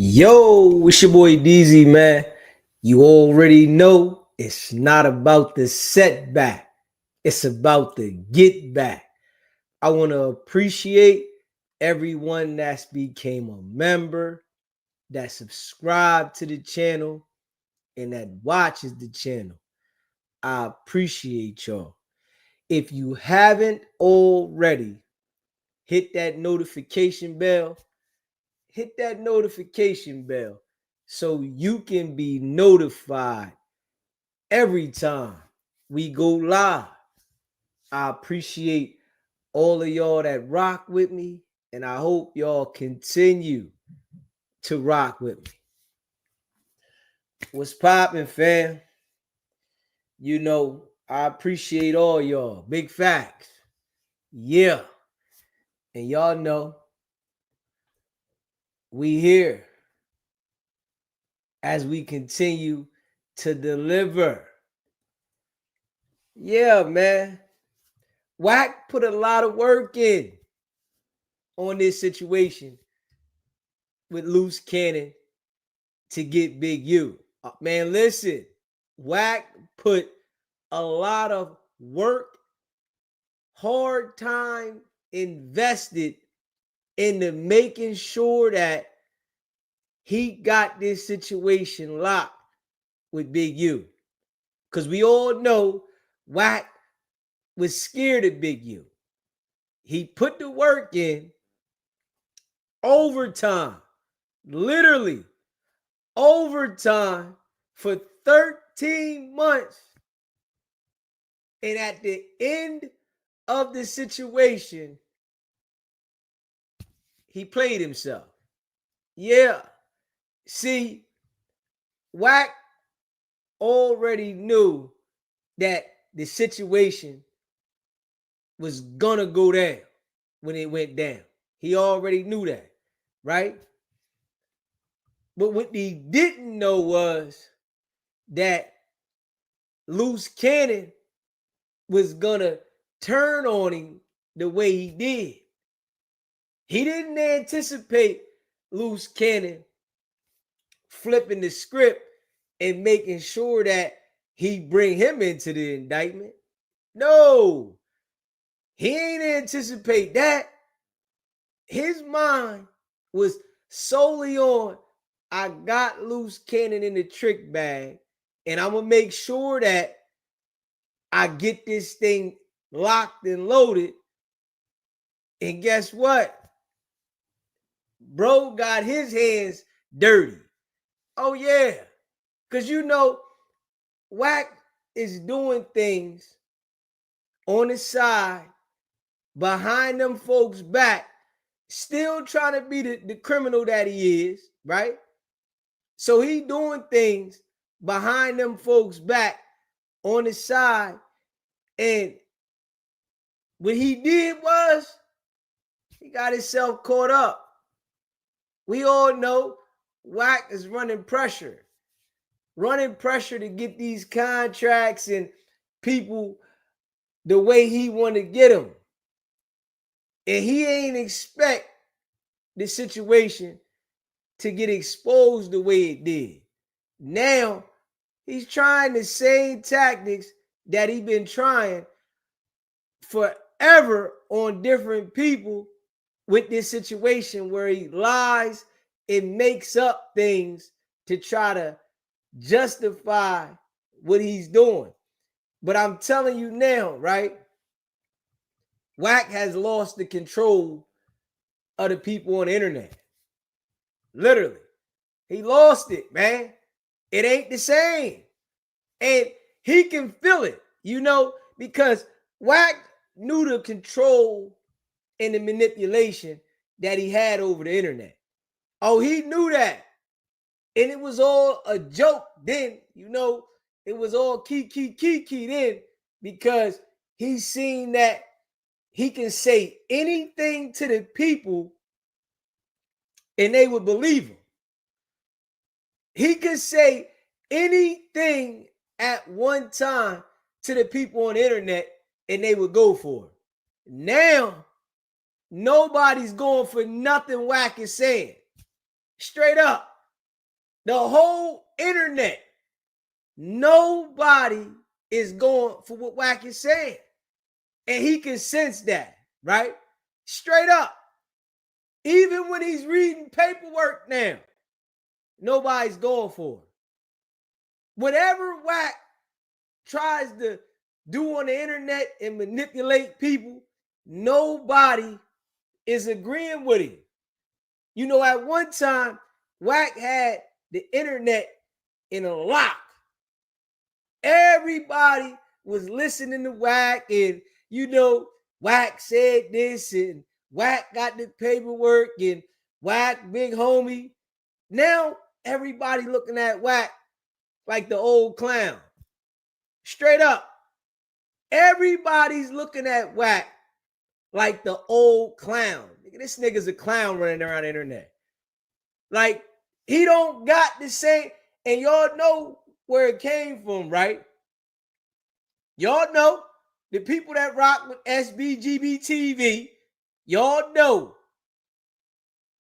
Yo, it's your boy DZ, man. You already know it's not about the setback. It's about the get back. I want to appreciate everyone that's became a member, that subscribed to the channel, and that watches the channel. I appreciate y'all. If you haven't already, hit that notification bell. Hit that notification bell so you can be notified every time we go live. I appreciate all of y'all that rock with me, and I hope y'all continue to rock with me. What's poppin', fam? You know, I appreciate all y'all. Big facts. Yeah. And y'all know we here as we continue to deliver. Yeah, man. Wack put a lot of work in on this situation with Luce Cannon to get Big U. Man, listen, Wack put a lot of work, hard time invested into making sure that he got this situation locked with Big U. Because we all know Wack was scared of Big U. He put the work in overtime, literally overtime for 13 months. And at the end of the situation, he played himself. Yeah. See, Wack already knew that the situation was gonna go down when it went down. He already knew that, right? But what he didn't know was that Luce Cannon was gonna turn on him the way he did. He didn't anticipate Luce Cannon flipping the script and making sure that he bring him into the indictment. No, he ain't anticipate that. His mind was solely on, I got Luce Cannon in the trick bag, and I'm gonna make sure that I get this thing locked and loaded. And guess what? Bro got his hands dirty. Oh, yeah. Because you know, Wack is doing things on the side, behind them folks' back, still trying to be the criminal that he is, right? So he doing things behind them folks' back on the side. And what he did was he got himself caught up. We all know Wack is running pressure to get these contracts and people the way he want to get them. And he ain't expect the situation to get exposed the way it did. Now, he's trying the same tactics that he been trying forever on different people with this situation where he lies and makes up things to try to justify what he's doing. But I'm telling you now, right? Wack has lost the control of the people on the internet. Literally. He lost it, man. It ain't the same. And he can feel it, you know, because Wack knew the control and the manipulation that he had over the internet. Oh, he knew that. And it was all a joke then, you know, it was all key then, because he seen that he can say anything to the people and they would believe him. He could say anything at one time to the people on the internet and they would go for it. Now, nobody's going for nothing Wack is saying. Straight up. The whole internet, nobody is going for what Wack is saying. And he can sense that, right? Straight up. Even when he's reading paperwork now, nobody's going for it. Whatever Wack tries to do on the internet and manipulate people, nobody is agreeing with him. You know, at one time, Wack had the internet in a lock. Everybody was listening to Wack, and you know, Wack said this, and Wack got the paperwork, and Wack big homie. Now everybody looking at Wack like the old clown. Straight up. Everybody's looking at Wack like the old clown. This nigga's a clown running around the internet. Like, he don't got the same, and y'all know where it came from, right? Y'all know the people that rock with SBGB TV, y'all know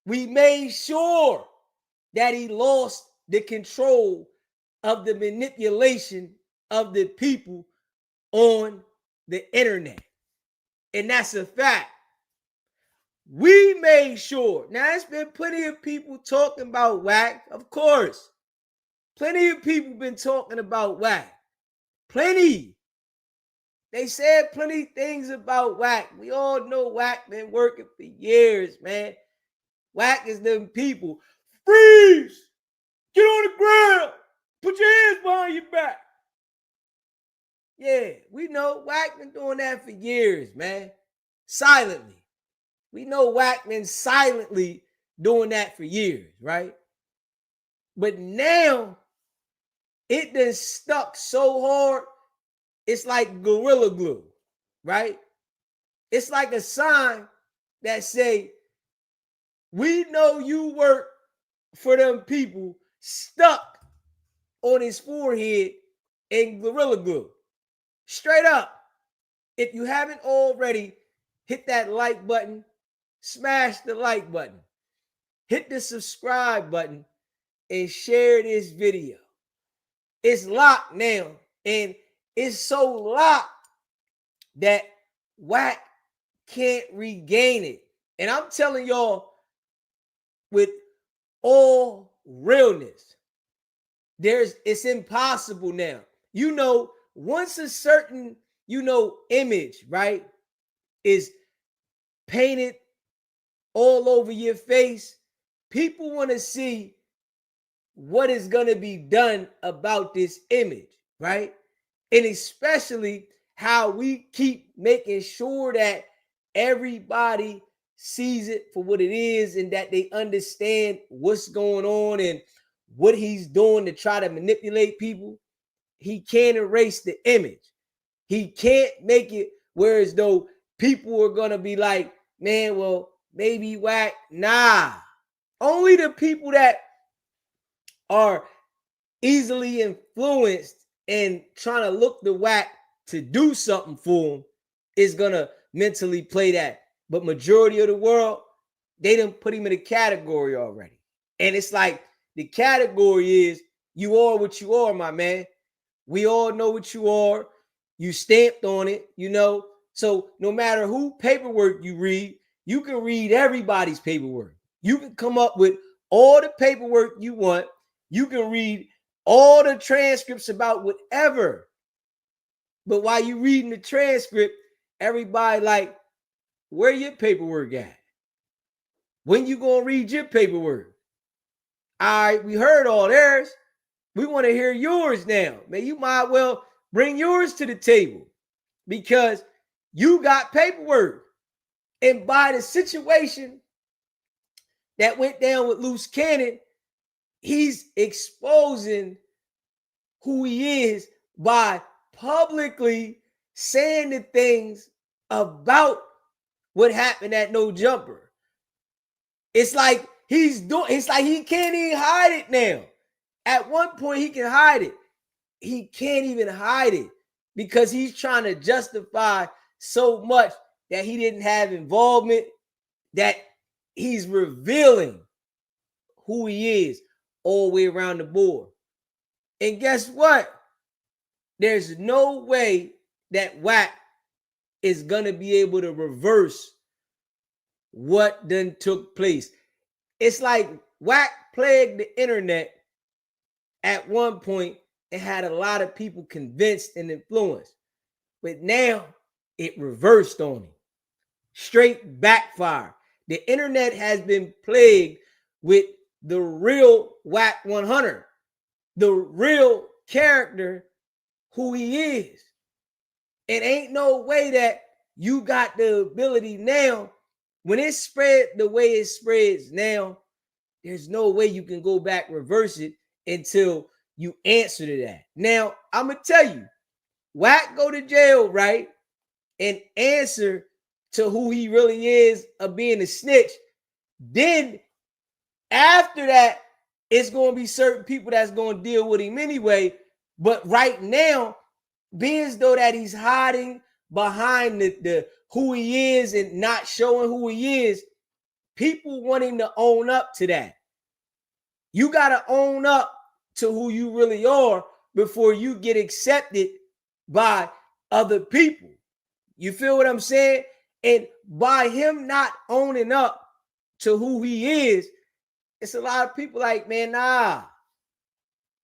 we made sure that he lost the control of the manipulation of the people on the internet. And that's a fact. We made sure. Now, there's been plenty of people talking about Wack, of course. Plenty of people been talking about Wack. Plenty. They said plenty of things about Wack. We all know Wack been working for years, man. Wack is them people. Freeze! Get on the ground! Put your hands behind your back. Yeah, we know Wack been doing that for years, man. Silently. We know Wack been silently doing that for years, right? But now, it done stuck so hard, it's like Gorilla Glue, right? It's like a sign that say, we know you work for them people, stuck on his forehead in Gorilla Glue. Straight up. If you haven't already, hit that like button, smash the like button, hit the subscribe button, and share this video. It's locked now, and it's so locked that Wack can't regain it. And I'm telling y'all with all realness, it's impossible now. You know, once a certain, image, right, is painted all over your face, people want to see what is going to be done about this image, right? And especially how we keep making sure that everybody sees it for what it is and that they understand what's going on and what he's doing to try to manipulate people. He can't erase the image. He can't make it where as though people are going to be like, man, well, maybe Wack. Nah. Only the people that are easily influenced and trying to look to Wack to do something for him is going to mentally play that. But majority of the world, they done put him in a category already. And it's like the category is, you are what you are, my man. We all know what you are. You stamped on it, So no matter who paperwork you read, you can read everybody's paperwork. You can come up with all the paperwork you want. You can read all the transcripts about whatever. But while you reading the transcript, everybody like, where your paperwork at? When you gonna read your paperwork? All right, we heard all theirs. We want to hear yours now. Man, you might well bring yours to the table because you got paperwork. And by the situation that went down with Luce Cannon, he's exposing who he is by publicly saying the things about what happened at No Jumper. It's like it's like he can't even hide it now. At one point, he can hide it. He can't even hide it because he's trying to justify so much that he didn't have involvement, that he's revealing who he is all the way around the board. And guess what? There's no way that Wack is going to be able to reverse what then took place. It's like Wack plagued the internet at one point and had a lot of people convinced and influenced. But now it reversed on him. Straight backfire. The internet has been plagued with the real Wack 100, the real character, who he is. It ain't no way that you got the ability now. When it spread the way it spreads now, there's no way you can go back, reverse it until you answer to that. Now, I'm going to tell you, Wack go to jail, right? And answer to who he really is of being a snitch. Then after that, it's going to be certain people that's going to deal with him anyway. But right now, being as though that he's hiding behind the who he is and not showing who he is, people want him to own up to that. You got to own up to who you really are before you get accepted by other people. You feel what I'm saying? And by him not owning up to who he is, it's a lot of people like, man, nah,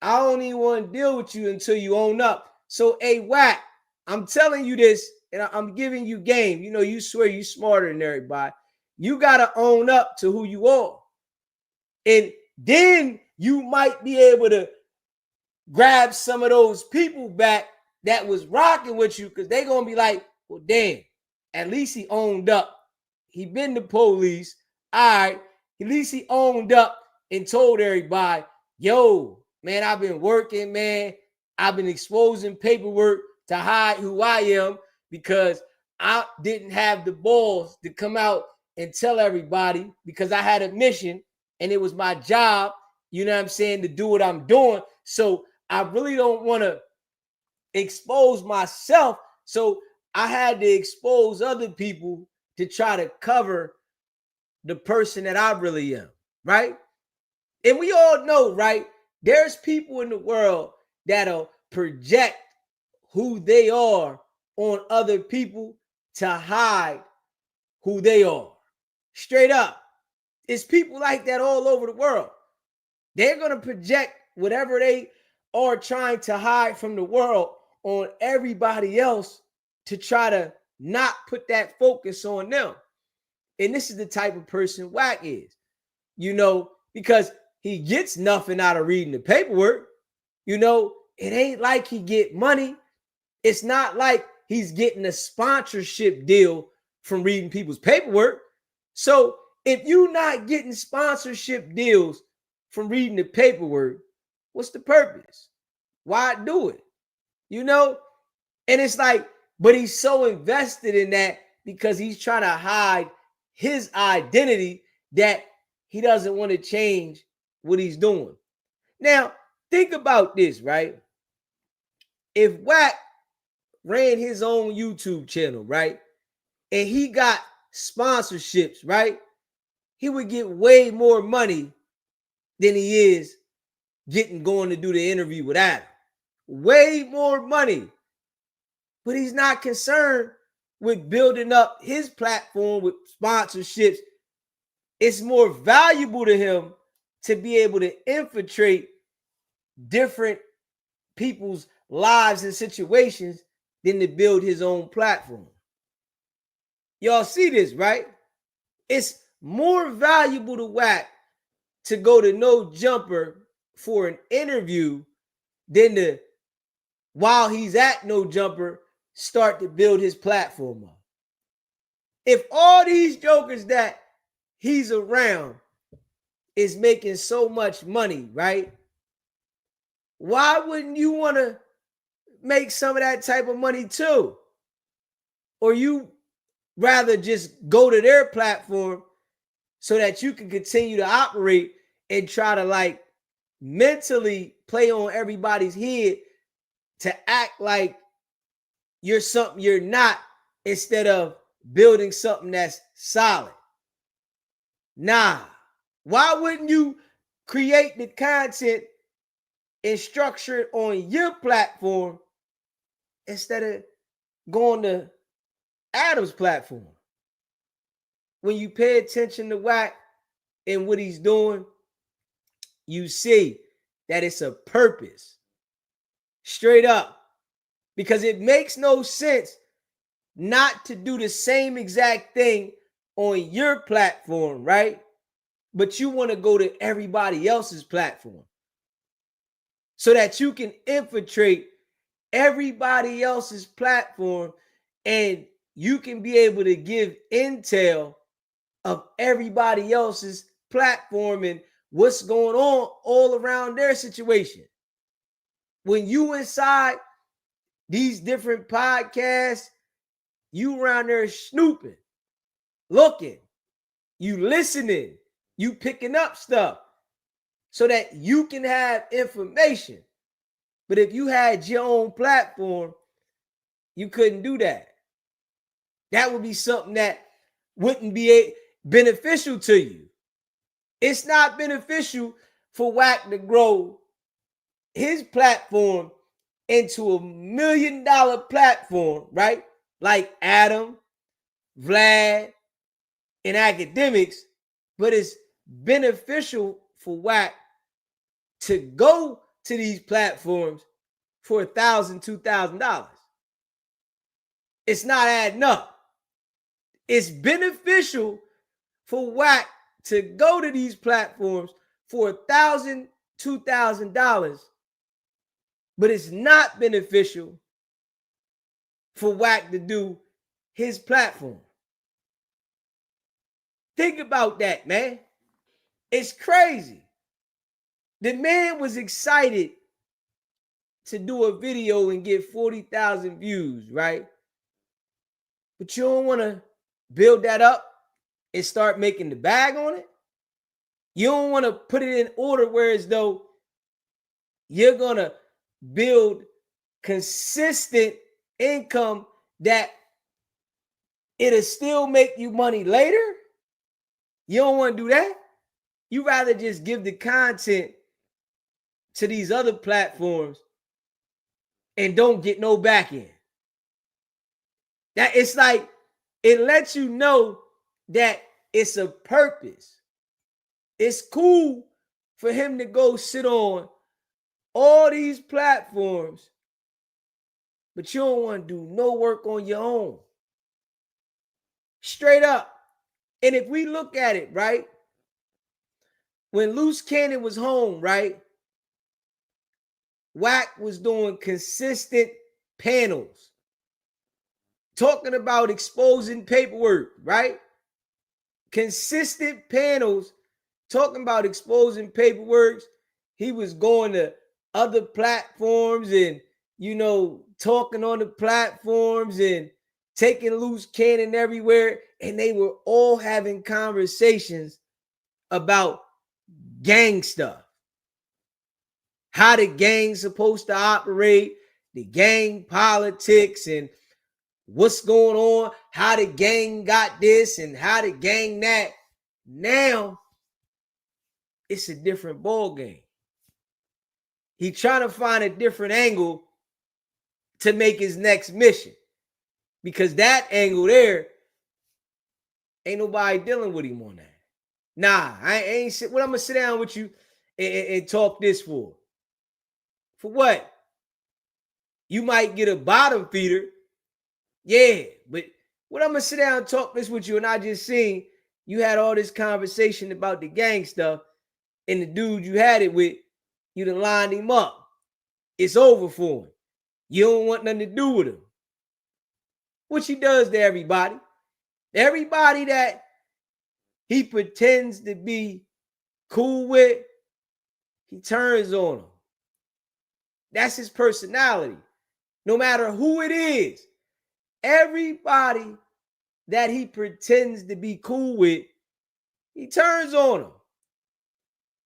I don't even want to deal with you until you own up. So, hey, Wack, I'm telling you this, and I'm giving you game. You know, you swear you smarter than everybody. You got to own up to who you are. And then you might be able to grab some of those people back that was rocking with you, because they're going to be like, well, damn, at least he owned up. He been the police. All right. At least he owned up and told everybody, yo, man, I've been working, man. I've been exposing paperwork to hide who I am because I didn't have the balls to come out and tell everybody, because I had a mission and it was my job, you know what I'm saying, to do what I'm doing. So I really don't want to expose myself. So I had to expose other people to try to cover the person that I really am, right? And we all know, right? There's people in the world that'll project who they are on other people to hide who they are. Straight up. It's people like that all over the world. They're going to project whatever they are trying to hide from the world on everybody else to try to not put that focus on them. And this is the type of person Wack is, you know, because he gets nothing out of reading the paperwork. You know, it ain't like he get money. It's not like he's getting a sponsorship deal from reading people's paperwork. So if you're not getting sponsorship deals from reading the paperwork, what's the purpose? Why do it? You know? And it's like, but he's so invested in that because he's trying to hide his identity that he doesn't want to change what he's doing. Now, think about this, right? If Wack ran his own YouTube channel, right, and he got sponsorships, right, he would get way more money than he is going to do the interview with Adam. Way more money. But he's not concerned with building up his platform with sponsorships. It's more valuable to him to be able to infiltrate different people's lives and situations than to build his own platform. Y'all see this, right? It's more valuable to Wack to go to No Jumper for an interview than to, while he's at No Jumper, start to build his platform up. If all these jokers that he's around is making so much money, right? Why wouldn't you want to make some of that type of money too? Or you rather just go to their platform so that you can continue to operate and try to like mentally play on everybody's head to act like you're something you're not, instead of building something that's solid? Nah. Why wouldn't you create the content and structure it on your platform instead of going to Adam's platform. When you pay attention to Wack and what he's doing, you see that it's a purpose. Straight up. Because it makes no sense not to do the same exact thing on your platform, right? But you want to go to everybody else's platform so that you can infiltrate everybody else's platform and you can be able to give intel of everybody else's platform and what's going on all around their situation. When you inside these different podcasts, you around there snooping, looking, you listening, you picking up stuff so that you can have information. But if you had your own platform, you couldn't do that. That would be something that wouldn't be beneficial to you. It's not beneficial for Wack to grow his platform into $1 million platform, right? Like Adam, Vlad, and academics, but it's beneficial for Wack to go to these platforms for $1,000, $2,000. It's not adding up. It's beneficial for Wack to go to these platforms for $1,000, $2,000, but it's not beneficial for Wack to do his platform. Think about that, man. It's crazy. The man was excited to do a video and get 40,000 views, right? But you don't want to build that up and start making the bag on it. You don't want to put it in order where as though you're going to build consistent income that it'll still make you money later. You don't want to do that. You rather just give the content to these other platforms and don't get no back end. That it's like it lets you know that it's a purpose. It's cool for him to go sit on all these platforms, but you don't want to do no work on your own. Straight up. And if we look at it, right? When Luce Cannon was home, right? Wack was doing consistent panels, talking about exposing paperwork, right? Consistent panels talking about exposing paperwork. He was going to other platforms and, talking on the platforms and taking Luce Cannon everywhere. And they were all having conversations about gang stuff. How the gang's supposed to operate, the gang politics, and what's going on, how the gang got this and how the gang that. Now, it's a different ball game. He's trying to find a different angle to make his next mission. Because that angle there, ain't nobody dealing with him on that. Nah, I ain't what I'm going to sit down with you and talk this for. For what? You might get a bottom feeder. Yeah, but what I'm going to sit down and talk this with you, and I just seen you had all this conversation about the gang stuff, and the dude you had it with, you done lined him up. It's over for him. You don't want nothing to do with him. Which he does to everybody. Everybody that he pretends to be cool with, he turns on them. That's his personality. No matter who it is, everybody that he pretends to be cool with, he turns on them.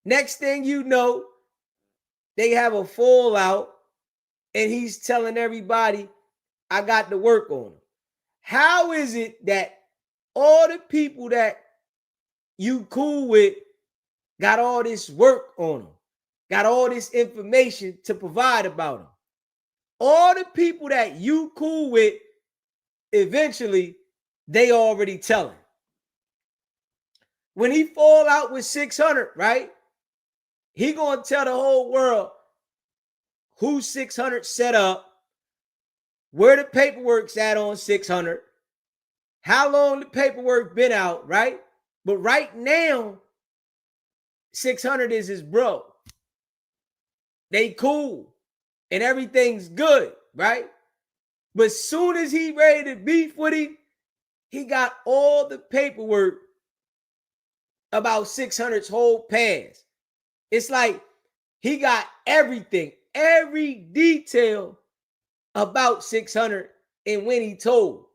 Next thing you know, they have a fallout and he's telling everybody, I got to work on them. How is it that all the people that you cool with got all this work on him, got all this information to provide about him. All the people that you cool with, eventually, they already telling. When he fall out with 600, right? He gonna tell the whole world who 600 set up, where the paperwork's at on 600, how long the paperwork been out, right? But right now, 600 is his bro. They cool and everything's good, right? But soon as he ready to beef with him, he got all the paperwork about 600's whole past. It's like he got everything, every detail about 600 and when he told.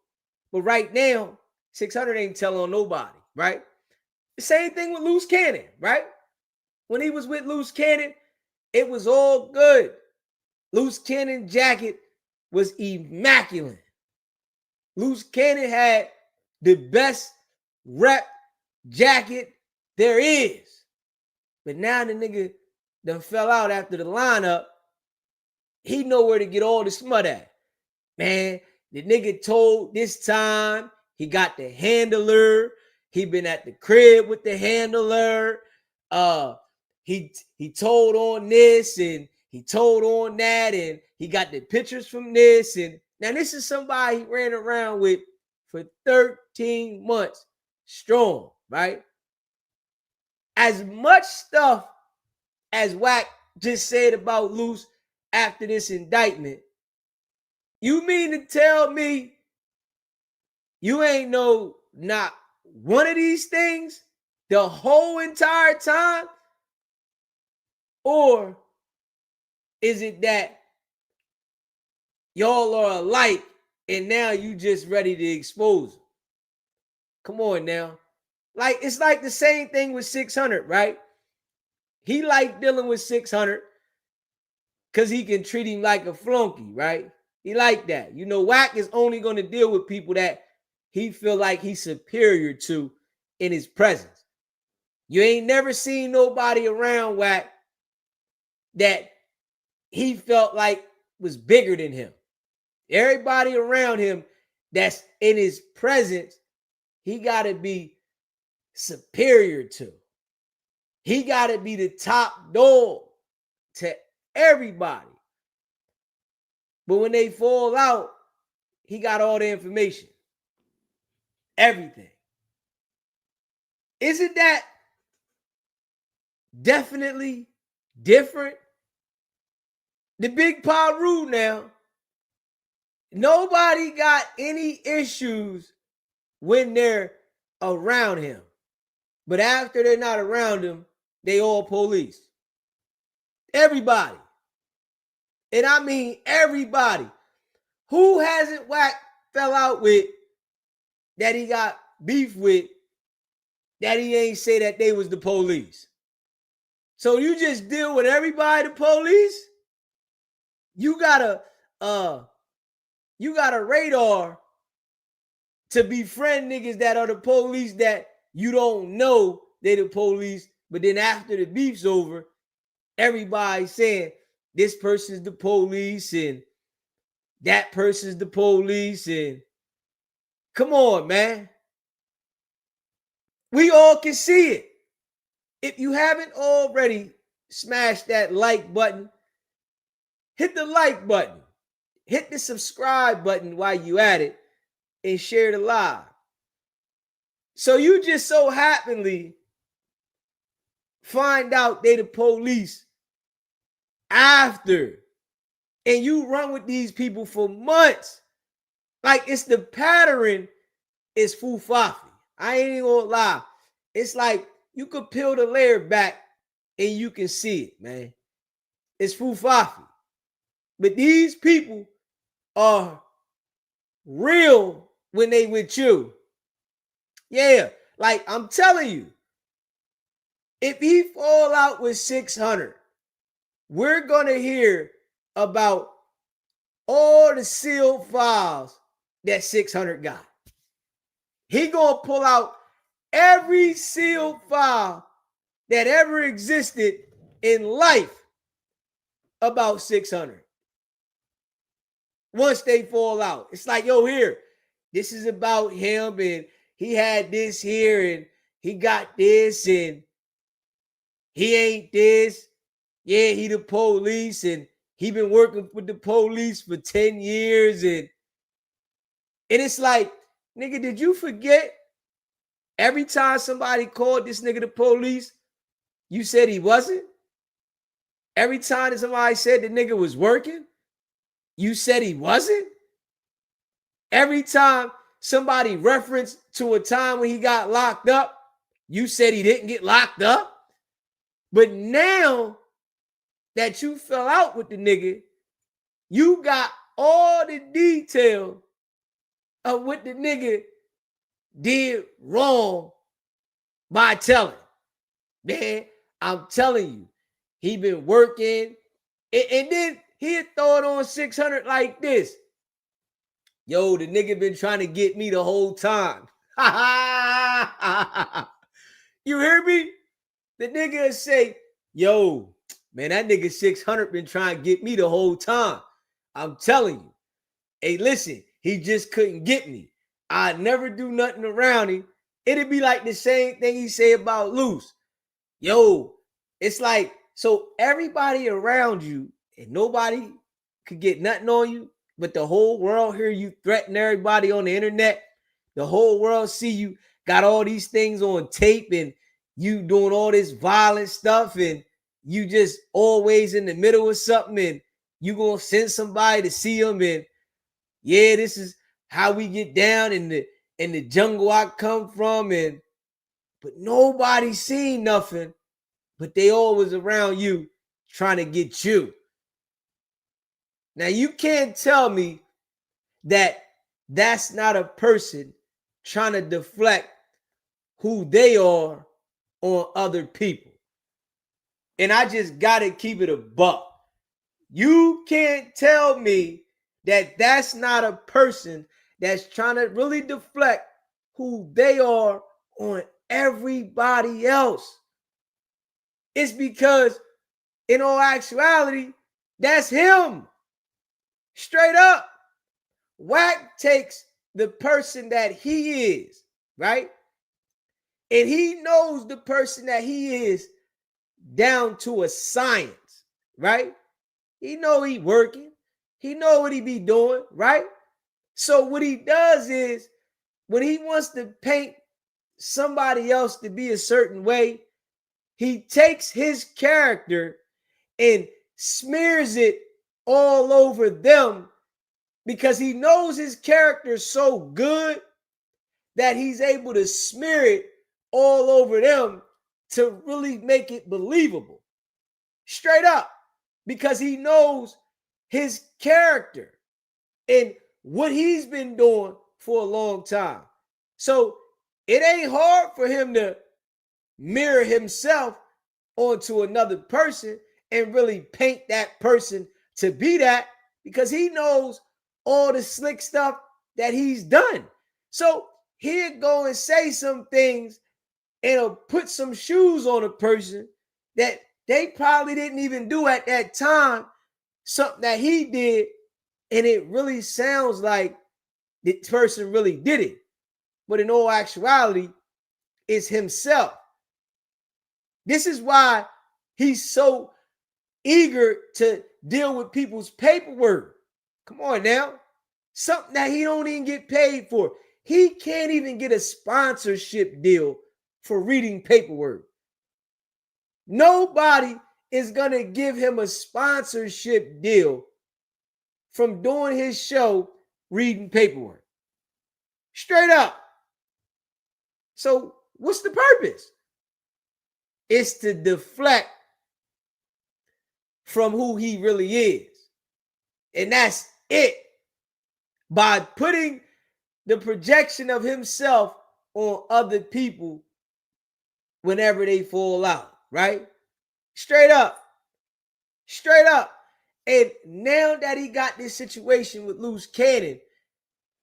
But right now, 600 ain't telling nobody, right? The same thing with Luce Cannon, right? When he was with Luce Cannon, it was all good. Luce Cannon jacket was immaculate. Luce Cannon had the best rep jacket there is. But now the nigga done fell out after the lineup. He know where to get all the smut at. Man, the nigga told this time he got the handler. He been at the crib with the handler. He told on this and he told on that, and he got the pictures from this. And now this is somebody he ran around with for 13 months strong, right? As much stuff as Wack just said about Luce after this indictment, you mean to tell me you ain't know not one of these things the whole entire time? Or is it that y'all are alike and now you just ready to expose them? Come on now. Like, it's like the same thing with 600, right? He like dealing with 600 because he can treat him like a flunky, right? He like that. You know, Wack is only going to deal with people that he feel like he's superior to in his presence. You ain't never seen nobody around Wack that he felt like was bigger than him. Everybody around him that's in his presence, he got to be superior to. He got to be the top dog to everybody. But when they fall out, he got all the information. Everything. Isn't that definitely different? The big Paru now, nobody got any issues when they're around him. But after they're not around him, they all police. Everybody. And I mean everybody. Who hasn't Wack fell out with that he got beef with that he ain't say that they was the police? So you just deal with everybody the police? You got a radar to befriend niggas that are the police that you don't know they the police, but then after the beef's over, everybody's saying this person's the police and that person's the police. And come on, man. We all can see it. If you haven't already smashed that like button, hit the like button. Hit the subscribe button while you at it and share the live. So you just so happenly find out they the police after, and you run with these people for months. Like, it's the pattern is fufafi. I ain't even gonna lie. It's like you could peel the layer back and you can see it, man. It's fufafi. But these people are real when they with you. Yeah, like I'm telling you, if he fall out with 600, we're gonna hear about all the sealed files that 600 got. He gonna pull out every sealed file that ever existed in life about 600. Once they fall out, it's like, yo, here, this is about him, and he had this here, and he got this, and he ain't this. Yeah, he the police, and he been working with the police for 10 years, and it's like, nigga, did you forget every time somebody called this nigga the police, you said he wasn't? Every time that somebody said the nigga was working, you said he wasn't? Every time somebody referenced to a time when he got locked up, you said he didn't get locked up? But now that you fell out with the nigga, you got all the detail of what the nigga did wrong by telling. Man, I'm telling you, he been working. And then he'd throw it on 600 like this. Yo, the nigga been trying to get me the whole time. You hear me? The nigga say, yo, man, that nigga 600 been trying to get me the whole time. I'm telling you. Hey, listen, he just couldn't get me. I'd never do nothing around him. It'd be like the same thing he say about Luce. Yo, it's like, so everybody around you and nobody could get nothing on you, but the whole world hear you threaten everybody on the internet. The whole world see you got all these things on tape and you doing all this violent stuff, and you just always in the middle of something, and you gonna send somebody to see them, and yeah, this is how we get down in the jungle I come from, and but nobody seen nothing, but they always around you trying to get you. Now you can't tell me that that's not a person trying to deflect who they are on other people. And I just gotta keep it a buck. You can't tell me that that's not a person that's trying to really deflect who they are on everybody else. It's because in all actuality, that's him. Straight up. Wack takes the person that he is, right? And he knows the person that he is down to a science, right? He know he working. He know what he be doing, right? So what he does is when he wants to paint somebody else to be a certain way, he takes his character and smears it all over them because he knows his character is so good that he's able to smear it all over them to really make it believable. Straight up. Because he knows his character and what he's been doing for a long time. So it ain't hard for him to mirror himself onto another person and really paint that person to be that, because he knows all the slick stuff that he's done. So he'll go and say some things and he'll put some shoes on a person that they probably didn't even do at that time, something that he did, and it really sounds like the person really did it. But in all actuality, it's himself. This is why he's so eager to deal with people's paperwork. Come on now. Something that he don't even get paid for. He can't even get a sponsorship deal for reading paperwork. Nobody is going to give him a sponsorship deal from doing his show reading paperwork. Straight up. So what's the purpose? It's to deflect from who he really is. And that's it. By putting the projection of himself on other people whenever they fall out, right? Straight up. Straight up. And now that he got this situation with Luce Cannon,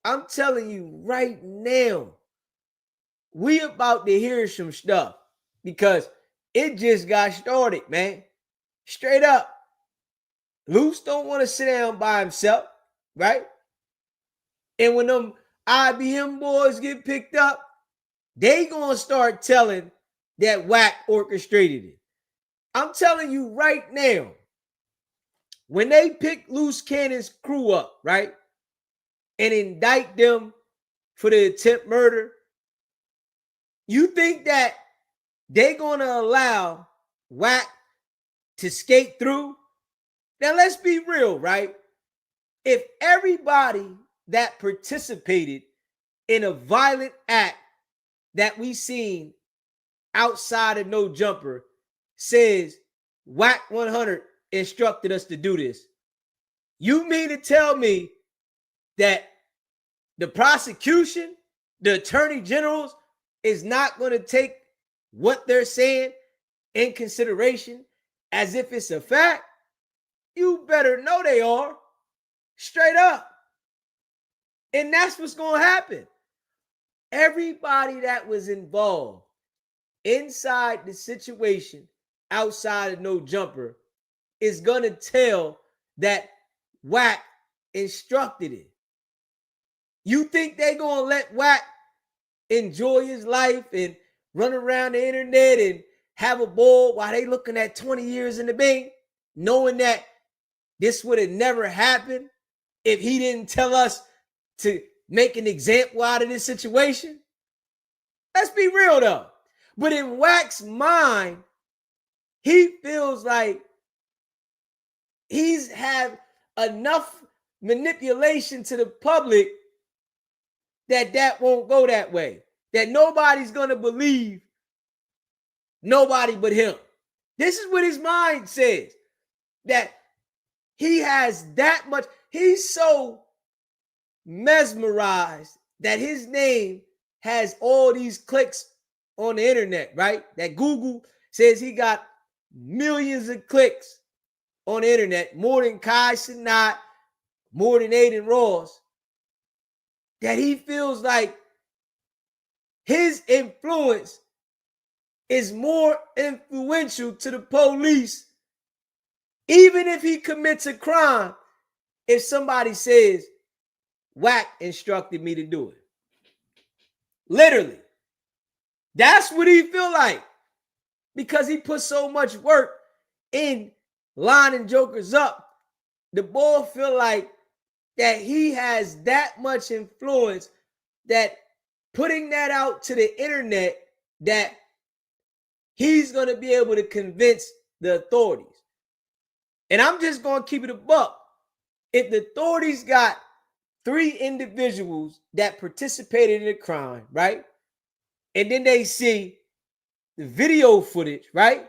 I'm telling you right now, we about to hear some stuff, because It just got started, man. Straight up. Luce don't want to sit down by himself, right? And when them IBM boys get picked up, they gonna start telling that Wack orchestrated it. I'm telling you right now, when they pick Luce Cannon's crew up, right, and indict them for the attempt murder, you think that they gonna allow Wack to skate through? Now let's be real, right? If everybody that participated in a violent act that we seen outside of No Jumper says Wack 100 instructed us to do this, you mean to tell me that the prosecution, the attorney generals, is not going to take what they're saying in consideration as if it's a fact? You better know they are. Straight up. And that's what's going to happen. Everybody that was involved inside the situation outside of No Jumper is going to tell that Wack instructed it. You think they going to let Wack enjoy his life and run around the internet and have a ball while they looking at 20 years in the bank, knowing that this would have never happened if he didn't tell us to make an example out of this situation? Let's be real though. But in Wack's mind, he feels like he's had enough manipulation to the public that won't go that way. That nobody's going to believe nobody but him. This is what his mind says. That he has that much, he's so mesmerized that his name has all these clicks on the internet, right? That Google says he got millions of clicks on the internet, more than Kai Cenat, more than Aiden Ross, that he feels like his influence is more influential to the police, even if he commits a crime, if somebody says, Wack instructed me to do it. Literally. That's what he feel like. Because he put so much work in lining jokers up. The boy feel like that he has that much influence that putting that out to the internet that he's going to be able to convince the authorities. And I'm just going to keep it a buck. If the authorities got 3 individuals that participated in the crime, right? And then they see the video footage, right,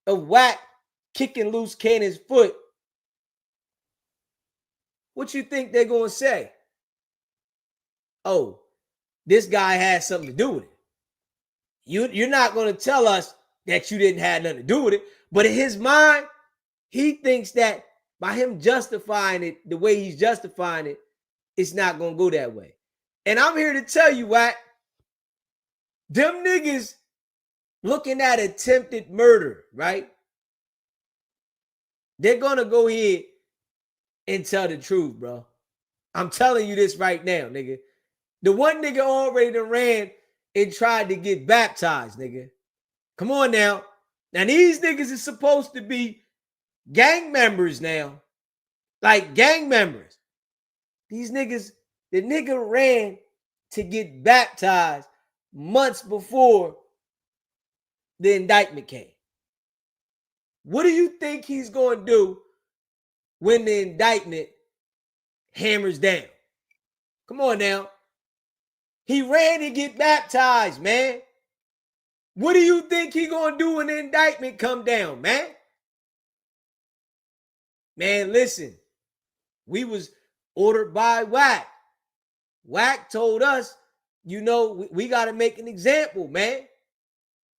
of Wack kicking Luce Cannon's foot, what you think they're going to say? Oh, this guy had something to do with it. You're not going to tell us that you didn't have nothing to do with it. But in his mind, he thinks that by him justifying it the way he's justifying it, it's not going to go that way. And I'm here to tell you, Wack, them niggas looking at attempted murder, right? They're going to go ahead and tell the truth, bro. I'm telling you this right now, nigga. The one nigga already done ran and tried to get baptized, nigga. Come on now. Now, these niggas is supposed to be gang members now. Like gang members. These niggas, the nigga ran to get baptized months before the indictment came. What do you think he's going to do when the indictment hammers down? Come on now. He ran to get baptized, man. What do you think he going to do when the indictment come down, man? Man, listen. We was ordered by Wack. Wack told us, you know, we got to make an example, man.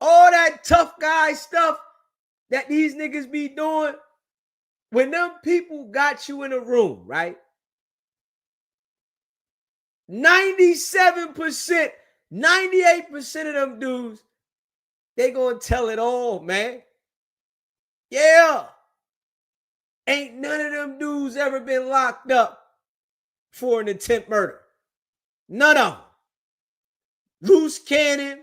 All that tough guy stuff that these niggas be doing, when them people got you in a room, right? 97%, 98% of them dudes They gonna tell it all, man. Yeah. Ain't none of them dudes ever been locked up for an attempt murder. None of them. Luce Cannon,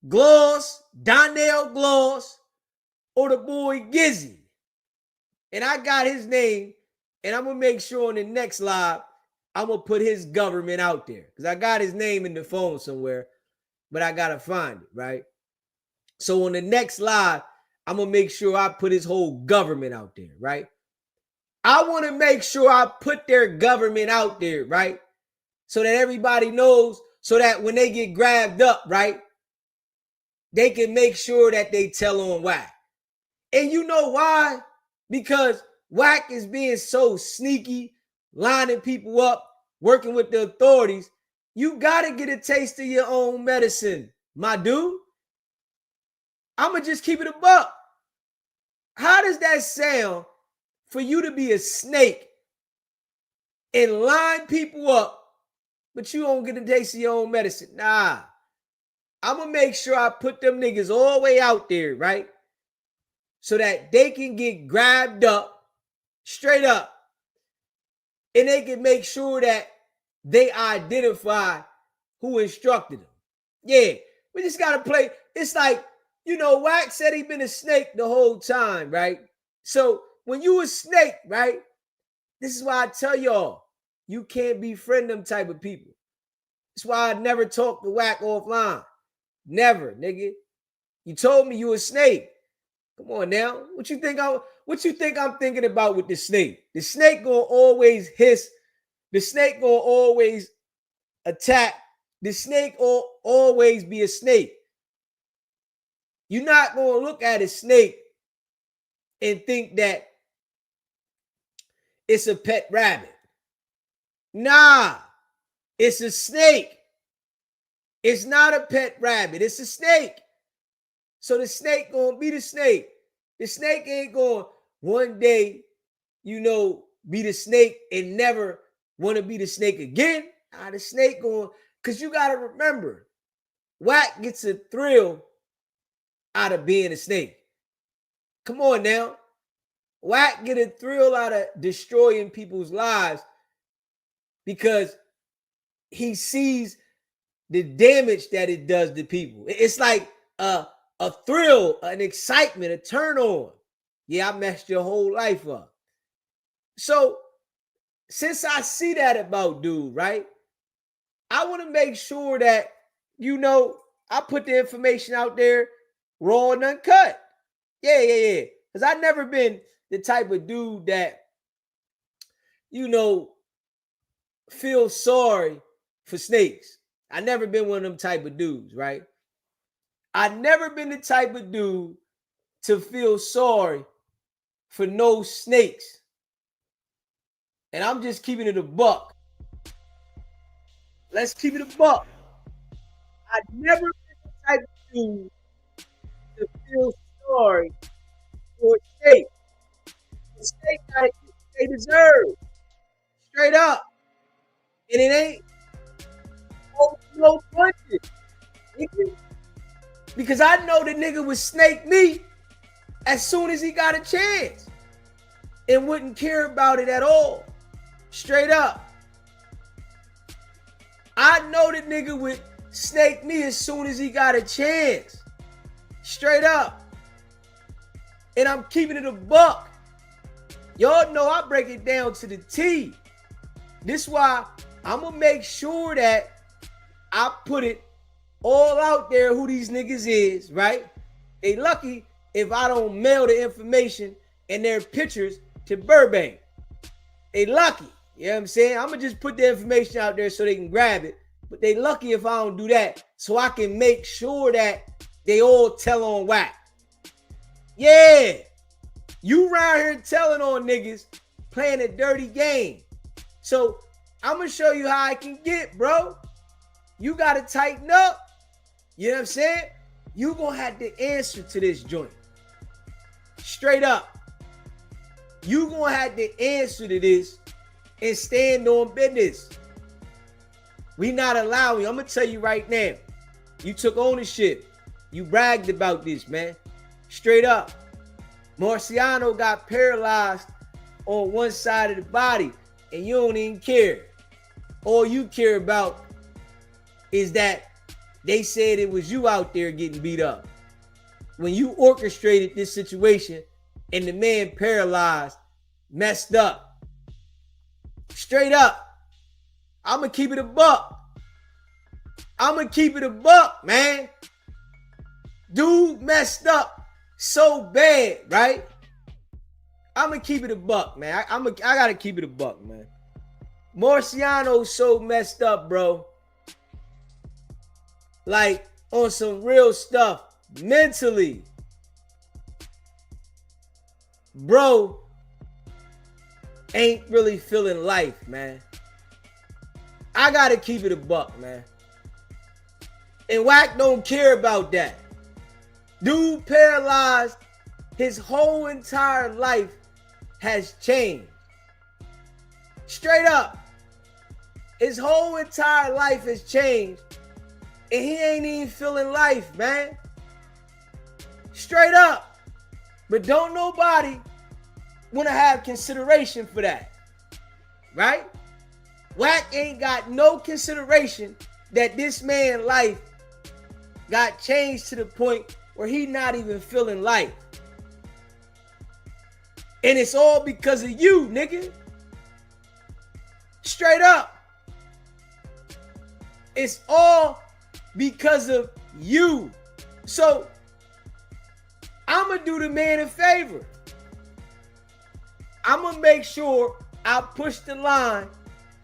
Gloss, Donnell Gloss, or the boy Gizzy. And I got his name, and I'm going to make sure on the next live, I'm going to put his government out there. Because I got his name in the phone somewhere, but I got to find it, right? So on the next live, I'm going to make sure I put his whole government out there, right? I want to make sure I put their government out there, right? So that everybody knows, so that when they get grabbed up, right, they can make sure that they tell on Wack. And you know why? Because Wack is being so sneaky, lining people up, working with the authorities. You got to get a taste of your own medicine, my dude. I'm going to just keep it a buck. How does that sound for you to be a snake and line people up, but you don't get a taste of your own medicine? Nah. I'm going to make sure I put them niggas all the way out there, right? So that they can get grabbed up, straight up. And they can make sure that they identify who instructed them. Yeah, we just got to play. It's like, you know, Wack said he been a snake the whole time, right? So when you a snake, right? This is why I tell y'all, you can't befriend them type of people. That's why I never talk to Wack offline. Never, nigga. You told me you a snake. Come on now. What you think I'm thinking about with the snake? The snake gonna always hiss. The snake gonna always attack. The snake will always be a snake. You're not gonna look at a snake and think that it's a pet rabbit. Nah, it's a snake. It's not a pet rabbit. It's a snake. So the snake gonna be the snake. The snake ain't gonna one day, you know, be the snake and never want to be the snake again. The snake going, because you got to remember, Wack gets a thrill out of being a snake. Come on now. Wack get a thrill out of destroying people's lives because he sees the damage that it does to people. It's like a thrill, an excitement, a turn on. Yeah, I messed your whole life up. So since I see that about dude, right, I want to make sure that, you know, I put the information out there raw and uncut. Yeah. Because I've never been the type of dude that, you know, feels sorry for snakes. I never been one of them type of dudes, right? I never been the type of dude to feel sorry for no snakes. And I'm just keeping it a buck. Let's keep it a buck. I never been the type of dude to feel sorry for a snake. The snake gotta get what they deserve. Straight up. And it ain't no punches. Because I know the nigga would snake me as soon as he got a chance and wouldn't care about it at all. Straight up. I know the nigga would snake me as soon as he got a chance. Straight up. And I'm keeping it a buck. Y'all know I break it down to the T. This is why I'm going to make sure that I put it all out there who these niggas is, right? They lucky if I don't mail the information and their pictures to Burbank. They lucky. You know what I'm saying? I'm going to just put the information out there so they can grab it. But they lucky if I don't do that so I can make sure that they all tell on Wack. Yeah. You around here telling on niggas playing a dirty game. So I'm going to show you how I can get, bro. You got to tighten up. You know what I'm saying? You going to have to answer to this joint. Straight up. You going to have to answer to this and stand on business. We not allowing, I'm going to tell you right now, you took ownership. You bragged about this, man. Straight up. Marciano got paralyzed on one side of the body, and you don't even care. All you care about is that they said it was you out there getting beat up. When you orchestrated this situation and the man paralyzed, messed up. Straight up. I'm going to keep it a buck. I'm going to keep it a buck, man. Dude messed up so bad, right? I'm going to keep it a buck, man. I got to keep it a buck, man. Marciano's so messed up, bro. Like, on some real stuff. Mentally. Bro ain't really feeling life, man. I got to keep it a buck, man. And Wack don't care about that. Dude paralyzed. His whole entire life has changed. Straight up. His whole entire life has changed. And he ain't even feeling life, man. Straight up. But don't nobody want to have consideration for that. Right? Wack ain't got no consideration that this man's life got changed to the point where he not even feeling life. And it's all because of you, nigga. Straight up. It's all because of you. So, I'm going to do the man a favor. I'm going to make sure I push the line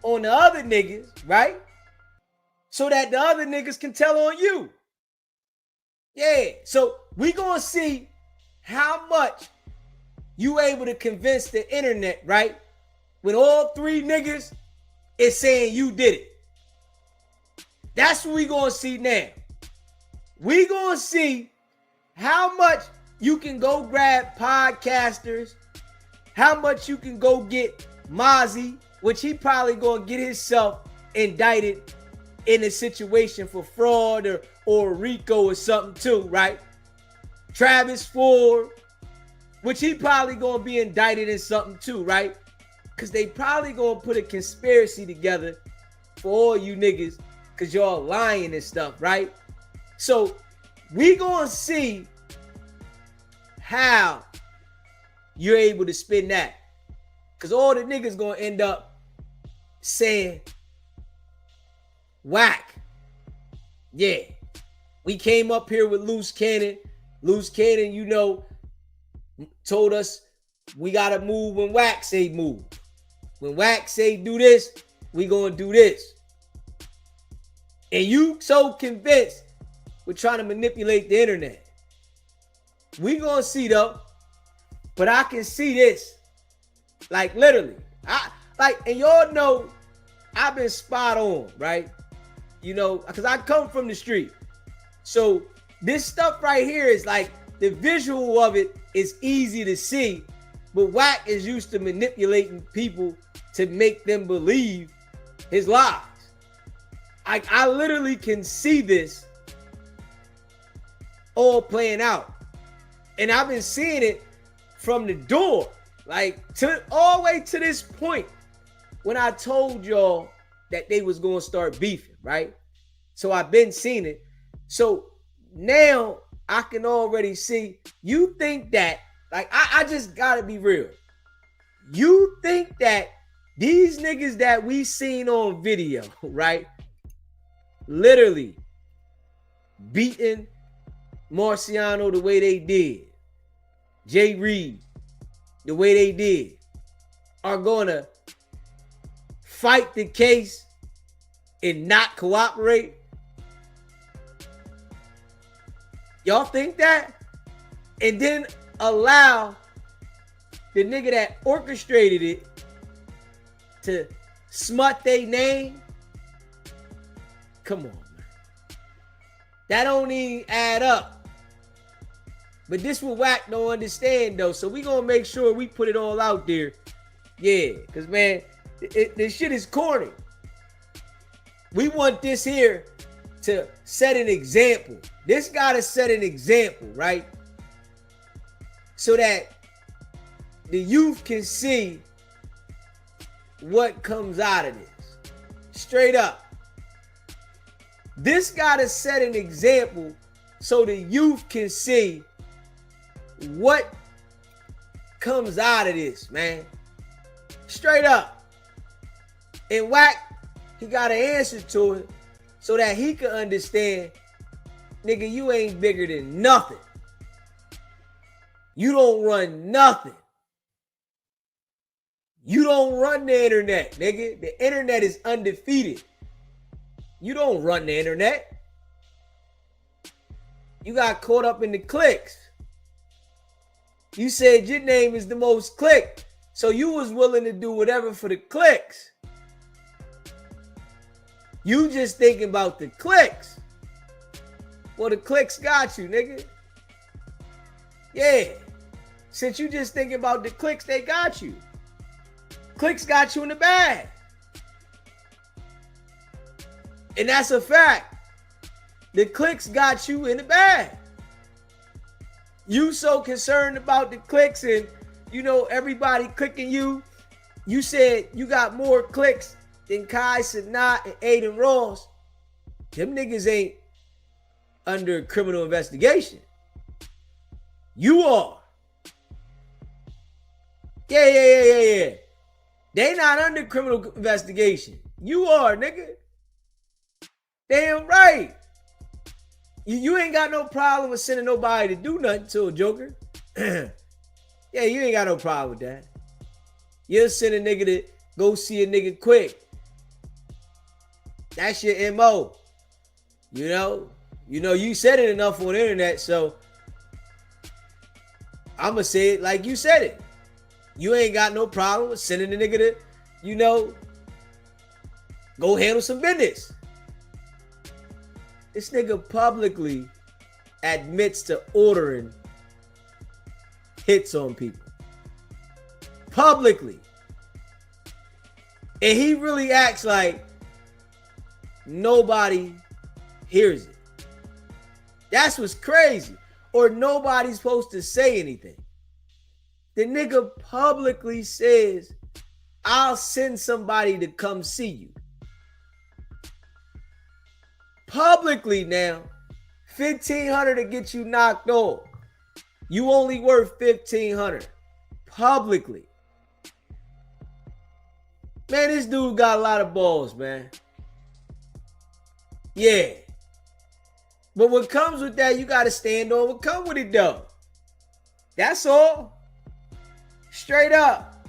on the other niggas, right? So that the other niggas can tell on you. Yeah. So, we going to see how much you able to convince the internet, right? When all three niggas is saying you did it. That's what we going to see now. We going to see how much you can go grab podcasters, how much you can go get Mozzie, which he probably going to get himself indicted in a situation for fraud or RICO or something too, right? Travis Ford, which he probably going to be indicted in something too, right? Because they probably going to put a conspiracy together for all you niggas because y'all lying and stuff, right? So we going to see how you're able to spin that. Because all the niggas going to end up saying, Wack. Yeah. We came up here with Luce Cannon. Luce Cannon, you know, told us we got to move when Wack say move. When Wack say do this, we going to do this. And you so convinced we're trying to manipulate the internet. We going to see though. But I can see this. Like literally. And y'all know I've been spot on, right? You know, because I come from the street. So this stuff right here is like the visual of it is easy to see. But Wack is used to manipulating people to make them believe his lies. I literally can see this all playing out. And I've been seeing it from the door, like all the way to this point when I told y'all that they was going to start beefing, right? So I've been seeing it. So now I can already see, you think that, like, I just got to be real. You think that these niggas that we seen on video, right? Literally beating Marciano the way they did, Jay Reed the way they did, are going to fight the case and not cooperate? Y'all think that? And then allow the nigga that orchestrated it to smut their name? Come on, man. That don't even add up. But this what Wack don't understand, though. So we gonna make sure we put it all out there. Yeah, because, man, this shit is corny. We want this here to set an example. This got to set an example, right? So that the youth can see what comes out of this. Straight up. This got to set an example so the youth can see what comes out of this, man. Straight up. And Wack, he got an answer to it so that he can understand, nigga, you ain't bigger than nothing. You don't run nothing. You don't run the internet, nigga. The internet is undefeated. You don't run the internet. You got caught up in the clicks. You said your name is the most clicked, so you was willing to do whatever for the clicks. You just thinking about the clicks. Well, the clicks got you, nigga. Yeah. Since you just thinking about the clicks, they got you. Clicks got you in the bag. And that's a fact. The clicks got you in the bag. You so concerned about the clicks and, you know, everybody clicking you. You said you got more clicks than Kai Cenat and Aiden Ross. Them niggas ain't under criminal investigation. You are. Yeah. They not under criminal investigation. You are, nigga. Damn right. You ain't got no problem with sending nobody to do nothing to a joker. Yeah, you ain't got no problem with that. You'll send a nigga to go see a nigga quick. That's your MO. You know, you said it enough on the internet, so I'ma say it like you said it. You ain't got no problem with sending a nigga to, you know, go handle some business. This nigga publicly admits to ordering hits on people. Publicly. And he really acts like nobody hears it. That's what's crazy. Or nobody's supposed to say anything. The nigga publicly says, I'll send somebody to come see you. Publicly now, $1,500 to get you knocked off. You only worth $1,500. Publicly. Man, this dude got a lot of balls, man. Yeah. But what comes with that, you got to stand on what comes with it, though. That's all. Straight up.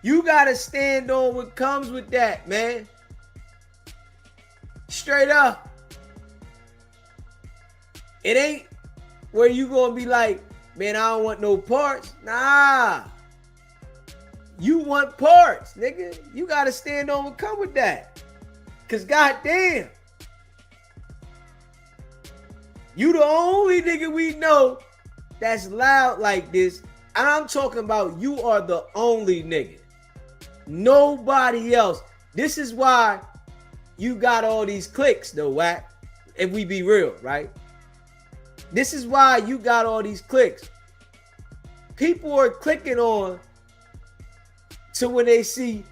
You got to stand on what comes with that, man. Straight up. It ain't where you gonna be like, man, I don't want no parts. Nah. You want parts, nigga. You gotta stand on what come with that. Cause goddamn. You the only nigga we know that's loud like this. And I'm talking about you are the only nigga. Nobody else. This is why you got all these clicks though, Wack. If we be real, right? This is why you got all these clicks. People are clicking on to when they see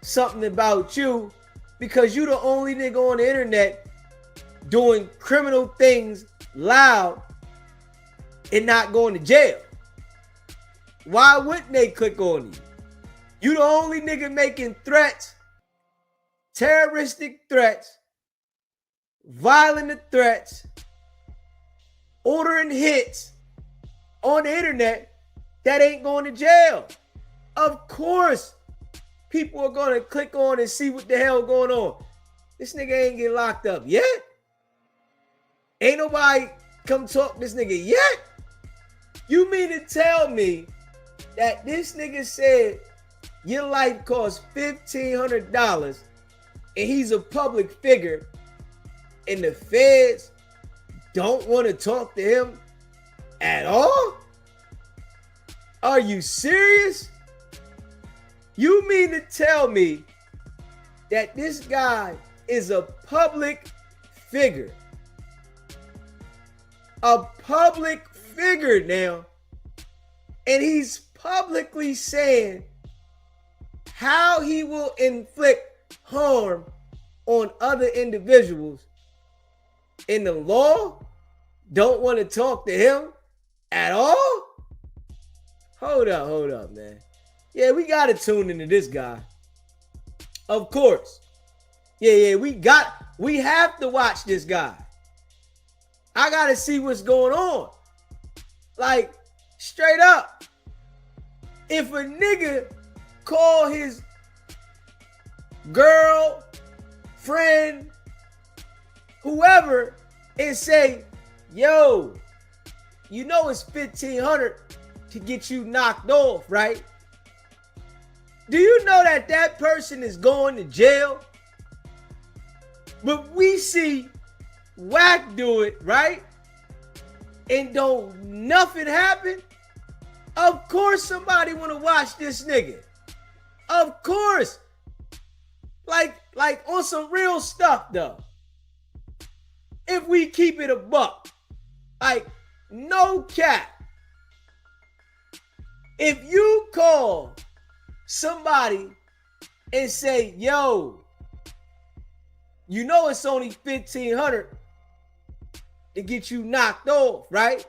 something about you because you the only nigga on the internet doing criminal things loud and not going to jail. Why wouldn't they click on you? You the only nigga making threats, terroristic threats, violent threats, ordering hits on the internet that ain't going to jail. Of course, people are going to click on and see what the hell going on. This nigga ain't getting locked up yet. Ain't nobody come talk this nigga yet. You mean to tell me that this nigga said your life costs $1,500 and he's a public figure and the feds don't want to talk to him at all? Are you serious? You mean to tell me that this guy is a public figure. A public figure now. And he's publicly saying how he will inflict harm on other individuals. And the law don't want to talk to him at all? Hold up, man. Yeah, we got to tune into this guy. Of course. Yeah, we have to watch this guy. I got to see what's going on. Like, straight up. If a nigga call his girl, friend, whoever, and say, yo, you know it's $1,500 to get you knocked off, right? Do you know that that person is going to jail? But we see Wack do it, right? And don't nothing happen? Of course somebody want to watch this nigga. Of course. Like on some real stuff though. If we keep it a buck. Like, no cap. If you call somebody and say, yo, you know it's only $1,500 to get you knocked off, right?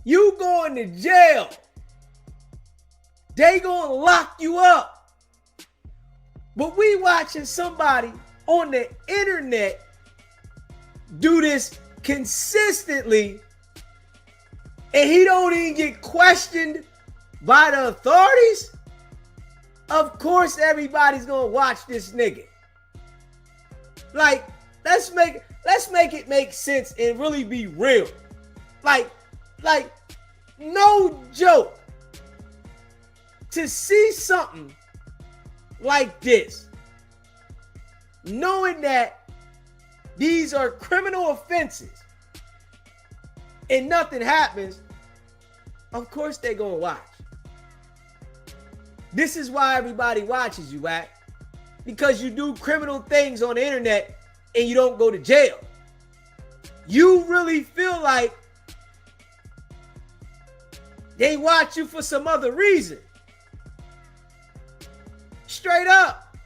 You going to jail. They gonna lock you up. But we watching somebody on the internet do this consistently, and he don't even get questioned by the authorities. Of course everybody's gonna watch this nigga. Like, let's make it make sense and really be real. Like, no joke. To see something like this, knowing that these are criminal offenses and nothing happens, of course they're gonna watch. This is why everybody watches you, Wack. Because you do criminal things on the internet and you don't go to jail. You really feel like they watch you for some other reason. Straight up.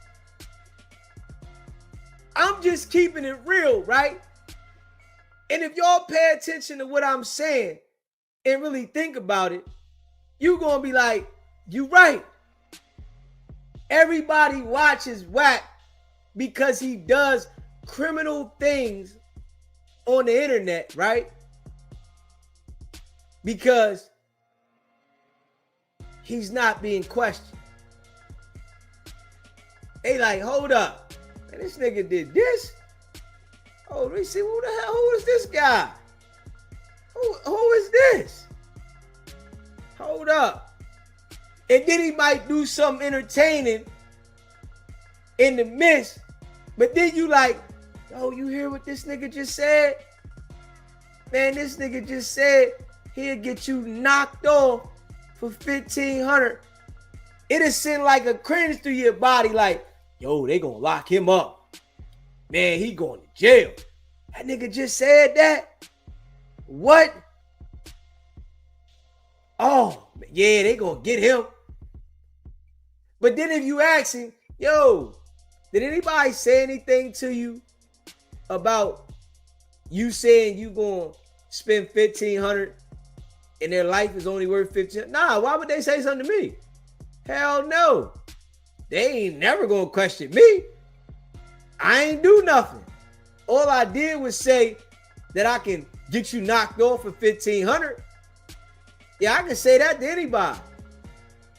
I'm just keeping it real, right? And if y'all pay attention to what I'm saying and really think about it, you're going to be like, you right. Everybody watches Wack because he does criminal things on the internet, right? Because he's not being questioned. They like, hold up. Man, this nigga did this? Oh, let me see, who is this guy? Who is this? Hold up. And then he might do something entertaining in the midst. But then you like, yo, you hear what this nigga just said? Man, this nigga just said he'll get you knocked off for $1,500. It'll send like a cringe through your body like, yo, they gonna lock him up. Man, he going to jail. That nigga just said that? What? Oh, yeah, they gonna get him. But then if you ask him, yo, did anybody say anything to you about you saying you gonna spend $1,500 and their life is only worth $1,500? Nah, why would they say something to me? Hell no. They ain't never gonna question me. I ain't do nothing. All I did was say that I can get you knocked off for $1,500. Yeah, I can say that to anybody.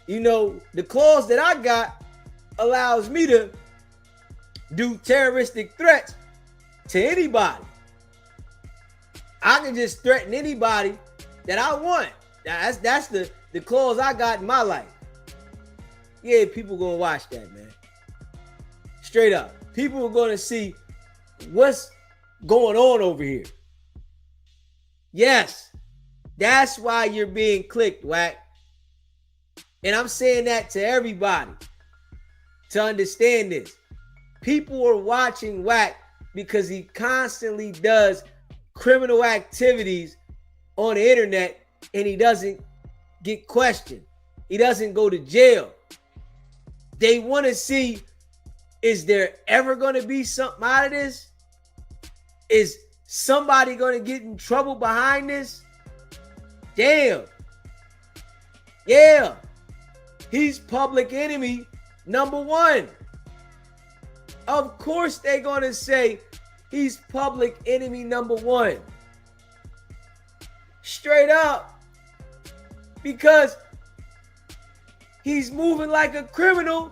You know, the clause that I got allows me to do terroristic threats to anybody. I can just threaten anybody that I want. That's the clause I got in my life. Yeah, people gonna watch that, man. Straight up. People are gonna see what's going on over here. Yes, that's why you're being clicked, Wack. And I'm saying that to everybody to understand this. People are watching Wack because he constantly does criminal activities on the internet and he doesn't get questioned. He doesn't go to jail. They want to see, is there ever going to be something out of this? Is somebody going to get in trouble behind this? Damn. Yeah. He's public enemy number one. Of course they're going to say he's public enemy number one. Straight up. Because he's moving like a criminal,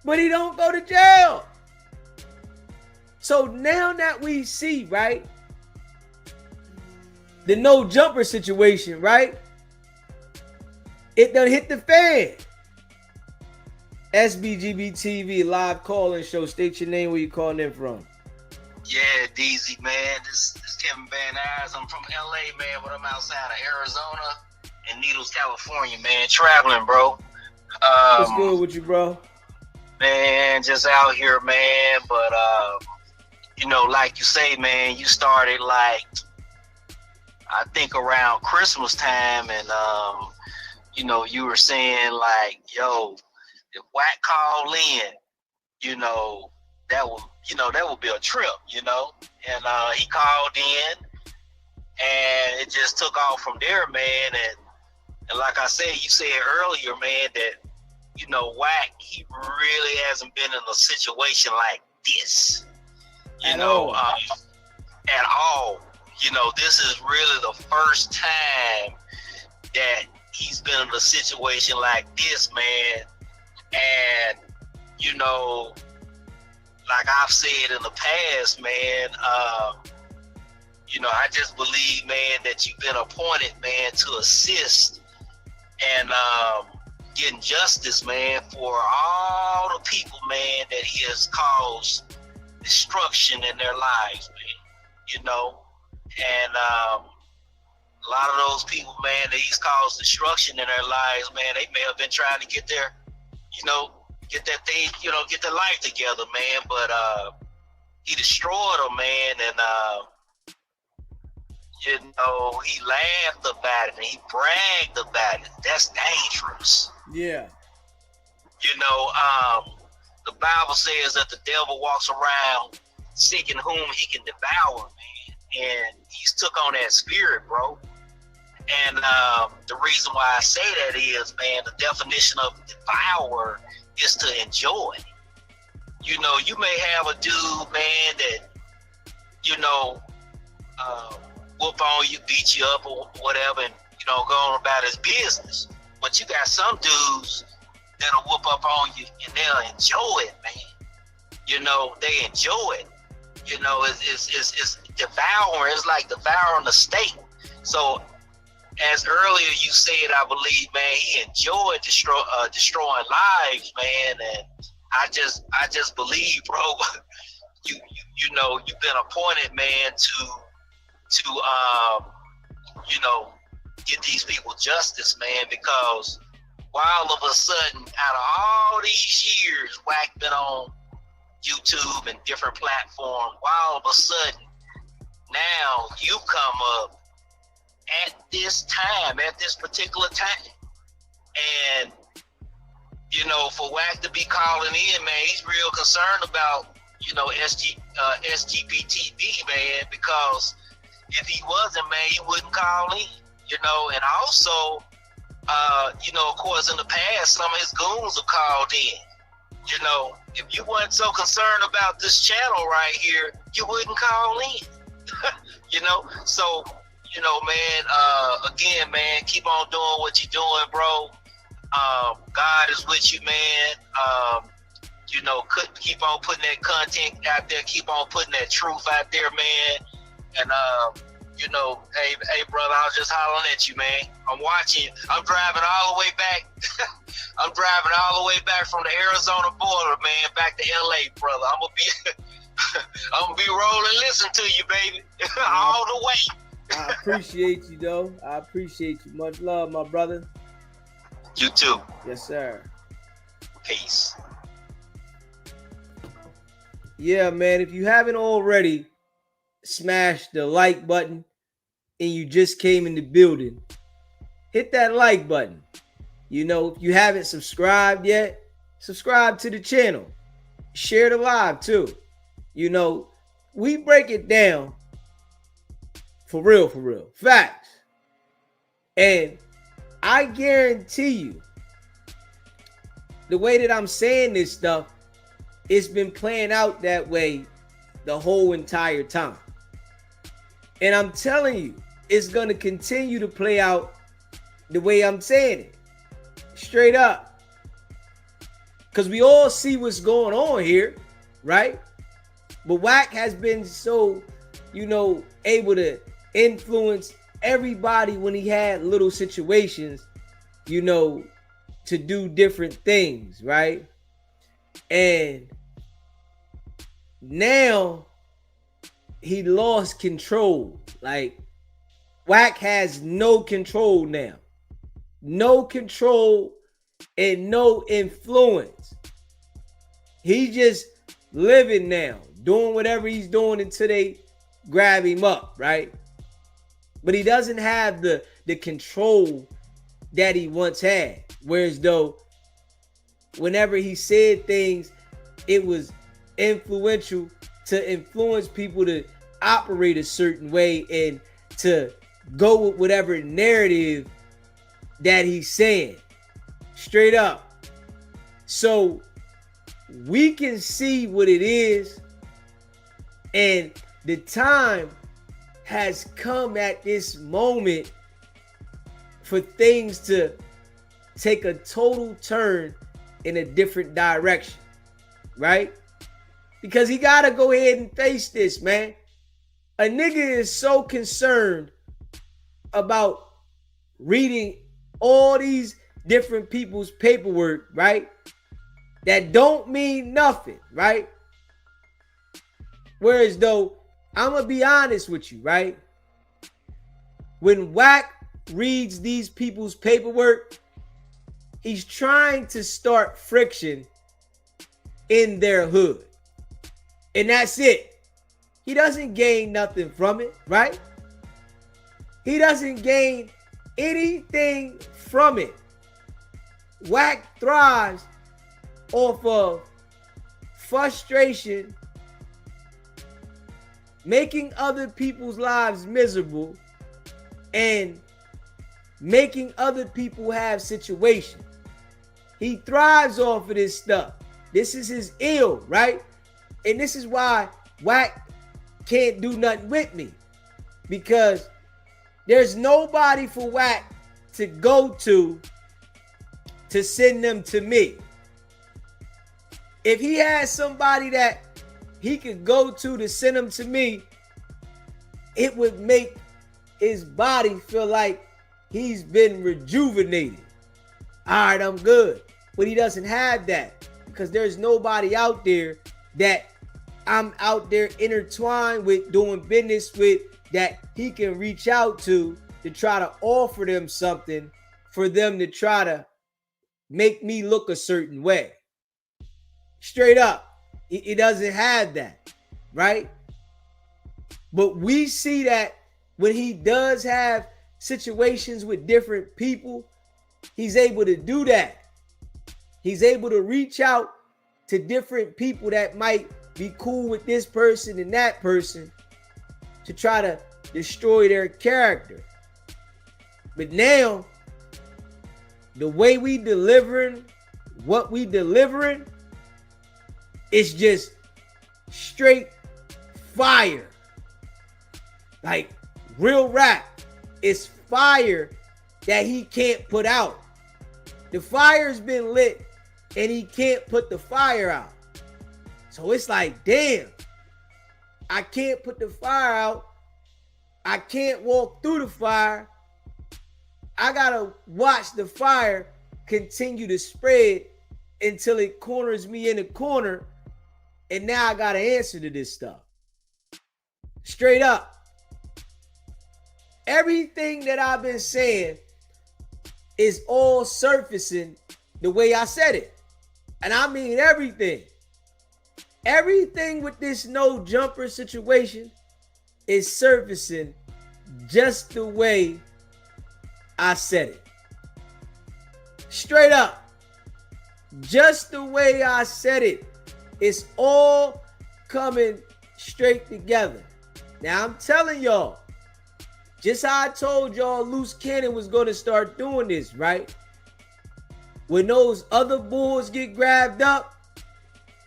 but he don't go to jail. So now that we see, right, the no jumper situation, right? It done hit the fan. SBGB TV live call-in show. State your name, where you calling in from. Yeah, DZ, man. This is Kevin Van Ayers. I'm from LA, man, but I'm outside of Arizona and Needles, California, man. Traveling, bro. What's good with you, bro? Man, just out here, man. But, you know, like you say, man, you started like, I think around Christmas time, and, you know, you were saying like, yo, if Wack call in, you know, that would be a trip, you know. And he called in, and it just took off from there, man. And like I said, you said earlier, man, that, you know, Wack, he really hasn't been in a situation like this, you know, at all. You know, this is really the first time that he's been in a situation like this, man. And, you know, like I've said in the past, man, you know, I just believe, man, that you've been appointed, man, to assist and getting justice, man, for all the people, man, that he has caused destruction in their lives, man, you know. And a lot of those people, man, that he's caused destruction in their lives, man, they may have been trying to get their, you know, get that thing, you know, get their life together, man. But he destroyed them, man, and you know, he laughed about it and he bragged about it. That's dangerous. Yeah. You know, the Bible says that the devil walks around seeking whom he can devour, man. And he's took on that spirit, bro. And the reason why I say that is, man, the definition of devour is to enjoy. You know, you may have a dude, man, that, you know, whoop on you, beat you up or whatever, and, you know, go on about his business. But you got some dudes that'll whoop up on you and they'll enjoy it, man. You know, they enjoy it. You know, it's devouring. It's like devouring the state. So, as earlier you said, I believe, man, he enjoyed destroying lives, man. And I just believe, bro, you know, you've been appointed, man, to you know, get these people justice, man, because why all of a sudden, out of all these years, Wack been on YouTube and different platforms, why all of a sudden now you come up at this time, at this particular time? And, you know, for Wack to be calling in, man, he's real concerned about, you know, SGPTV, man, because if he wasn't, man, he wouldn't call in, you know. And also, you know, of course, in the past, some of his goons have called in. You know, if you weren't so concerned about this channel right here, you wouldn't call in. You know, so, you know, man, again, man, keep on doing what you're doing, bro. God is with you, man. You know, keep on putting that content out there, keep on putting that truth out there, man. And, you know, hey, brother, I was just hollering at you, man. I'm watching you. I'm driving all the way back. I'm driving all the way back from the Arizona border, man, back to LA, brother. I'm gonna be rolling, listening to you, baby, all the way. I appreciate you, though. I appreciate you. Much love, my brother. You too. Yes, sir. Peace. Yeah, man. If you haven't already, smash the like button and you just came in the building, hit that like button. You know, if you haven't subscribed yet, subscribe to the channel. Share the live too. You know, we break it down for real, for real. Facts. And I guarantee you, the way that I'm saying this stuff, it's been playing out that way the whole entire time. And I'm telling you, it's going to continue to play out the way I'm saying it. Straight up. Because we all see what's going on here, right? But Wack has been so, able to influence everybody when he had little situations, to do different things, right? And now he lost control. Like, Wack has no control now. No control and no influence. He just living now, doing whatever he's doing until they grab him up, right? But he doesn't have the control that he once had. Whereas though, whenever he said things, it was influential to influence people to operate a certain way and to go with whatever narrative that he's saying. Straight up. So we can see what it is, and the time has come at this moment for things to take a total turn in a different direction, right? Because he got to go ahead and face this, man. A nigga is so concerned about reading all these different people's paperwork, right? That don't mean nothing, right? Whereas though, I'm going to be honest with you, right? When Wack reads these people's paperwork, he's trying to start friction in their hood. And that's it. He doesn't gain nothing from it, right? He doesn't gain anything from it. Wack thrives off of frustration, making other people's lives miserable, and making other people have situations. He thrives off of this stuff. This is his ill, right? And this is why Wack can't do nothing with me, because there's nobody for Wack to go to send them to me. If he has somebody that he could go to send them to me, it would make his body feel like he's been rejuvenated. All right, I'm good. But he doesn't have that, because there's nobody out there that I'm out there intertwined with, doing business with, that he can reach out to try to offer them something for them to try to make me look a certain way. Straight up. He doesn't have that, right? But we see that when he does have situations with different people, he's able to do that. He's able to reach out to different people that might be cool with this person and that person to try to destroy their character. But now, the way we delivering what we delivering, it's just straight fire. Like real rap. It's fire that he can't put out. The fire's been lit and he can't put the fire out. So it's like, damn, I can't put the fire out. I can't walk through the fire. I gotta watch the fire continue to spread until it corners me in the corner. And now I got to answer to this stuff. Straight up. Everything that I've been saying is all surfacing the way I said it. And I mean everything. Everything with this no jumper situation is surfacing just the way I said it. Straight up. Just the way I said it. It's all coming straight together. Now I'm telling y'all, just how I told y'all Luce Cannon was going to start doing this, right? When those other bulls get grabbed up,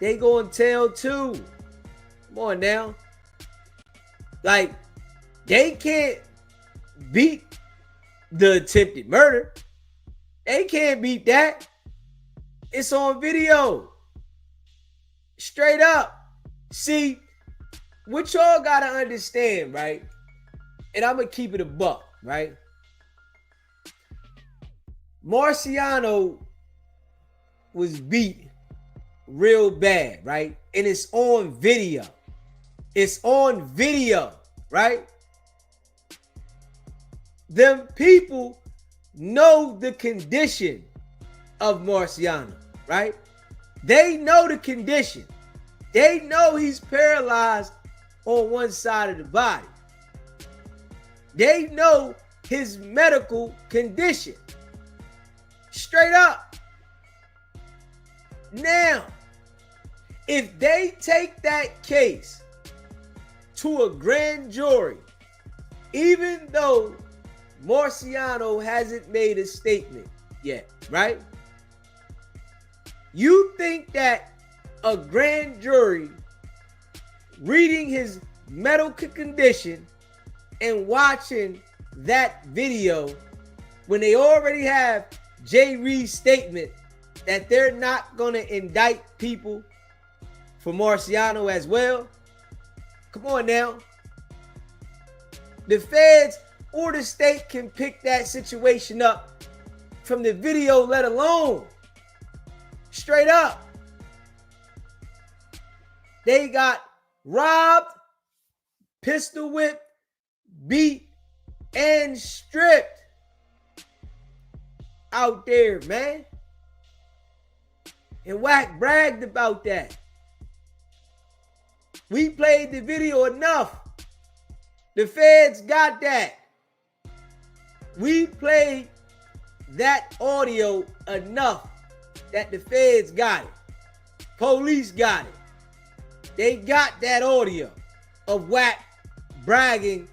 they going to tell too. Come on now. Like, they can't beat the attempted murder. They can't beat that. It's on video. Straight up. See, what y'all got to understand, right? And I'm going to keep it a buck, right? Marciano was beat real bad, right? And it's on video. It's on video, right? Them people know the condition of Marciano, right? They know the condition. They know he's paralyzed on one side of the body. They know his medical condition. Straight up. Now, if they take that case to a grand jury, even though Marciano hasn't made a statement yet, right? You think that a grand jury reading his medical condition and watching that video when they already have Jay Reed's statement that they're not going to indict people for Marciano as well? Come on now. The feds or the state can pick that situation up from the video, let alone. Straight up. They got robbed, pistol whipped, beat, and stripped out there, man. And Wack bragged about that. We played the video enough. The feds got that. We played that audio enough that the feds got it. Police got it. They got that audio of Wack bragging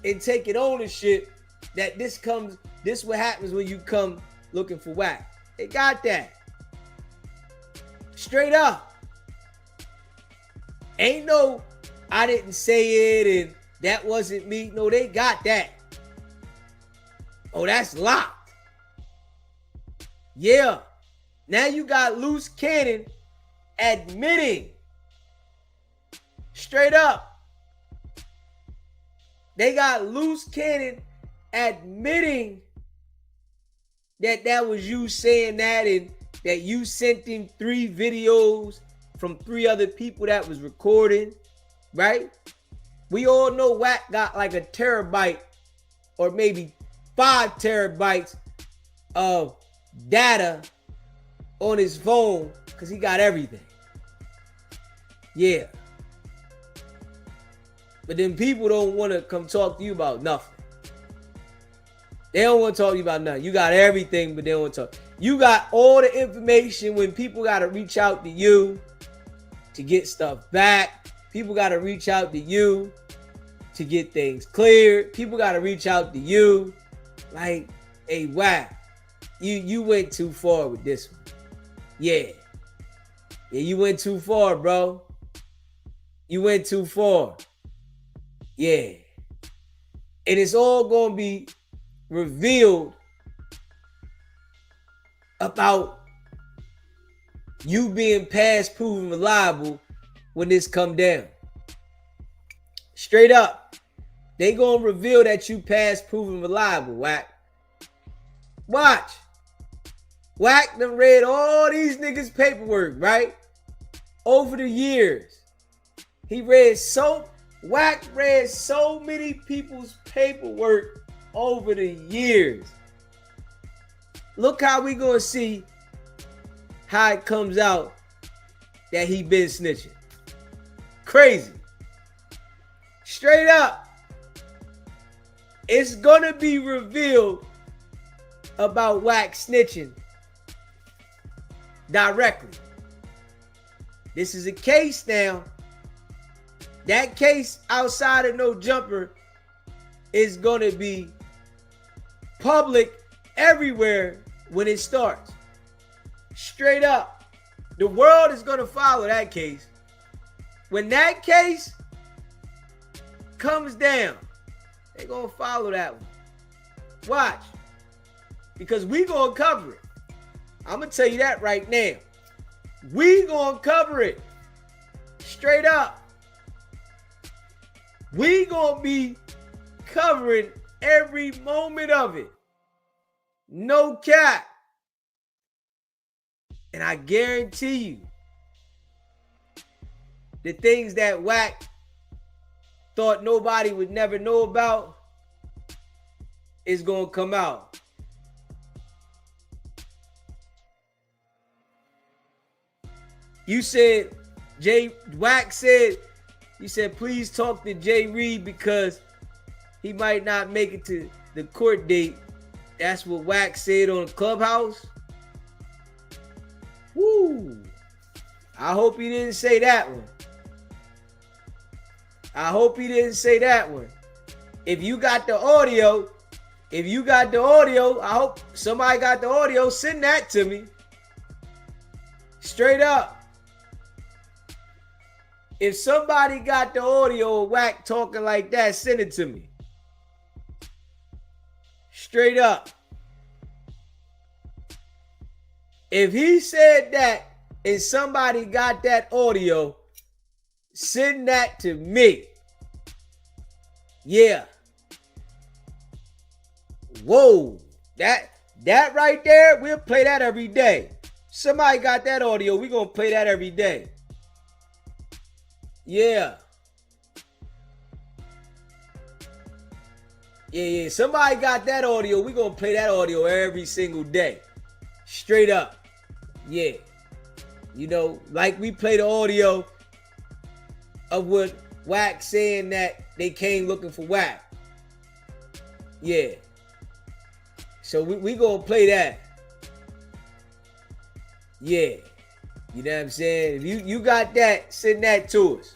and taking ownership that this what happens when you come looking for Wack. They got that. Straight up. Ain't no, I didn't say it and that wasn't me. No, they got that. Oh, that's locked. Yeah. Now you got Luce Cannon admitting. Straight up. They got Luce Cannon admitting that that was you saying that and that you sent him 3 videos from 3 other people that was recording, right? We all know Wack got like a terabyte or maybe 5 terabytes of data on his phone because he got everything. Yeah. But then people don't want to come talk to you about nothing. They don't want to talk to you about nothing. You got everything, but they don't want to talk. You got all the information when people got to reach out to you to get stuff back. People got to reach out to you to get things cleared. People got to reach out to you. Like, hey, Wack, you went too far with this one. Yeah. Yeah, you went too far, bro. You went too far. Yeah. And it's all going to be revealed about you being past proven reliable when this come down. Straight up. They going to reveal that you past proven reliable, Wack. Watch. Wack done read all these niggas' paperwork, right? Over the years. Wack read so many people's paperwork over the years. Look how we gonna see how it comes out that he been snitching. crazy. Straight up. It's gonna be revealed about Wack snitching directly. This is a case now. That case outside of No Jumper is gonna be public everywhere when it starts. Straight up. The world is gonna follow that case. When that case comes down, they're gonna follow that one. Watch. Because we gonna cover it. I'm gonna tell you that right now. We gonna cover it. Straight up. We gonna be covering every moment of it. No cap. And I guarantee you, the things that Wack thought nobody would never know about is gonna come out. You said, Wack said, you said, please talk to Jay Reed because he might not make it to the court date. That's what Wack said on Clubhouse. Woo. I hope he didn't say that one. I hope he didn't say that one. If you got the audio, I hope somebody got the audio, send that to me. Straight up. If somebody got the audio of Wack talking like that, send it to me. Straight up. If he said that and somebody got that audio, send that to me. Yeah. Whoa. That right there, we'll play that every day. Somebody got that audio, we're going to play that every day. Yeah. Yeah. Somebody got that audio, we're going to play that audio every single day. Straight up. Yeah. You know, like we play the audio of what Wack saying that they came looking for Wack. Yeah. So we gonna play that. Yeah. You know what I'm saying? If you got that, send that to us.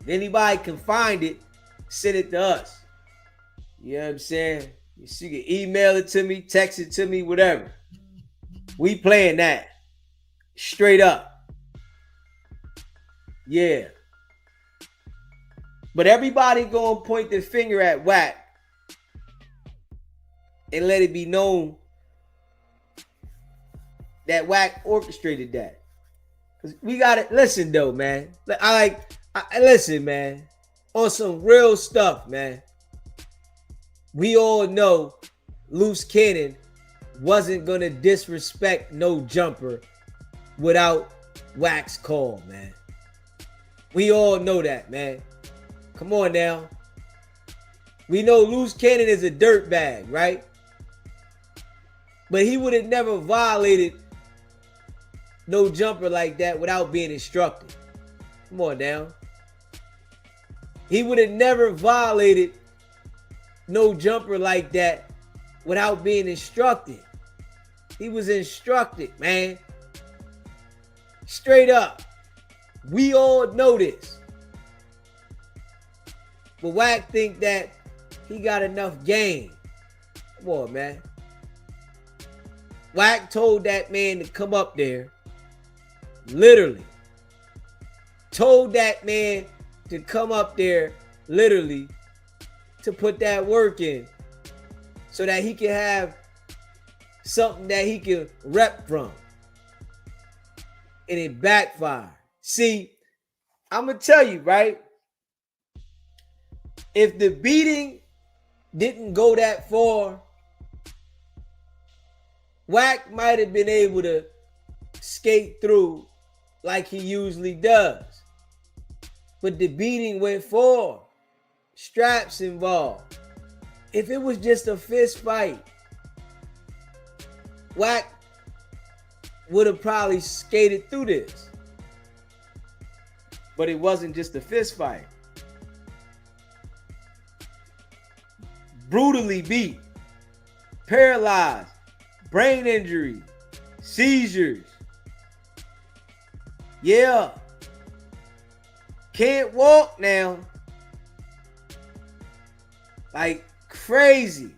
If anybody can find it, send it to us. You know what I'm saying? You can email it to me, text it to me, whatever. We playing that. Straight up. Yeah. But everybody gonna point their finger at Wack and let it be known that Wack orchestrated that. Cause we gotta listen though, man. Listen, man. On some real stuff, man. We all know Luce Cannon wasn't gonna disrespect No Jumper without Wack's call, man. We all know that, man. Come on now. We know Luce Cannon is a dirtbag, right? But he would have never violated No Jumper like that without being instructed. Come on now. He would have never violated No Jumper like that without being instructed. He was instructed, man. Straight up. We all know this. But Wack think that he got enough game. Come on, man. Wack told that man to come up there. Literally. Told that man to come up there, literally, to put that work in. So that he can have something that he can rep from. And it backfired. See, I'm going to tell you, right? If the beating didn't go that far, Wack might have been able to skate through like he usually does. But the beating went far. Straps involved. If it was just a fist fight, Wack would have probably skated through this. but it wasn't just a fist fight. Brutally beat, paralyzed, brain injury, seizures. Yeah. Can't walk now. Like crazy.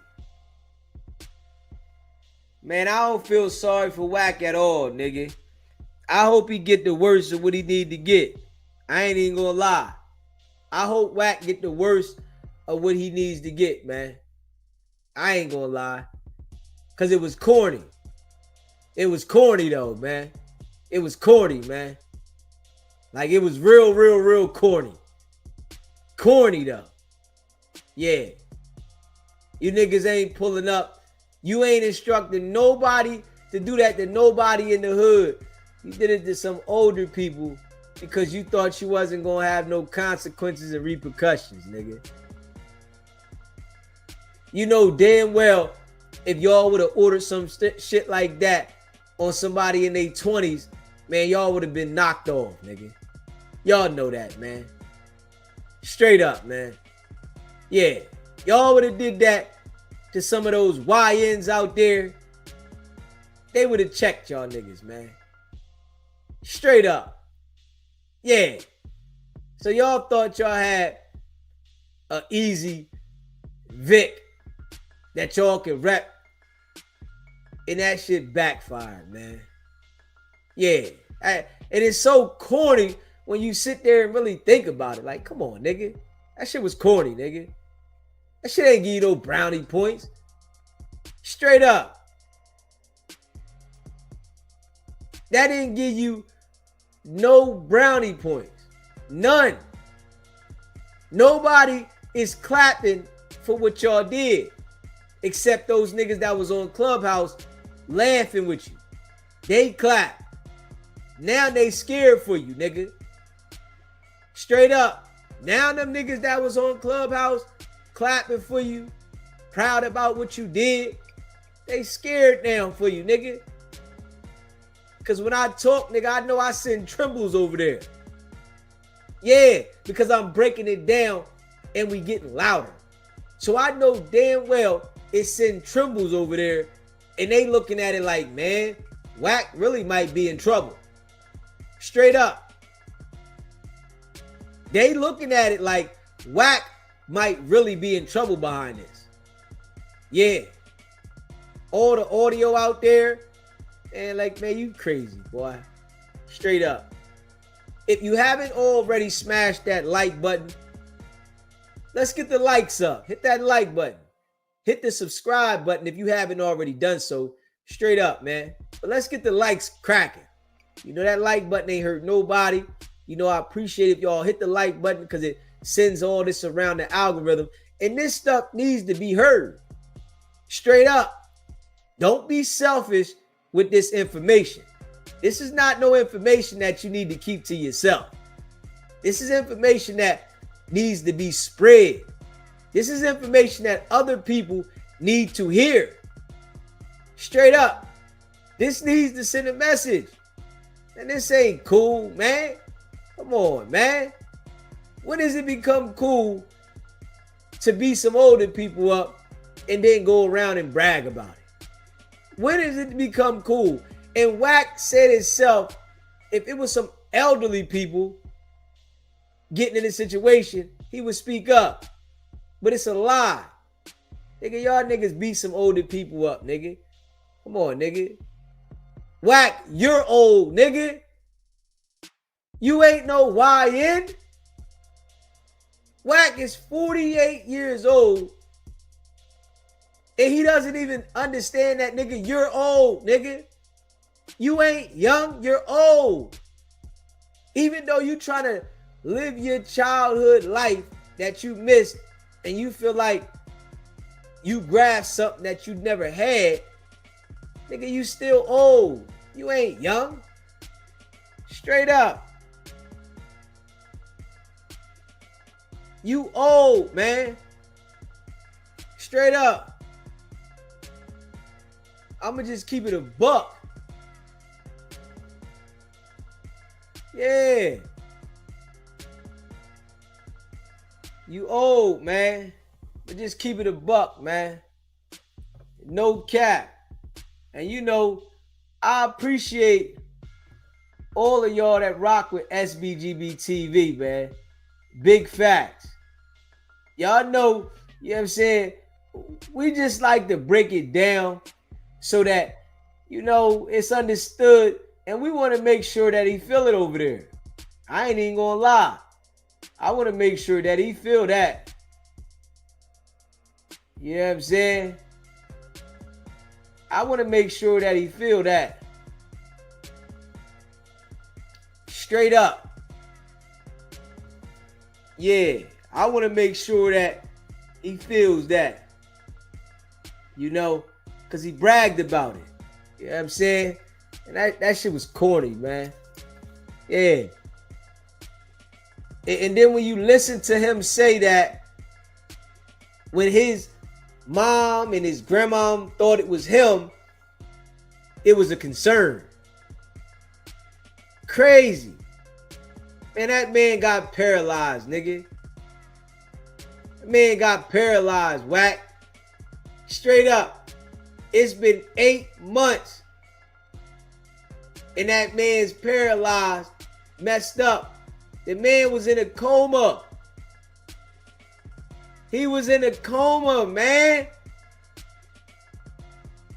Man, I don't feel sorry for Wack at all, nigga. I hope he get the worst of what he need to get. I ain't even gonna lie. I hope Wack get the worst of what he needs to get, man. I ain't gonna lie. Cause it was corny. It was corny though, man. It was corny, man. Like it was real corny. Corny though. Yeah. You niggas ain't pulling up. You ain't instructing nobody to do that to nobody in the hood. You did it to some older people because you thought you wasn't gonna have no consequences and repercussions, nigga. You know damn well if y'all would have ordered some shit like that on somebody in their 20s, man, y'all would have been knocked off, nigga. Y'all know that, man. Straight up, man. Yeah. Y'all would have did that to some of those YNs out there. They would have checked y'all niggas, man. Straight up. Yeah. So y'all thought y'all had a easy Vic that y'all could rep. And that shit backfired, man. Yeah. And it's so corny when you sit there and really think about it. Like, come on, nigga. That shit was corny, nigga. That shit ain't give you no brownie points. Straight up. That didn't give you no brownie points. None. Nobody is clapping for what y'all did. Except those niggas that was on Clubhouse laughing with you. They clap. Now they scared for you, nigga. Straight up. Now them niggas that was on Clubhouse clapping for you, proud about what you did, they scared now for you, nigga. Because when I talk, nigga, I know I send trembles over there. Yeah, because I'm breaking it down and we getting louder. So I know damn well it send trembles over there and they looking at it like, man, Wack really might be in trouble. Straight up. They looking at it like Wack might really be in trouble behind this. Yeah. All the audio out there, and like, man, you crazy, boy. Straight up. If you haven't already smashed that like button, let's get the likes up. Hit that like button. Hit the subscribe button if you haven't already done so. Straight up, man. But let's get the likes cracking. You know that like button ain't hurt nobody. You know I appreciate if y'all hit the like button because it sends all this around the algorithm. And this stuff needs to be heard. Straight up. Don't be selfish with this information. This is not no information that you need to keep to yourself. This is information that needs to be spread. This is information that other people need to hear. Straight up. This needs to send a message. And this ain't cool, man. Come on, man. When does it become cool to beat some older people up and then go around and brag about it? When does it become cool? And Wack said itself, if it was some elderly people getting in a situation, he would speak up. But it's a lie. Nigga, y'all niggas beat some older people up, nigga. Come on, nigga. Wack, you're old, nigga. You ain't no YN. Wack is 48 years old. And he doesn't even understand that, nigga. You're old, nigga. You ain't young, you're old. Even though you trying to live your childhood life that you missed and you feel like you grasped something that you never had, nigga, you still old. You ain't young. Straight up. You old, man. Straight up. I'ma just keep it a buck. Yeah. You old, man. But just keep it a buck, man. No cap. And you know, I appreciate all of y'all that rock with SBGB TV, man. Big facts. Y'all know, you know what I'm saying? We just like to break it down so that, you know, it's understood. And we want to make sure that he feel it over there. I ain't even gonna lie. I want to make sure that he feel that. You know what I'm saying? I want to make sure that he feel that. Straight up. Yeah, I want to make sure that he feels that. You know, because he bragged about it. You know what I'm saying? And that shit was corny, man. Yeah. And then when you listen to him say that, when his mom and his grandma thought it was him, it was a concern. Crazy. Man, that man got paralyzed, nigga. That man got paralyzed, Wack. Straight up. It's been 8 months. And that man's paralyzed, messed up. The man was in a coma. He was in a coma, man.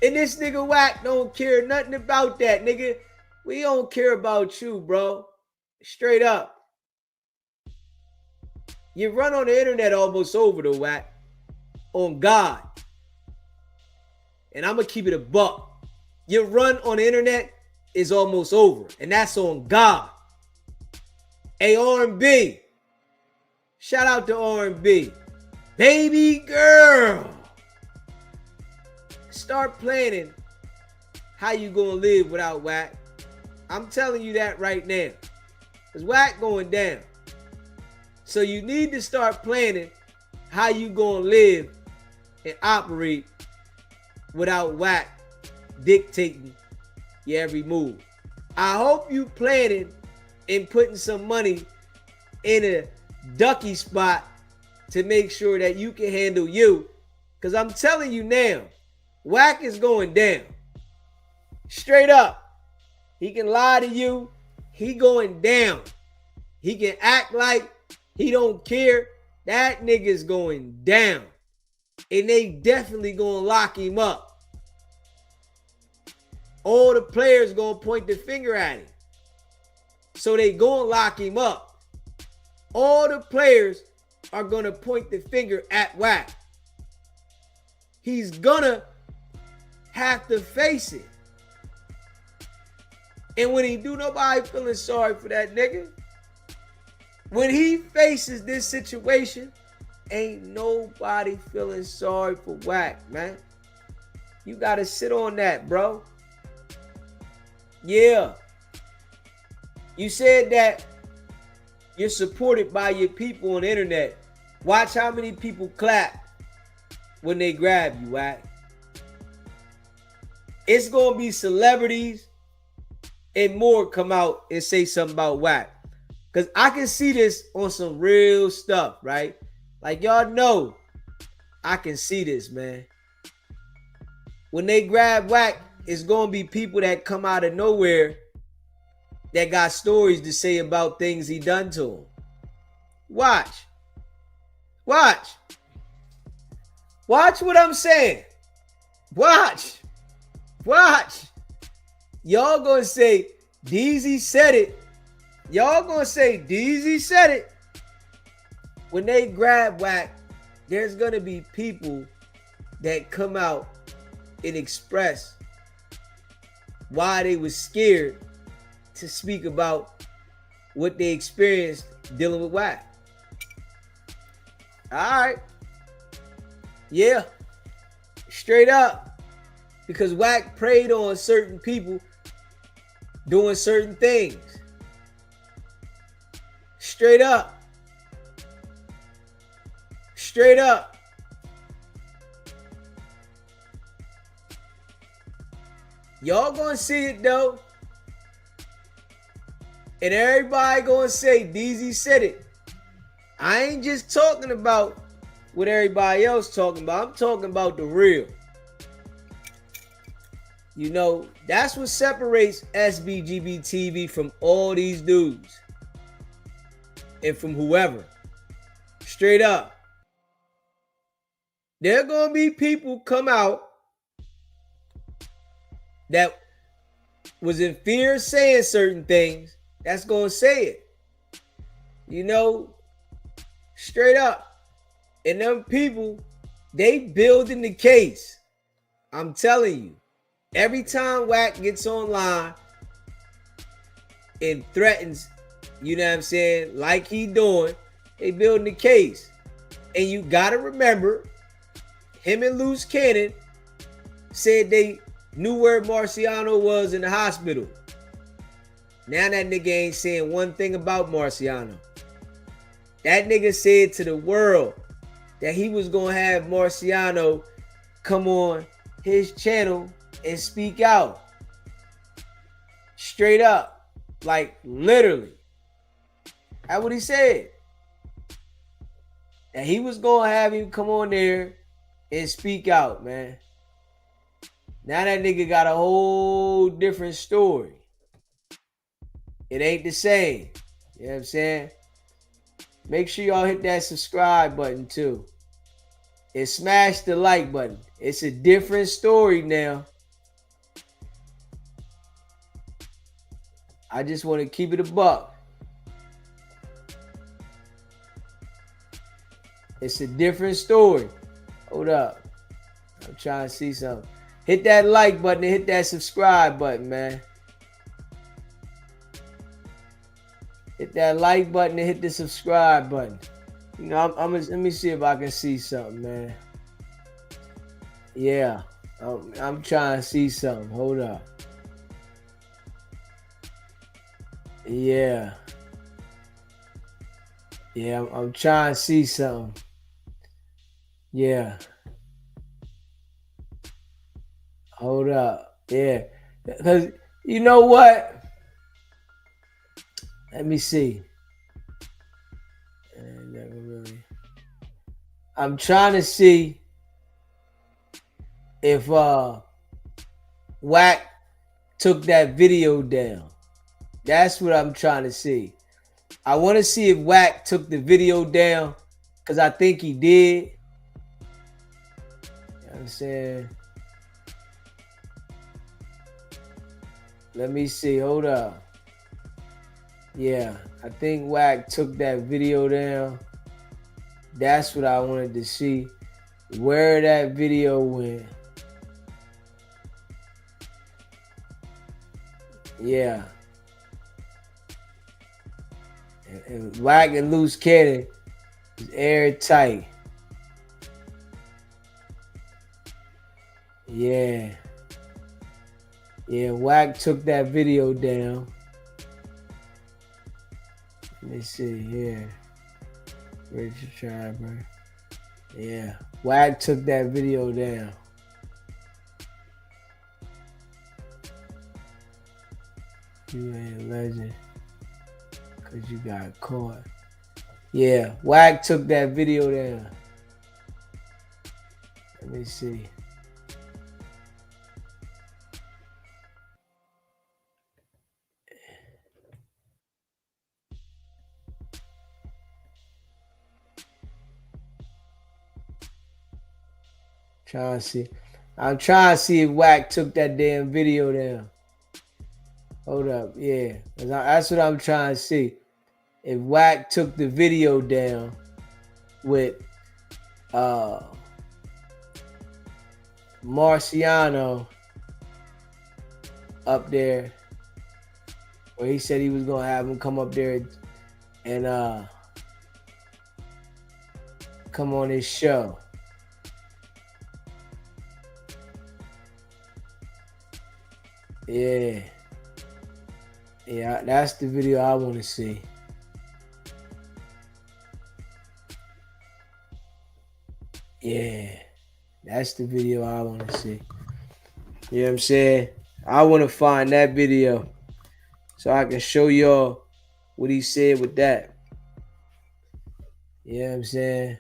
And this nigga Wack don't care nothing about that, nigga. We don't care about you, bro. Straight up. You run on the internet almost over the Wack. On God. And I'm going to keep it a buck. Your run on the internet is almost over. And that's on God. Hey, R&B. Shout out to R&B. Baby girl. Start planning how you gonna live without Wack. I'm telling you that right now. Because Wack going down. So you need to start planning how you gonna live and operate without Wack dictating your every move. I hope you planning and putting some money in a ducky spot to make sure that you can handle you. Because I'm telling you now, Wack is going down. Straight up. He can lie to you. He going down. He can act like he don't care. That nigga's going down. And they definitely gonna lock him up. All the players gonna point the finger at him. So they gonna lock him up. All the players are gonna point the finger at Wack. He's gonna have to face it. And when he do, nobody feeling sorry for that nigga. When he faces this situation, ain't nobody feeling sorry for Wack, man. You gotta sit on that, bro. Yeah. You said that you're supported by your people on the internet. Watch how many people clap when they grab you, Wack. It's gonna be celebrities and more come out and say something about Wack. Because I can see this on some real stuff, right? Like y'all know, I can see this, man. When they grab Wack, it's gonna be people that come out of nowhere that got stories to say about things he done to them. Watch. Watch. Watch what I'm saying. Watch. Watch. Y'all gonna say, DZ said it. Y'all gonna say, DZ said it. When they grab Wack, there's gonna be people that come out and express why they was scared to speak about what they experienced dealing with Wack. All right. Yeah. Straight up. Because Wack preyed on certain people doing certain things. Straight up. Straight up. Y'all gonna see it though. And everybody gonna say DZ said it. I ain't just talking about what everybody else talking about. I'm talking about the real. You know, that's what separates SBGB TV from all these dudes and from whoever. Straight up. There gonna be people come out that was in fear of saying certain things that's gonna say it. You know, straight up. And them people, they building the case. I'm telling you. Every time Wack gets online and threatens, you know what I'm saying, like he doing, they building the case. And you gotta remember, him and Luce Cannon said they knew where Marciano was in the hospital. Now that nigga ain't saying one thing about Marciano. That nigga said to the world that he was gonna have Marciano come on his channel and speak out. Straight up. Like literally. That's what he said. And he was gonna have him come on there and speak out, man. Now that nigga got a whole different story. It ain't the same. You know what I'm saying? Make sure y'all hit that subscribe button too. And smash the like button. It's a different story now. I just want to keep it a buck. It's a different story. Hold up. I'm trying to see something. Hit that like button and hit that subscribe button, man. Hit that like button and hit the subscribe button. You know, let me see if I can see something, man. Yeah, I'm trying to see something. Hold up. Yeah. Yeah, I'm trying to see something. Yeah. Hold up. Yeah. Because you know what? Let me see. I'm trying to see if Wack took that video down. That's what I'm trying to see. I want to see if Wack took the video down because I think he did. You know what I'm saying? Let me see. Hold up. Yeah, I think Wack took that video down. That's what I wanted to see. Where that video went. Yeah. And Wack and Luce Cannon is airtight. Yeah. Yeah, Wack took that video down. Let me see here. Richard Schreiber. Yeah. Wack took that video down. You ain't a legend. Cause you got caught. Yeah. Wack took that video down. Let me see. Trying to see. I'm trying to see if Wack took that damn video down. Hold up. Yeah. That's what I'm trying to see. If Wack took the video down with Marciano up there, where he said he was gonna have him come up there and come on his show. Yeah. Yeah, that's the video I want to see. Yeah, that's the video I want to see. You know what I'm saying? I want to find that video so I can show y'all what he said with that. You know what I'm saying?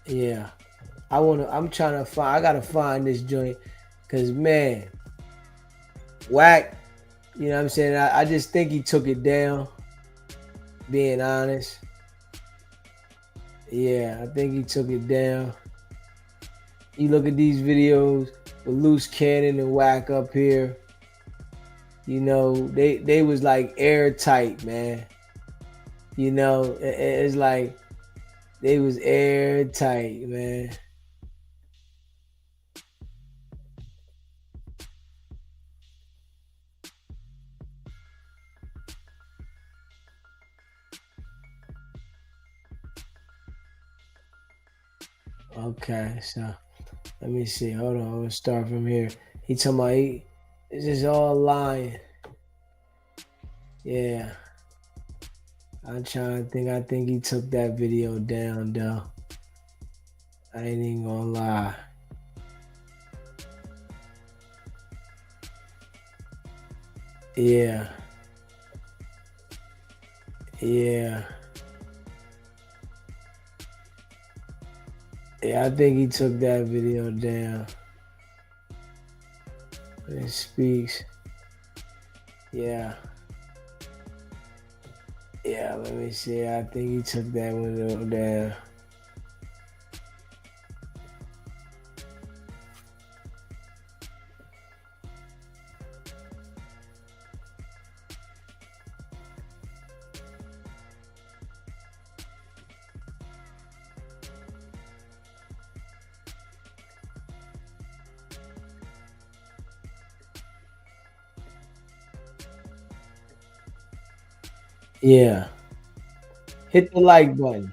Yeah. I'm trying to find, I gotta find this joint. Cause man, Wack, you know what I'm saying? I just think he took it down, being honest. Yeah, I think he took it down. You look at these videos with Loose Cannon and Wack up here, you know, they was like airtight, man. You know, it's like they was airtight, man. Okay, so let me see. Hold on, I'm gonna start from here. He talking about this is all lying. Yeah. I'm trying to think. I think he took that video down though. I ain't even gonna lie. Yeah. Yeah. Yeah, I think he took that video down. It speaks. Yeah. Yeah, let me see. I think he took that one down. Yeah. Hit the like button.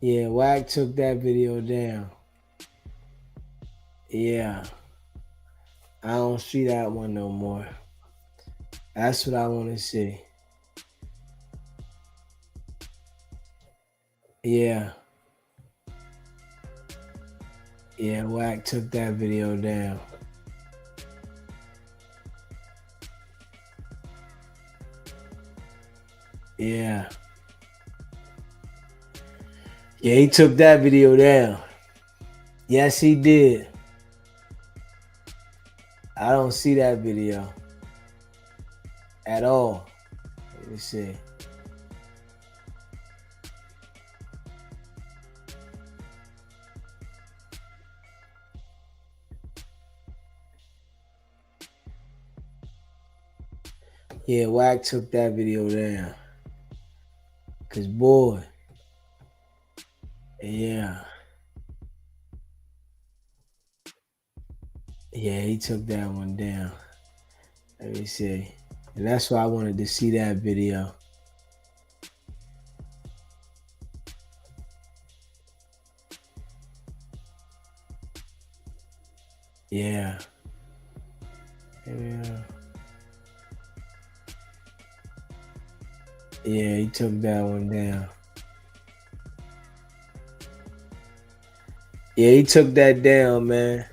Yeah, Wack took that video down. Yeah. I don't see that one no more. That's what I want to see. Yeah. Yeah, Wack took that video down. Yeah. Yeah, he took that video down. Yes, he did. I don't see that video at all. Let me see. Yeah, Wack took that video down. Cause boy, yeah. Yeah, he took that one down. Let me see. And that's why I wanted to see that video. Yeah. Yeah. Yeah, he took that one down. Yeah, he took that down, man.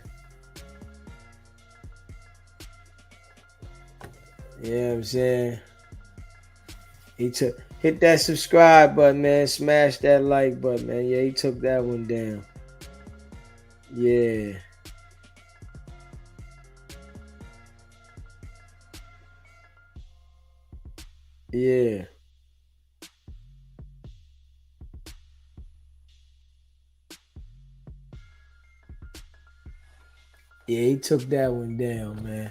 You know what I'm saying? He took hit that subscribe button, man. Smash that like button, man. Yeah, he took that one down. Yeah. Yeah. Yeah, he took that one down, man.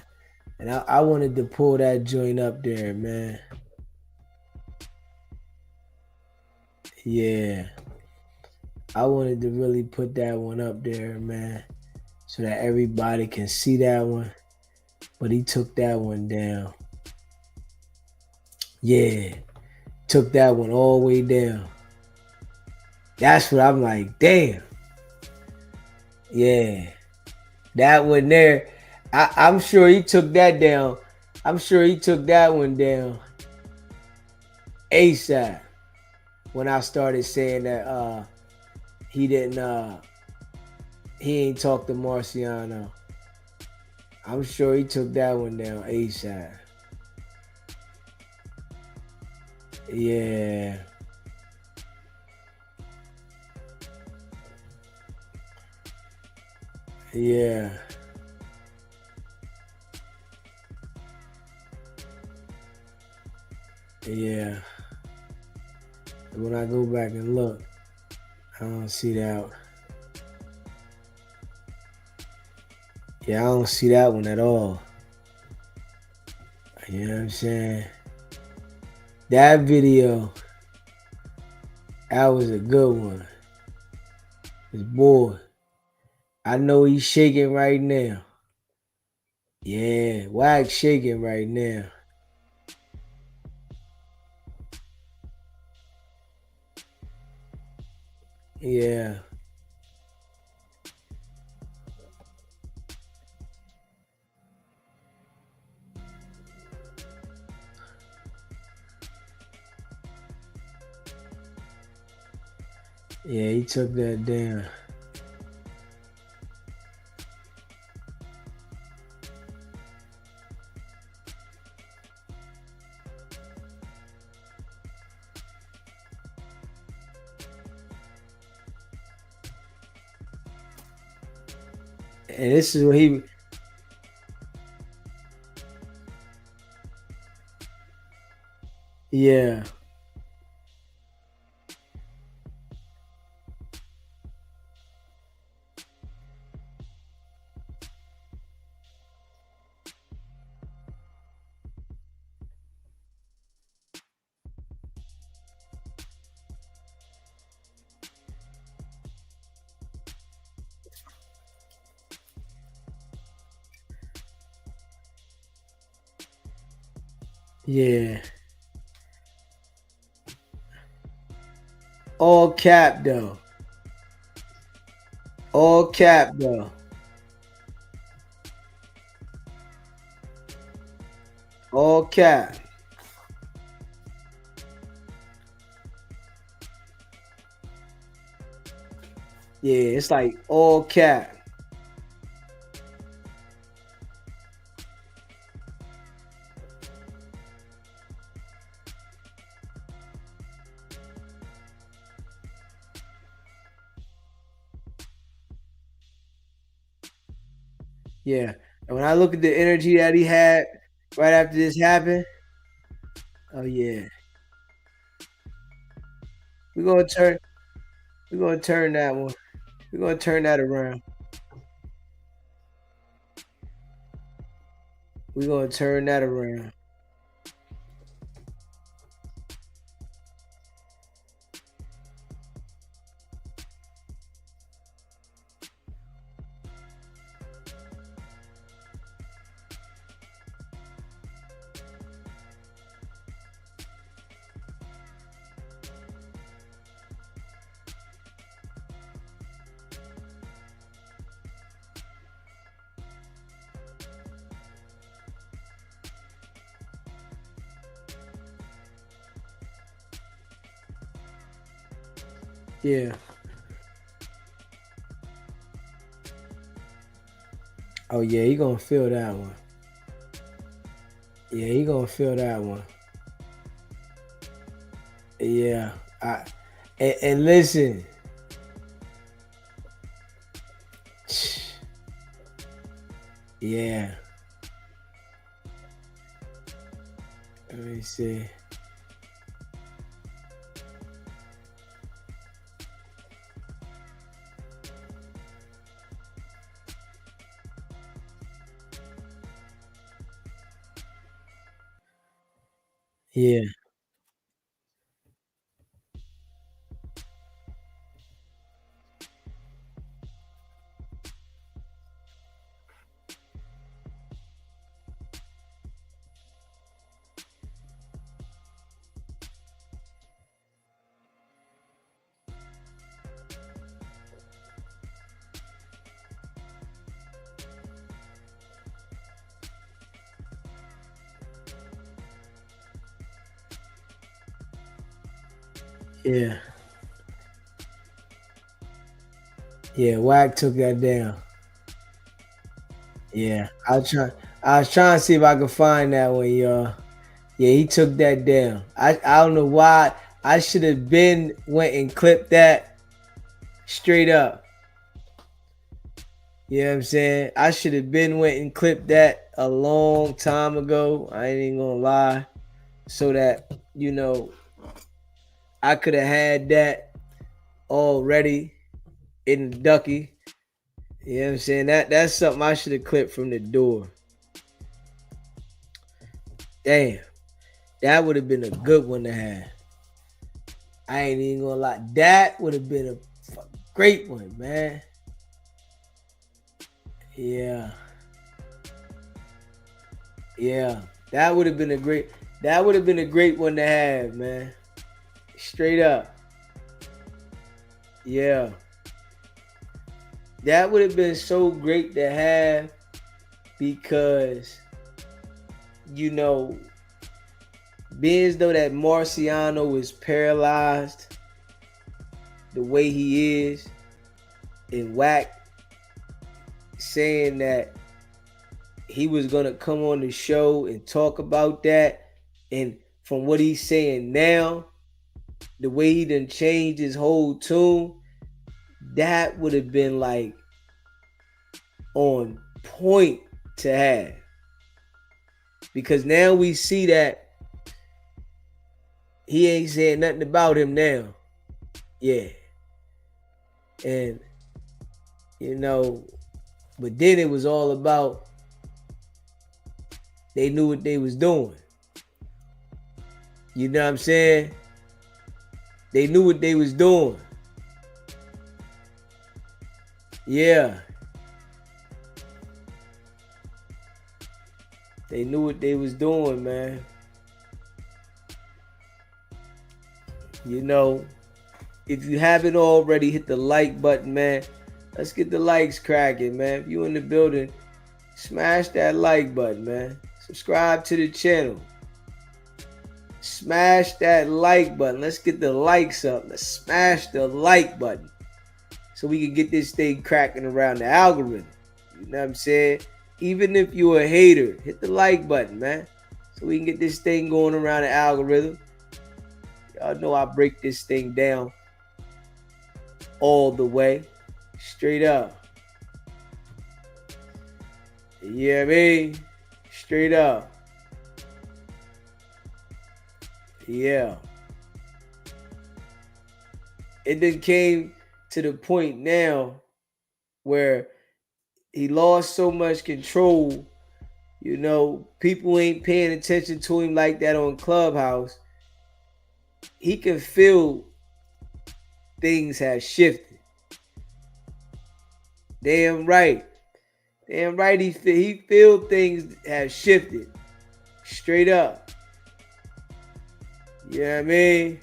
And I wanted to pull that joint up there, man. Yeah. I wanted to really put that one up there, man. So that everybody can see that one. But he took that one down. Yeah, took that one all the way down. That's what I'm like, damn. Yeah, that one there. I'm sure he took that down. I'm sure he took that one down ASAP when I started saying that he didn't he ain't talked to Marciano. I'm sure he took that one down ASAP. Yeah. Yeah. Yeah. When I go back and look, I don't see that. Yeah, I don't see that one at all. You know what I'm saying? That video, that was a good one. This boy, I know he's shaking right now. Yeah, Wack shaking right now. Yeah. Yeah, he took that down. And this is what he. Yeah. Yeah. All cap though. All cap though. All cap. Yeah, it's like all cap. Yeah. And when I look at the energy that he had right after this happened, oh yeah. We're gonna turn we're gonna turn that one. We're gonna turn that around. We're gonna turn that around. Yeah. Oh yeah, he gonna feel that one. Yeah, he gonna feel that one. Yeah. I and listen. Yeah. Let me see. Yeah. Yeah. Yeah, Wack took that down. Yeah. I was trying to see if I could find that one, y'all. Yeah, he took that down. I don't know why. I should have been went and clipped that straight up. You know what I'm saying? I should have been went and clipped that a long time ago. I ain't even gonna lie. So that, I could have had that already in the ducky. You know what I'm saying? That's something I should have clipped from the door. Damn. That would have been a good one to have. I ain't even gonna lie. That would have been a great one, man. Yeah. Yeah. That would have been a great one to have, man. Straight up. Yeah. That would have been so great to have because, being as though that Marciano is paralyzed the way he is, and Wack saying that he was going to come on the show and talk about that, and from what he's saying now, the way he done changed his whole tune, that would have been like on point to have. Because now we see that he ain't saying nothing about him now. Yeah. And, but then it was all about they knew what they was doing. You know what I'm saying? They knew what they was doing. Yeah. They knew what they was doing, man. If you haven't already, hit the like button, man. Let's get the likes cracking, man. If you in the building, smash that like button, man. Subscribe to the channel. Smash that like button. Let's get the likes up. Let's smash the like button so we can get this thing cracking around the algorithm. You know what I'm saying? Even if you're a hater, hit the like button, man, so we can get this thing going around the algorithm. Y'all know I break this thing down all the way, straight up. You know what I mean? Straight up. Yeah. It then came to the point now where he lost so much control. People ain't paying attention to him like that on Clubhouse. He can feel things have shifted. Damn right. Damn right he feel things have shifted. Straight up. You know what I mean?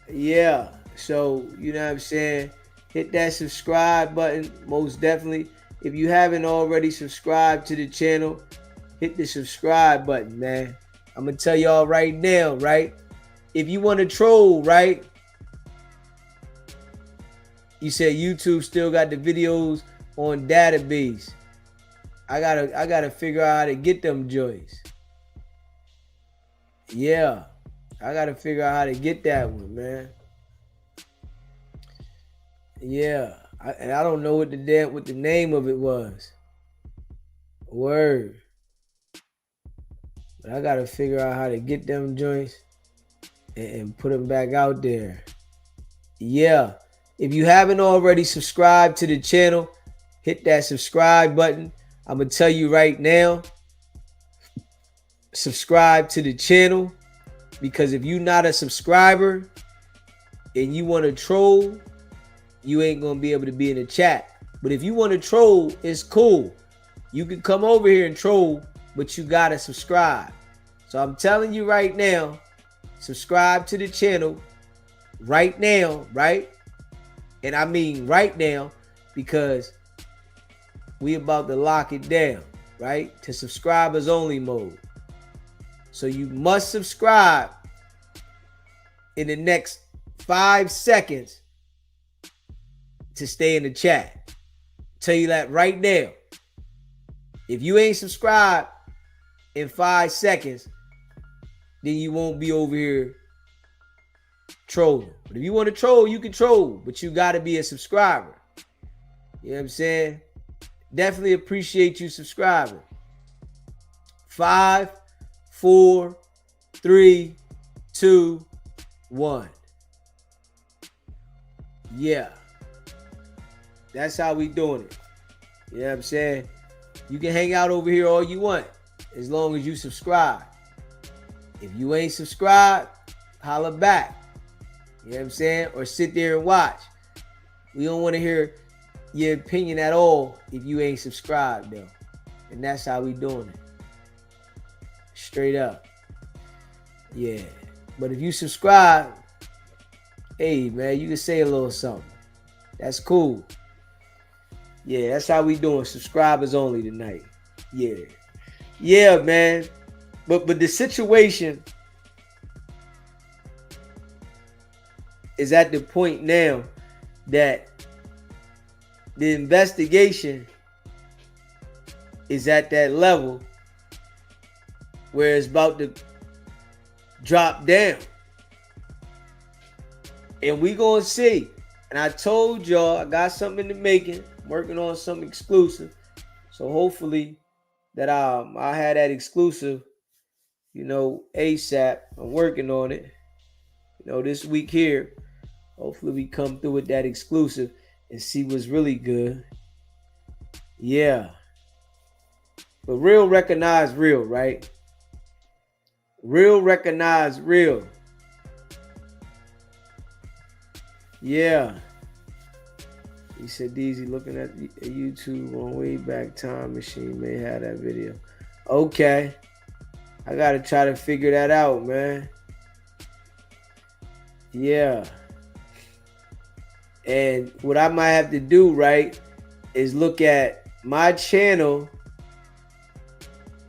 Yeah. So, you know what I'm saying? Hit that subscribe button, most definitely. If you haven't already subscribed to the channel, hit the subscribe button, man. I'm going to tell y'all right now, right? If you want to troll, right? You said YouTube still got the videos on database. I gotta figure out how to get them joints. Yeah. I gotta figure out how to get that one, man. Yeah. I don't know what the name of it was. Word. But I gotta figure out how to get them joints and put them back out there. Yeah. If you haven't already subscribed to the channel, hit that subscribe button. I'm gonna tell you right now, subscribe to the channel, because if you're not a subscriber and you want to troll, you ain't gonna be able to be in the chat. But if you want to troll, it's cool. You can come over here and troll, but you gotta subscribe. So I'm telling you right now, subscribe to the channel right now, right? And I mean right now, because we about to lock it down, right? To subscribers only mode. So you must subscribe in the next 5 seconds to stay in the chat. Tell you that right now. If you ain't subscribed in 5 seconds, then you won't be over here trolling. But if you want to troll, you can troll, but you got to be a subscriber. You know what I'm saying? Definitely appreciate you subscribing. 5, 4, 3, 2, 1. Yeah. That's how we doing it. You know what I'm saying? You can hang out over here all you want as long as you subscribe. If you ain't subscribed, holla back. You know what I'm saying? Or sit there and watch. We don't want to hear your opinion at all if you ain't subscribed, though. And that's how we doing it. Straight up. Yeah. But if you subscribe, hey, man, you can say a little something. That's cool. Yeah, that's how we doing. Subscribers only tonight. Yeah. Yeah, man. But the situation is at the point now that the investigation is at that level where it's about to drop down. And we gonna see. And I told y'all I got something in the making. I'm working on something exclusive. So hopefully that I had that exclusive, ASAP. I'm working on it. This week here. Hopefully we come through with that exclusive and see what's really good. Yeah. But real recognize real, right? Real recognize real. Yeah. He said, DZ, looking at YouTube on Wayback Time Machine may have that video. Okay. I got to try to figure that out, man. Yeah. And what I might have to do, right, is look at my channel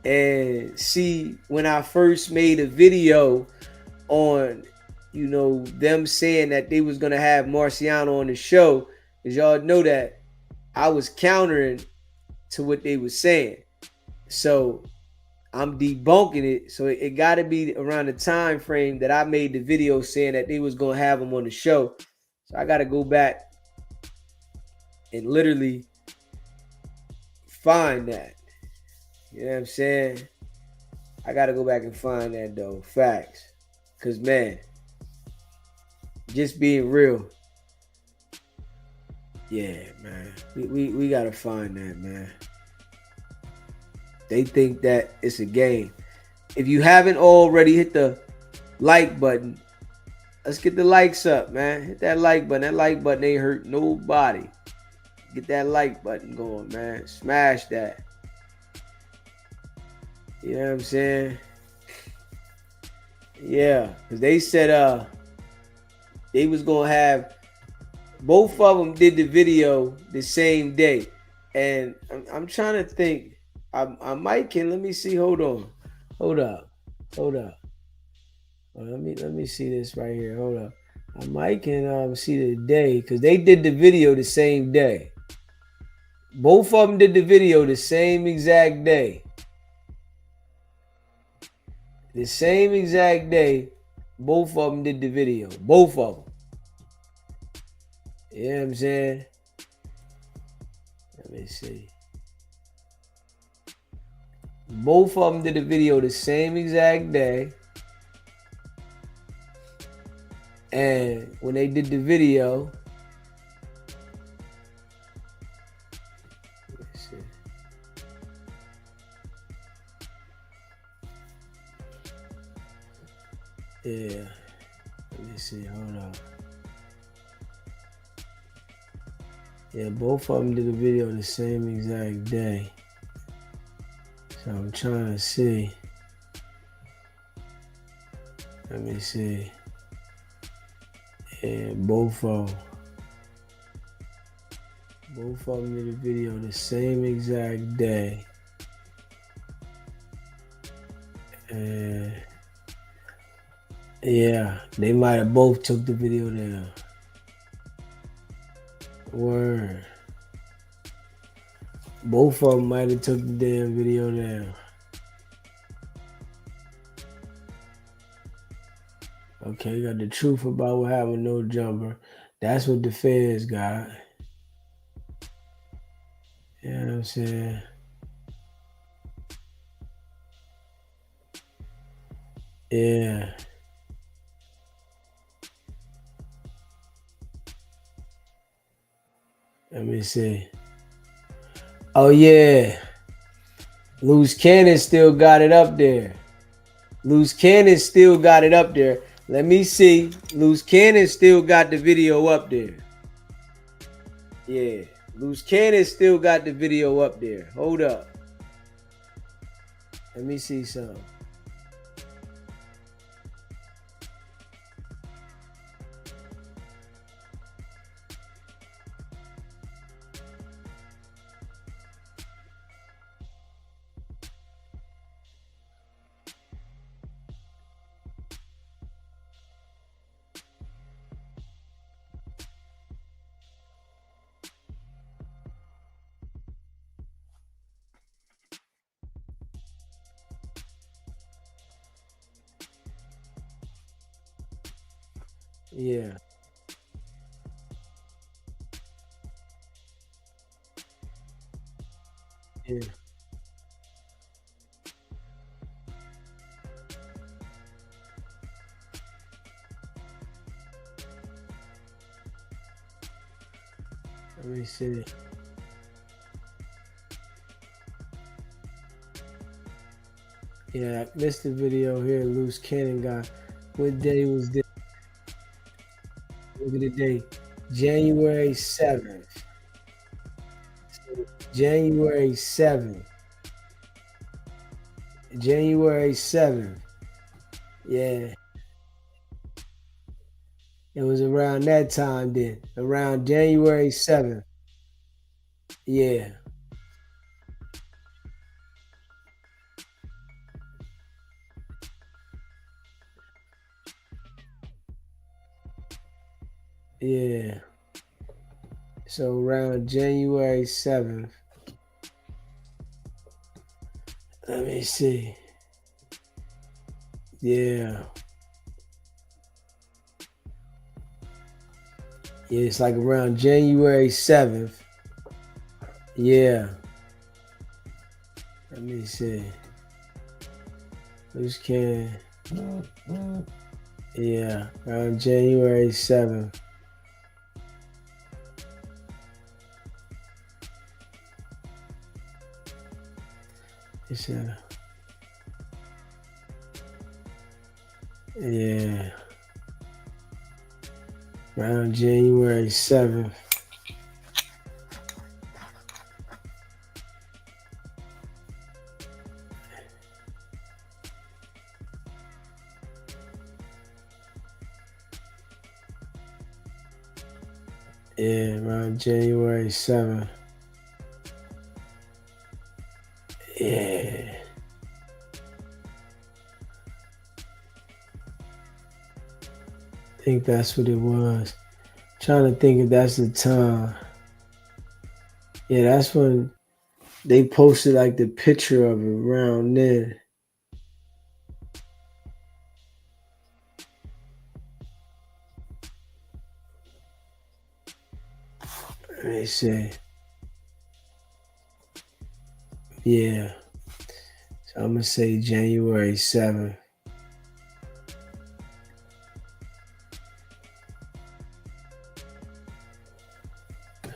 and see when I first made a video on, them saying that they was going to have Marciano on the show. Because y'all know that I was countering to what they was saying. So I'm debunking it. So it got to be around the time frame that I made the video saying that they was going to have him on the show. So I got to go back and literally find that. You know what I'm saying? I got to go back and find that, though. Facts. Because, man, just being real. Yeah, man. We got to find that, man. They think that it's a game. If you haven't already, hit the like button. Let's get the likes up, man. Hit that like button. That like button ain't hurt nobody. Get that like button going, man. Smash that. You know what I'm saying? Yeah. Because they said they was going to have, both of them did the video the same day. And I'm trying to think. I might can, let me see. Hold on. Hold up. Let me see this right here. Hold up. I might can see the day because they did the video the same day. Both of them did the video the same exact day. The same exact day, both of them did the video. Both of them. You know what I'm saying? Let me see. Both of them did the video the same exact day. And when they did the video, let me see. Yeah, let me see. Hold on. Yeah, both of them did the video the same exact day. So I'm trying to see. Let me see. Yeah, both of them did a video the same exact day. And Yeah, they might have both took the video down. Word. Both of them might have took the damn video down. Okay, got the truth about what happened, no jumper. That's what the feds got. You know what I'm saying? Yeah. Let me see. Oh yeah. Luce Cannon still got it up there. Luce Cannon still got it up there. Let me see. Luce Cannon still got the video up there. Yeah. Luce Cannon still got the video up there. Hold up. Let me see something. Yeah. Yeah. Let me see. Yeah, I missed the video here. Luce Cannon got. What day was this? Look at the date. January 7th. January 7th. January 7th. Yeah. It was around that time then. Around January 7th. Yeah. Yeah. So around January 7th. Let me see. Yeah. Yeah, it's like around January 7th. Yeah. Let me see. Who's can? Yeah, around January 7th. It's yeah. Around January 7th. Yeah, around January 7th. Yeah. I think that's what it was. Trying to think if that's the time. Yeah, that's when they posted like the picture of it around then. Let me see. Yeah. So I'm gonna say January 7th.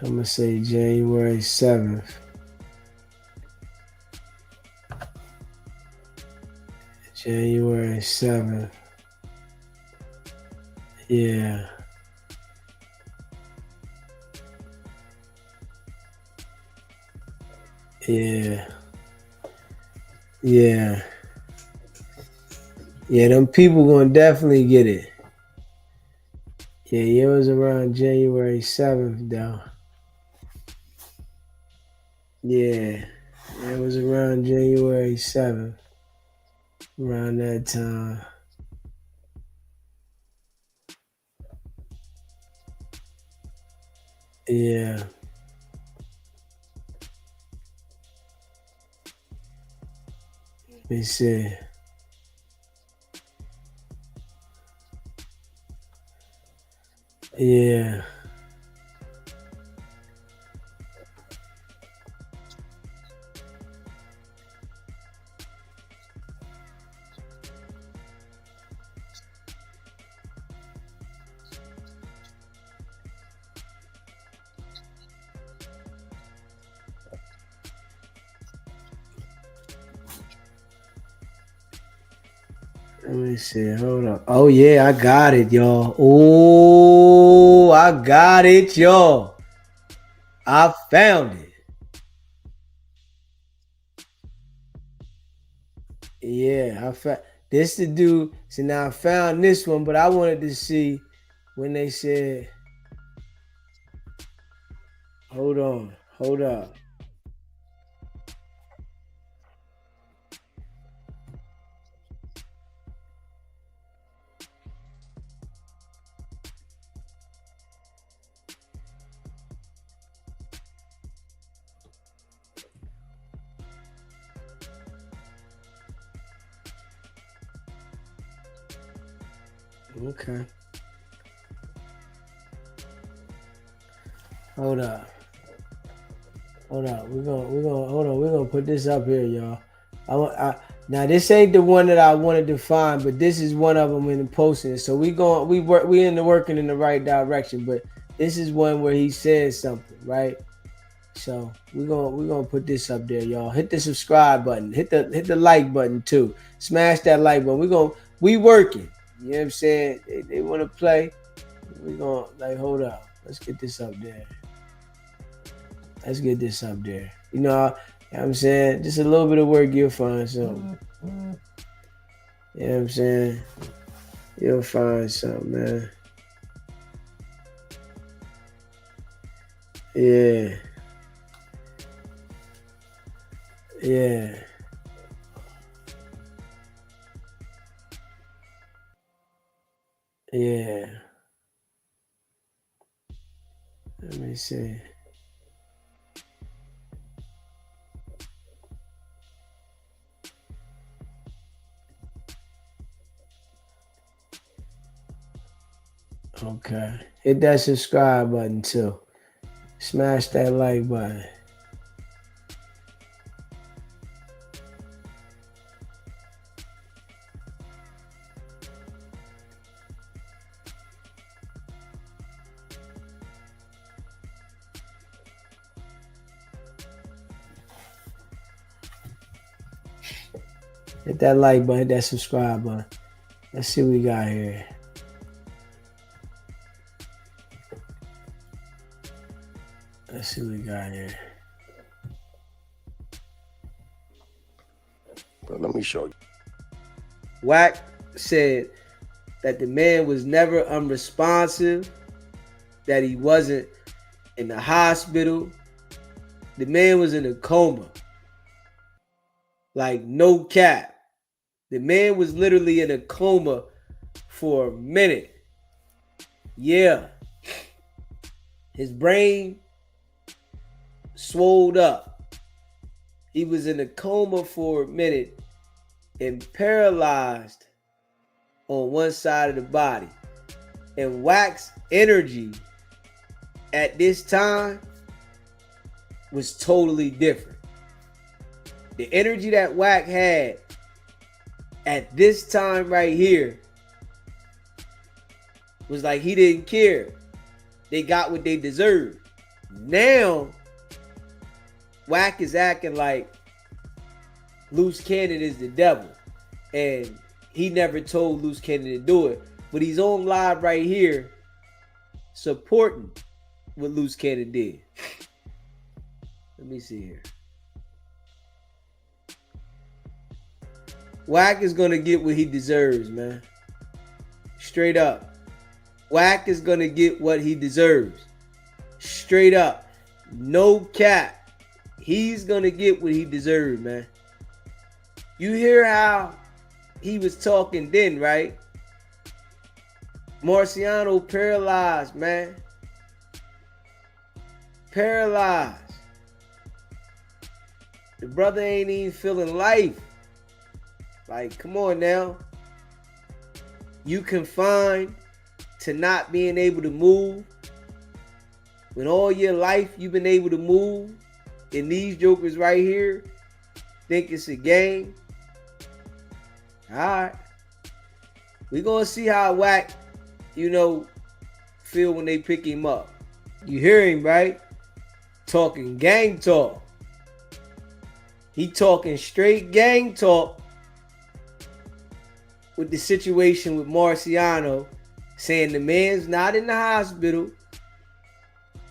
I'm gonna say January 7th. January 7th. Yeah. Yeah. Yeah. Yeah, them people gonna definitely get it. Yeah, it was around January 7th though. Yeah. It was around January 7th. Around that time. Yeah. Let me see. Yeah. Let me see. Hold up. Oh yeah, I got it, y'all. Oh, I got it, y'all. I found it. Yeah, I found this to do. So now I found this one, but I wanted to see when they said, hold on, hold up. Okay. Hold up. Hold up. We're gonna put this up here, y'all. Now this ain't the one that I wanted to find, but this is one of them in the posting. So we in the working in the right direction, but this is one where he says something, right? So we're gonna put this up there, y'all. Hit the subscribe button, hit the like button too. Smash that like button. We working. You know what I'm saying? They wanna play. We gonna like hold up. Let's get this up there. Let's get this up there. You know what I'm saying? Just a little bit of work, you'll find something. You know what I'm saying? You'll find something, man. Yeah. Yeah. Yeah. Let me see. Okay. Hit that subscribe button too. Smash that like button. Hit that like button, hit that subscribe button. Let's see what we got here. Let's see what we got here. But let me show you. Wack said that the man was never unresponsive, that he wasn't in the hospital. The man was in a coma. Like, no cap. The man was literally in a coma for a minute. Yeah. His brain swelled up. He was in a coma for a minute and paralyzed on one side of the body. And Wack's energy at this time was totally different. The energy that Wack had at this time right here was like he didn't care. They got what they deserved. Now, Wack is acting like Luce Cannon is the devil. And he never told Luce Cannon to do it. But he's on live right here supporting what Luce Cannon did. Let me see here. Wack is gonna get what he deserves, man. Straight up. Wack is gonna get what he deserves. Straight up. No cap. He's gonna get what he deserves, man. You hear how he was talking then, right? Marciano paralyzed, man. paralyzed. The brother ain't even feeling life. Like, come on now. You confined to not being able to move. When all your life you've been able to move, and these jokers right here think it's a game. All right. We're going to see how Wack, feel when they pick him up. You hear him, right? Talking gang talk. He talking straight gang talk with the situation with Marciano, saying the man's not in the hospital.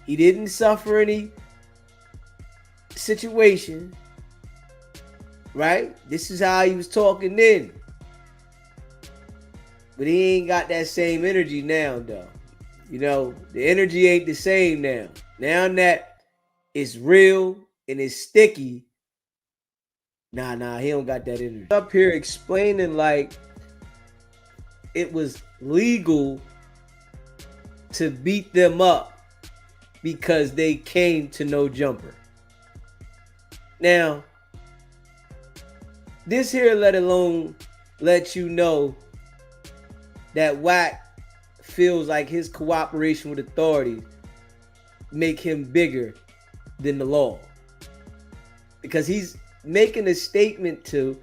He didn't suffer any situation, right? This is how he was talking then. But he ain't got that same energy now, though. The energy ain't the same now. Now that it's real and it's sticky, nah, he don't got that energy. Up here explaining like it was legal to beat them up because they came to no jumper. Now, this here let alone let you know that Wack feels like his cooperation with authorities make him bigger than the law. Because he's making a statement to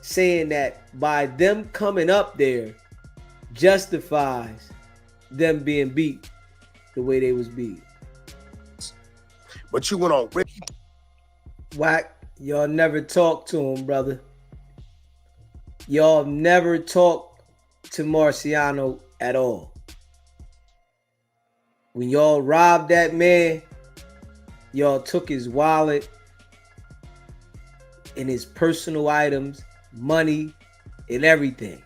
saying that by them coming up there justifies them being beat the way they was beat. But you went on Wack, y'all never talked to him, brother. Y'all never talked to Marciano at all. When y'all robbed that man, y'all took his wallet and his personal items, money, and everything.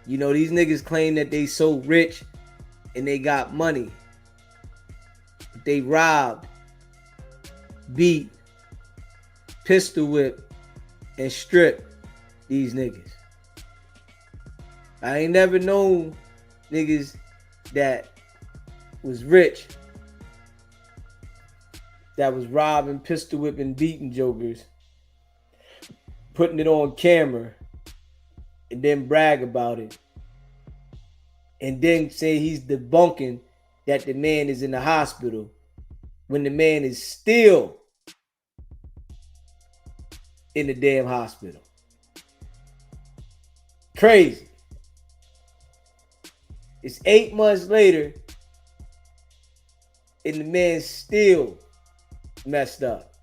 These niggas claim that they so rich and they got money. But they robbed, beat, pistol whipped, and stripped these niggas. I ain't never known niggas that was rich that was robbing, pistol whipping, beating jokers, putting it on camera, and then brag about it, and then say he's debunking that the man is in the hospital when the man is still in the damn hospital. Crazy. It's 8 months later and the man's still messed up.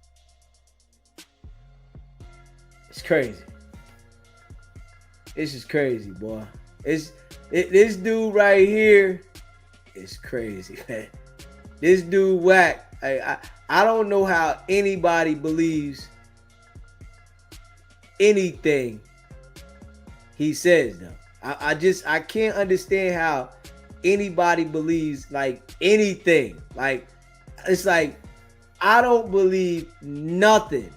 It's crazy. This is crazy, boy. This dude right here is crazy, man. This dude Wack. I don't know how anybody believes anything he says, though. I can't understand how anybody believes like anything. Like, it's like I don't believe nothing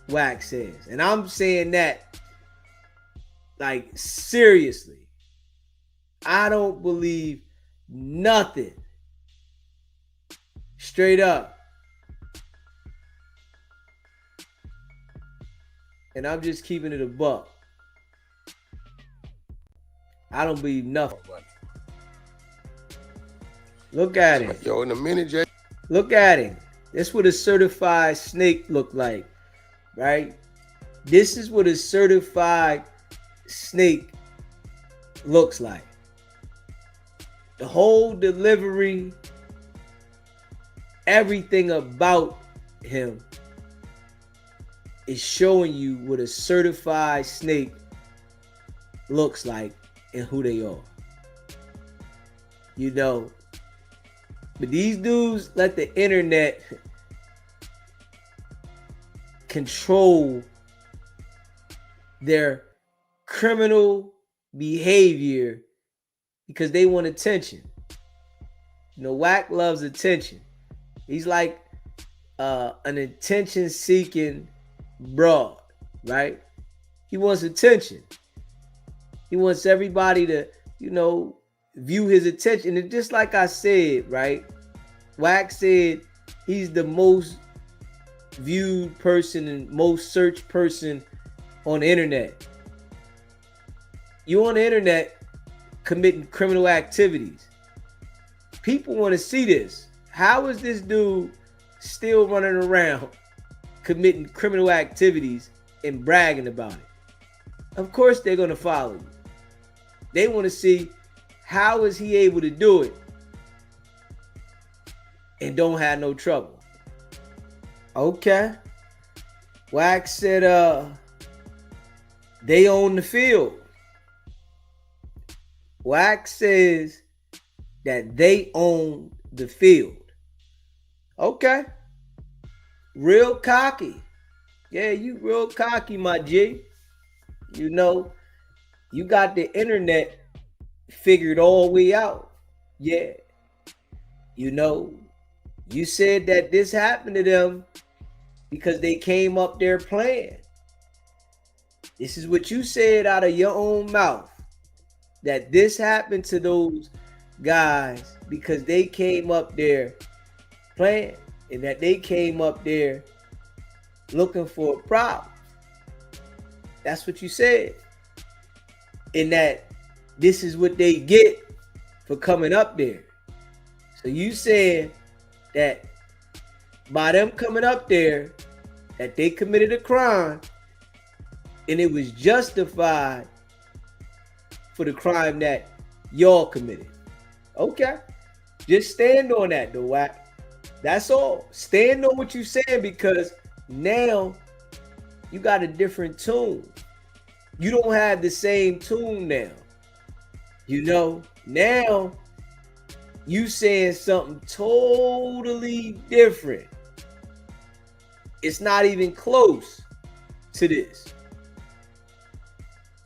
Wack says. And I'm saying that like seriously. I don't believe nothing. Straight up. And I'm just keeping it a buck. I don't believe nothing. Look at him. Yo, in a minute, Jay. Look at him. That's what a certified snake look like, right? This is what a certified snake looks like. The whole delivery, everything about him is showing you what a certified snake looks like and who they are. But these dudes let the internet control their criminal behavior because they want attention. Wack loves attention. He's like an attention-seeking broad, right? He wants attention. He wants everybody to, view his attention. And just like I said, right? Wack said he's the most viewed person and most searched person on the internet. You on the internet committing criminal activities. People want to see this. How is this dude still running around committing criminal activities and bragging about it? Of course they're going to follow you. They want to see how is he able to do it and don't have no trouble. Okay. Wack said they own the field. Wack says that they own the field. Okay. Real cocky. Yeah, you real cocky, my G. You know, you got the internet figured all the way out. Yeah. You know, you said that this happened to them because they came up there playing. This is what you said out of your own mouth. That this happened to those guys because they came up there playing. And that they came up there looking for a problem. That's what you said. And that this is what they get for coming up there. So you said that by them coming up there, that they committed a crime and it was justified for the crime that y'all committed. Okay. Just stand on that though, Wack. That's all. Stand on what you're saying because now you got a different tune. You don't have the same tune now. You know, now you saying something totally different. It's not even close to this.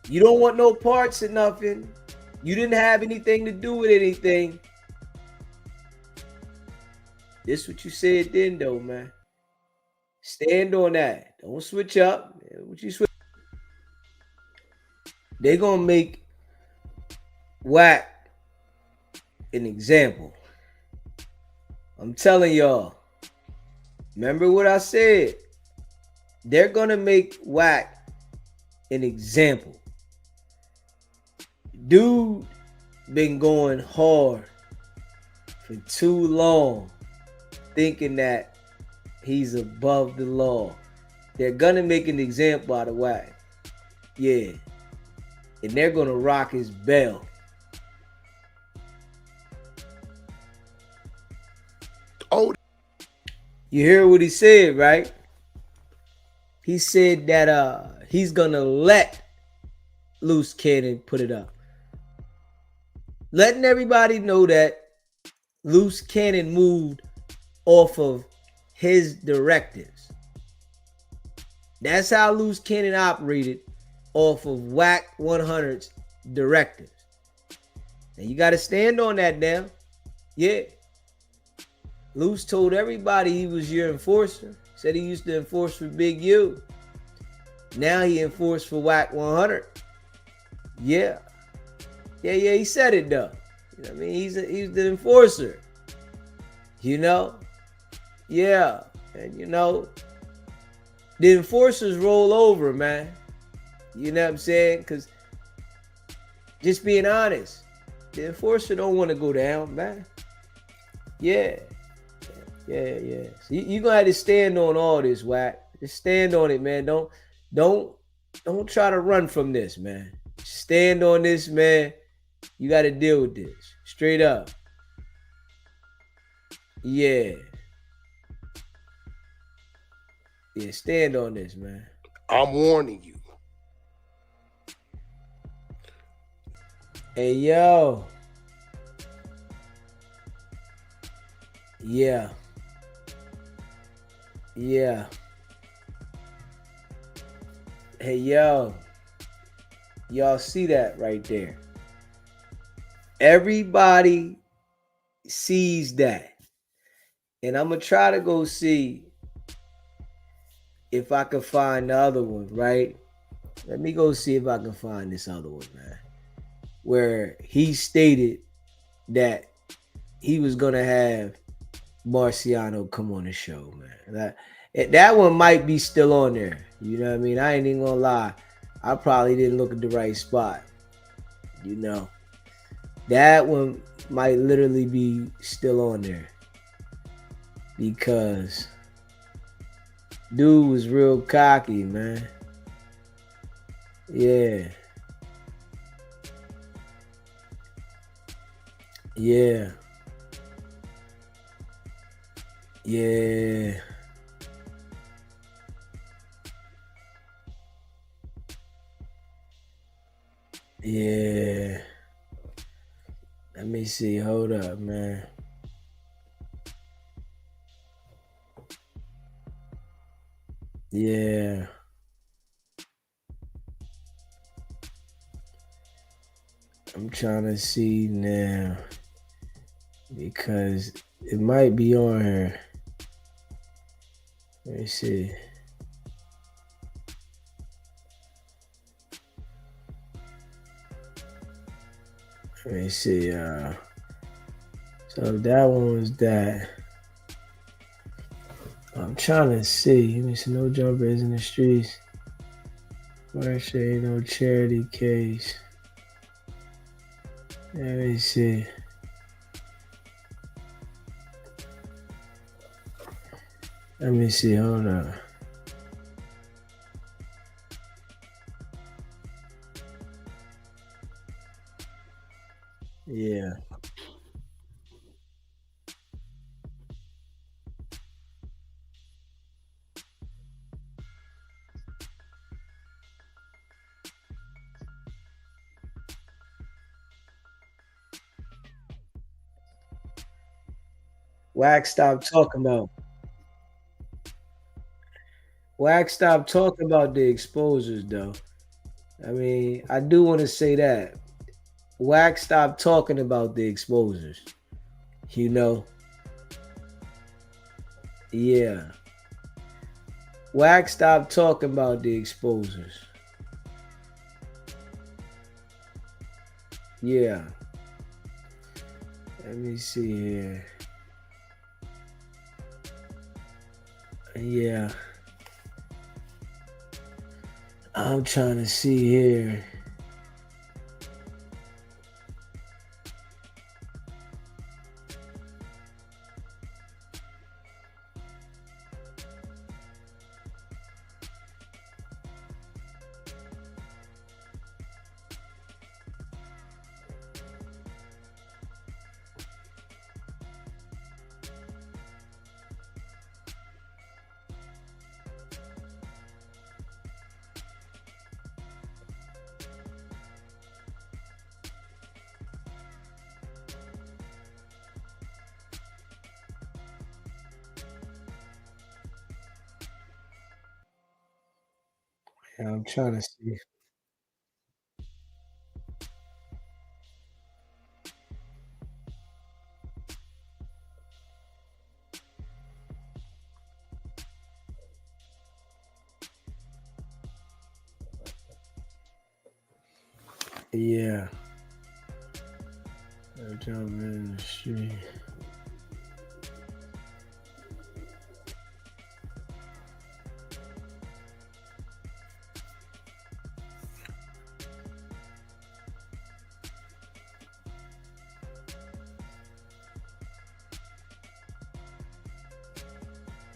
You don't want no parts of nothing. You didn't have anything to do with anything. This what you said then, though, man. Stand on that. Don't switch up. What you switch? They gonna make Wack an example. I'm telling y'all. Remember what I said? They're gonna make Wack an example. Dude been going hard for too long, thinking that he's above the law. They're gonna make an example out of Wack. Yeah. And they're gonna rock his bell. Oh, you hear what he said, right? He said that he's gonna let Luce Cannon put it up. Letting everybody know that Luce Cannon moved off of his directives. That's how Luce Cannon operated, off of Wack 100's directives. And you got to stand on that now. Yeah. Luce told everybody he was your enforcer. Said he used to enforce for Big U. Now he enforced for Wack 100. Yeah. Yeah, he said it though. You know what I mean? He's the enforcer. You know? Yeah. And you know, the enforcers roll over, man. You know what I'm saying? Because just being honest, the enforcer don't want to go down, man. Yeah. So you're gonna have to stand on all this, Wack. Just stand on it, man. Don't try to run from this, man. Stand on this, man. You got to deal with this. Straight up. Yeah. Yeah, stand on this, man. I'm warning you. Hey, yo. Yeah. Hey, yo. Y'all see that right there? Everybody sees that. And I'm going to try to go see if I can find the other one, right? Let me go see if I can find this other one, man. Where he stated that he was going to have Marciano come on the show, man. That one might be still on there. You know what I mean? I ain't even gonna lie. I probably didn't look at the right spot. You know, that one might literally be still on there because dude was real cocky, man. Yeah. Yeah. Yeah. Yeah. Let me see. Hold up, man. Yeah. I'm trying to see now because it might be on here. Let me see. Let me see. So that one was that. I'm trying to see. Let me see. No jumpers in the streets. Where say no charity case. Let me see. Let me see. Hold on. Yeah. Wax stopped talking about. Wax stopped talking about the exposures though. I mean, I do want to say that. Wax stopped talking about the exposures. You know? Yeah. Wax stopped talking about the exposures. Yeah. Let me see here. Yeah. I'm trying to see here. Yeah, I'm trying to see. Yeah. I'm jumping in the street.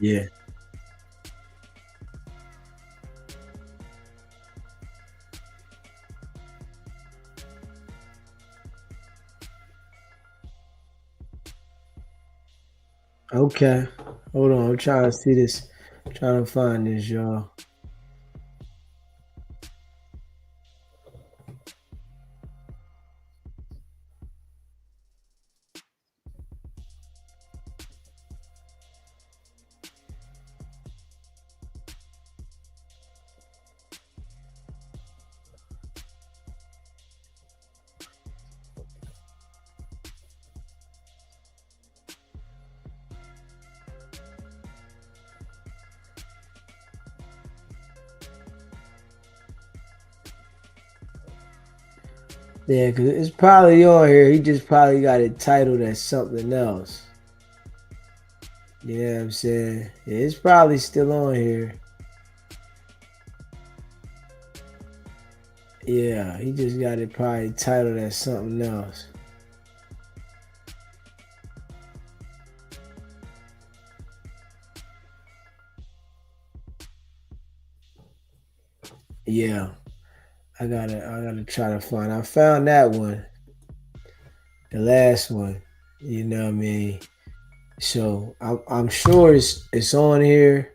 Yeah. Okay. Hold on. I'm trying to see this. I'm trying to find this, y'all. Yeah, because it's probably on here. He just probably got it titled as something else. You know what I'm saying? Yeah, it's probably still on here. Yeah, he just got it probably titled as something else. Yeah, I gotta try to find. I found that one, the last one. You know what I mean? So I'm sure it's on here.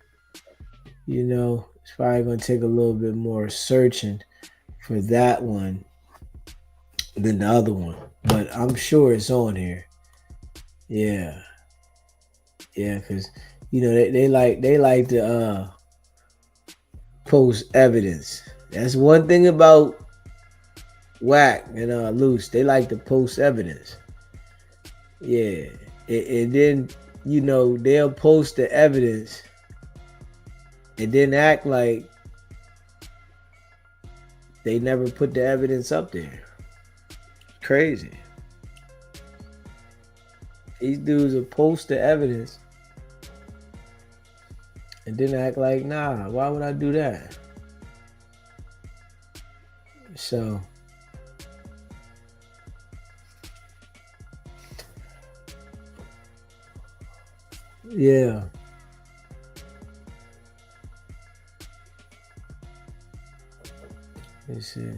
You know, it's probably gonna take a little bit more searching for that one than the other one, but I'm sure it's on here. Yeah, yeah, because you know they like to post evidence. That's one thing about Wack and Luce. They like to post evidence. Yeah, and then they'll post the evidence and then act like they never put the evidence up there. Crazy. These dudes will post the evidence and then act like, nah, why would I do that? So, yeah. Let's see.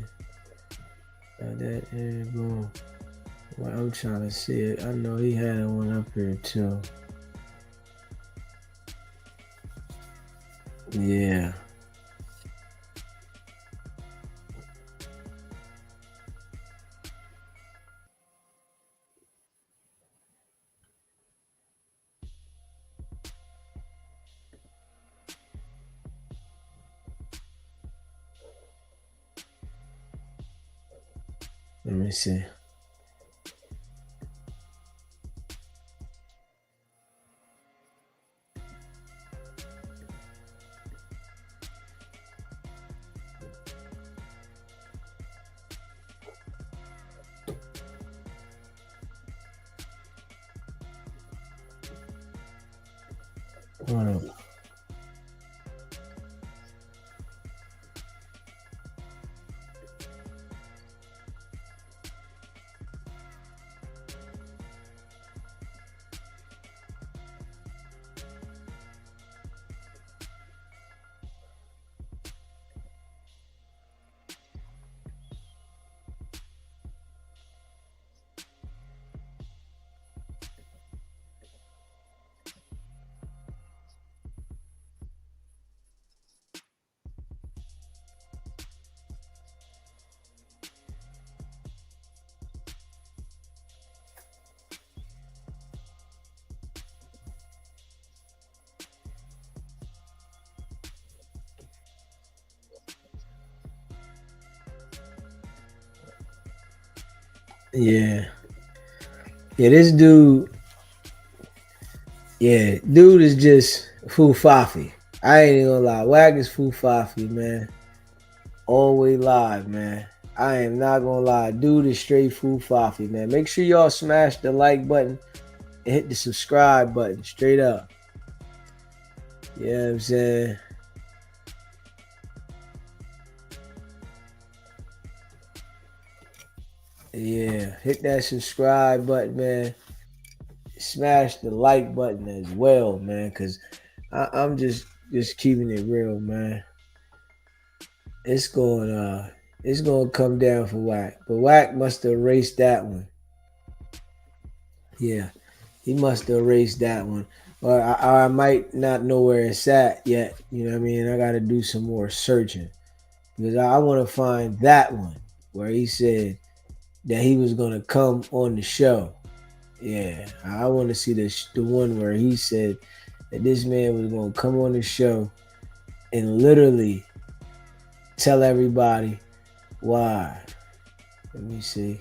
That is boom. Well, I'm trying to see it. I know he had one up here too. Yeah. Let me see. Hold on. Yeah. Yeah, this dude, dude is just foo-fafi. I ain't even gonna lie. Wack is foo-fafi, man. Always live, man. I am not gonna lie. Dude is straight foo-fafi, man. Make sure y'all smash the like button and hit the subscribe button straight up. You know what I'm saying? Yeah, hit that subscribe button, man. Smash the like button as well, man, because I'm just keeping it real, man. It's going to come down for Wack, but Wack must have erased that one. Yeah, he must have erased that one, or I might not know where it's at yet. You know what I mean? I got to do some more searching because I want to find that one where he said that he was going to come on the show. Yeah, I want to see the one where he said that this man was going to come on the show and literally tell everybody why. Let me see.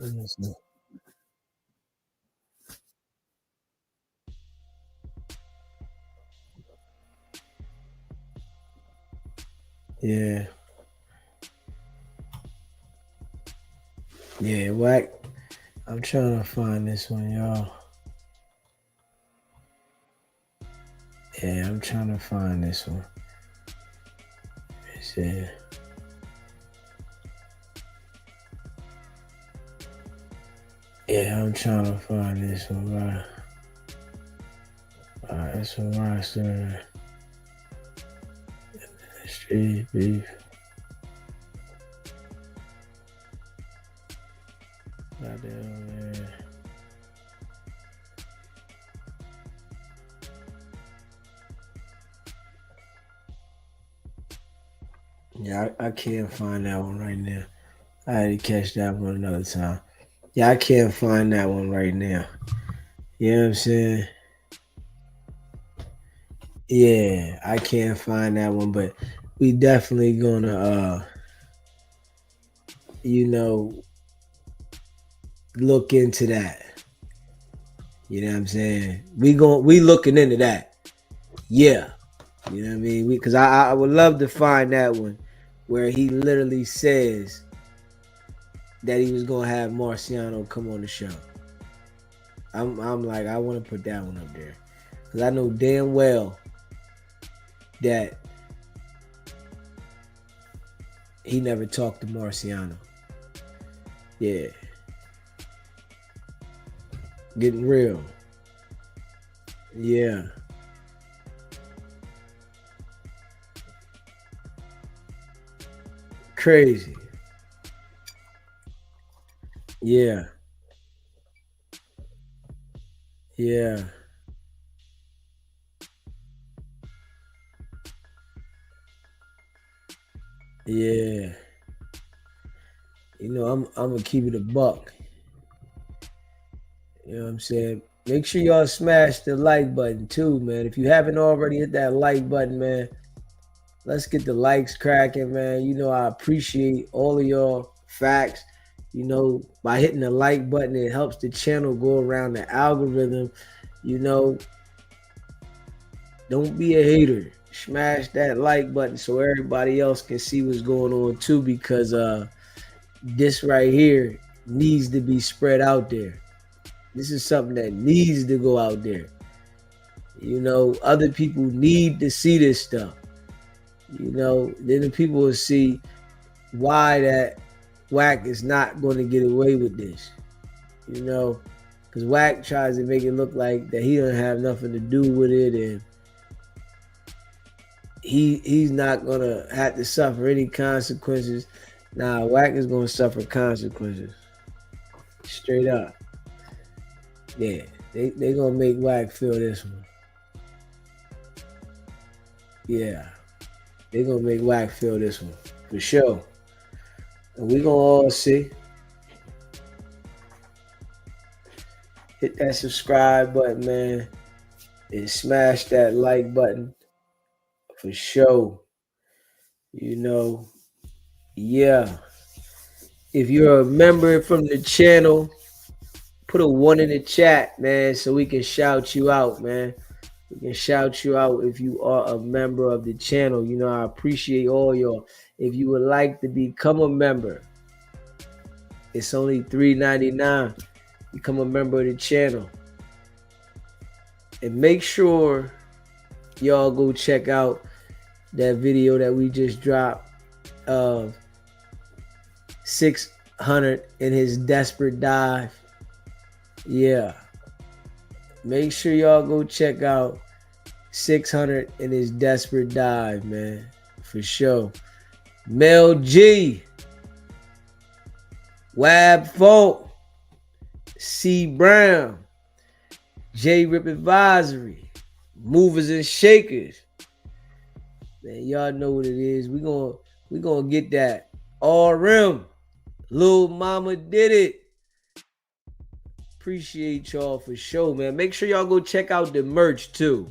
Let me see. Yeah. Yeah, Wack. I'm trying to find this one, y'all. Yeah, I'm trying to find this one. Let's see. Yeah, I'm trying to find this one, right? Alright, that's one roster. Street beef. Got that on there. Yeah, I can't find that one right now. I had to catch that one another time. Yeah, I can't find that one right now. You know what I'm saying? Yeah, I can't find that one, but we definitely gonna you know, look into that. You know what I'm saying? We looking into that. Yeah. You know what I mean? Because I would love to find that one where he literally says that he was gonna have Marciano come on the show. I'm like, I want to put that one up there. Because I know damn well that he never talked to Marciano. Yeah. Getting real. Yeah. Crazy. Yeah. Yeah. Yeah. You know, I'm gonna keep it a buck. You know what I'm saying? Make sure y'all smash the like button too, man. If you haven't already hit that like button, man, let's get the likes cracking, man. You know, I appreciate all of y'all facts. You know, by hitting the like button, it helps the channel go around the algorithm. You know, don't be a hater. Smash that like button so everybody else can see what's going on too, because this right here needs to be spread out there. This is something that needs to go out there. You know, other people need to see this stuff. You know, then the people will see why that Wack is not going to get away with this. You know, because Wack tries to make it look like that he don't have nothing to do with it, and he's not gonna have to suffer any consequences. Nah, Wack is gonna suffer consequences. Straight up. Yeah. They gonna make Wack feel this one. Yeah. They gonna make Wack feel this one. For sure. And we gonna all see. Hit that subscribe button, man. And smash that like button. For sure. You know. Yeah. If you're a member from the channel, put a 1 in the chat, man, so we can shout you out, man. We can shout you out if you are a member of the channel. You know, I appreciate all y'all. If you would like to become a member, it's only $3.99. Become a member of the channel. And make sure y'all go check out that video that we just dropped of 600 in his desperate dive. Yeah. Make sure y'all go check out 600 in his desperate dive, man. For sure. Mel G. Wab Folk. C. Brown. J. Rip Advisory. Movers and Shakers. Man, y'all know what it is. We gonna get that RM. Lil Mama did it. Appreciate y'all for sure, man. Make sure y'all go check out the merch too.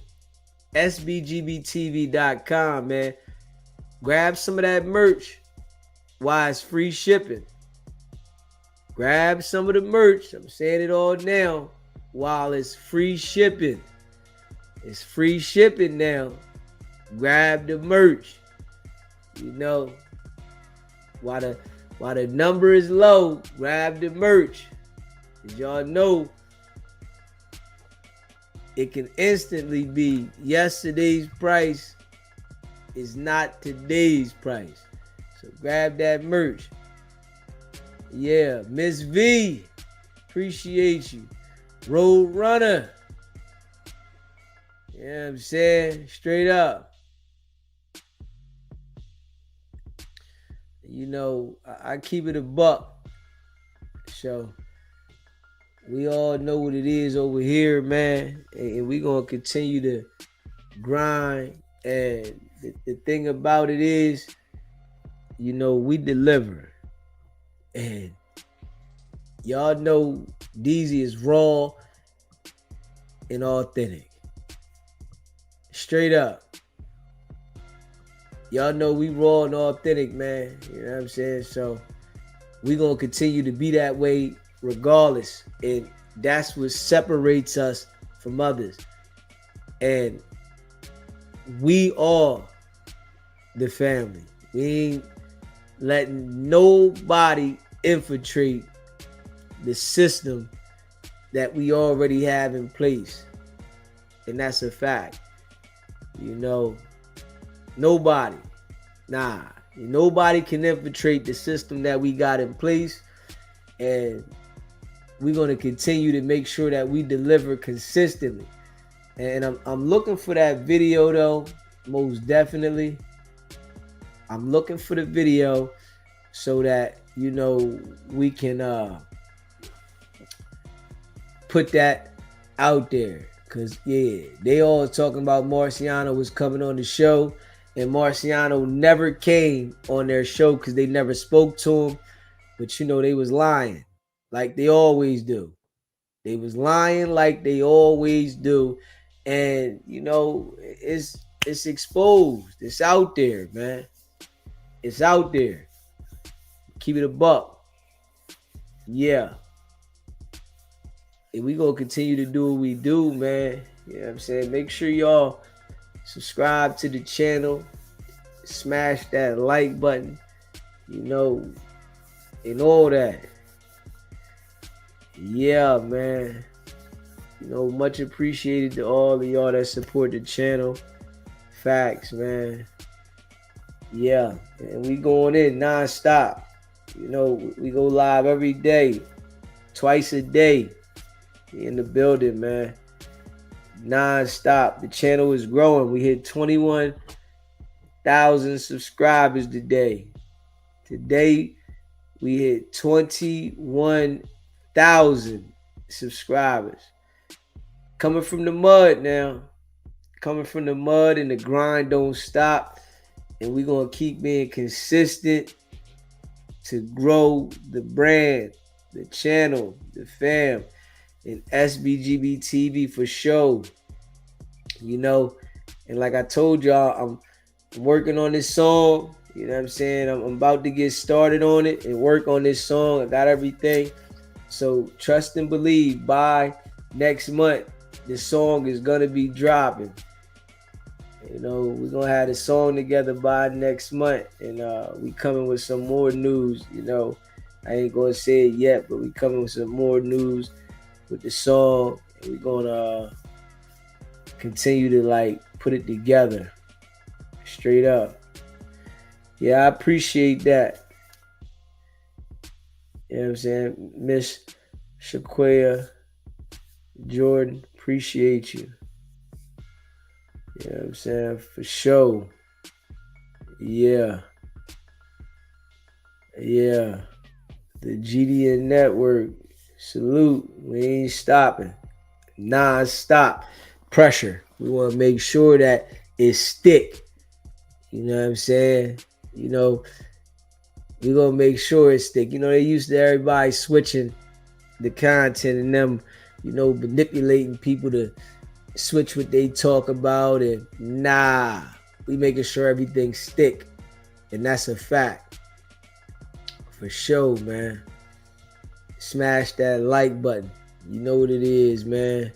SBGBTV.com, man. Grab some of that merch while it's free shipping. grab some of the merch. I'm saying it all now while it's free shipping. It's free shipping now. Grab the merch. You know, while the number is low, grab the merch. As y'all know, it can instantly be yesterday's price is not today's price. So grab that merch. Yeah, Miss V, appreciate you. Road Runner. You know what I'm saying? Straight up. You know, I keep it a buck. So we all know what it is over here, man. And we gonna continue to grind. And the thing about it is, you know, we deliver. And y'all know DZ is raw and authentic. Straight up. Y'all know we raw and authentic, man. You know what I'm saying? So we gonna continue to be that way regardless. And that's what separates us from others. And we are the family. We ain't letting nobody infiltrate the system that we already have in place. And that's a fact. You know, nobody can infiltrate the system that we got in place. And we're going to continue to make sure that we deliver consistently. And I'm looking for that video though, most definitely. I'm looking for the video so that, you know, we can put that out there. Because, yeah, they all talking about Marciano was coming on the show. And Marciano never came on their show because they never spoke to him. But, you know, they was lying like they always do. They was lying like they always do. And, you know, it's exposed. It's out there, man. It's out there. Keep it a buck. Yeah. And we gonna continue to do what we do, man. You know what I'm saying? Make sure y'all subscribe to the channel. Smash that like button. You know, and all that. Yeah, man. You know, much appreciated to all of y'all that support the channel. Facts, man. Yeah, and we going in non-stop. You know, we go live every day, twice a day. We in the building, man. Non-stop. The channel is growing. We hit 21,000 subscribers today. Today, we hit 21,000 subscribers. Coming from the mud now. Coming from the mud, and the grind don't stop. And we're going to keep being consistent to grow the brand, the channel, the fam, and SBGB TV for sure. You know, and like I told y'all, I'm working on this song. You know what I'm saying? I'm about to get started on it and work on this song. I got everything. So trust and believe, by next month, the song is going to be dropping. You know, we're going to have the song together by next month. And we coming with some more news. You know, I ain't going to say it yet, but we coming with some more news with the song. And we're going to continue to, like, put it together. Straight up. Yeah, I appreciate that. You know what I'm saying? Miss Shaquia Jordan, appreciate you. You know what I'm saying? For sure. Yeah. Yeah. The GDN network. Salute. We ain't stopping. Non-stop pressure. We want to make sure that it stick. You know what I'm saying? You know, we're going to make sure it stick. You know, they used to everybody switching the content and them, you know, manipulating people to switch what they talk about, and nah, we making sure everything stick, and that's a fact for sure, man. Smash that like button. You know what it is, man.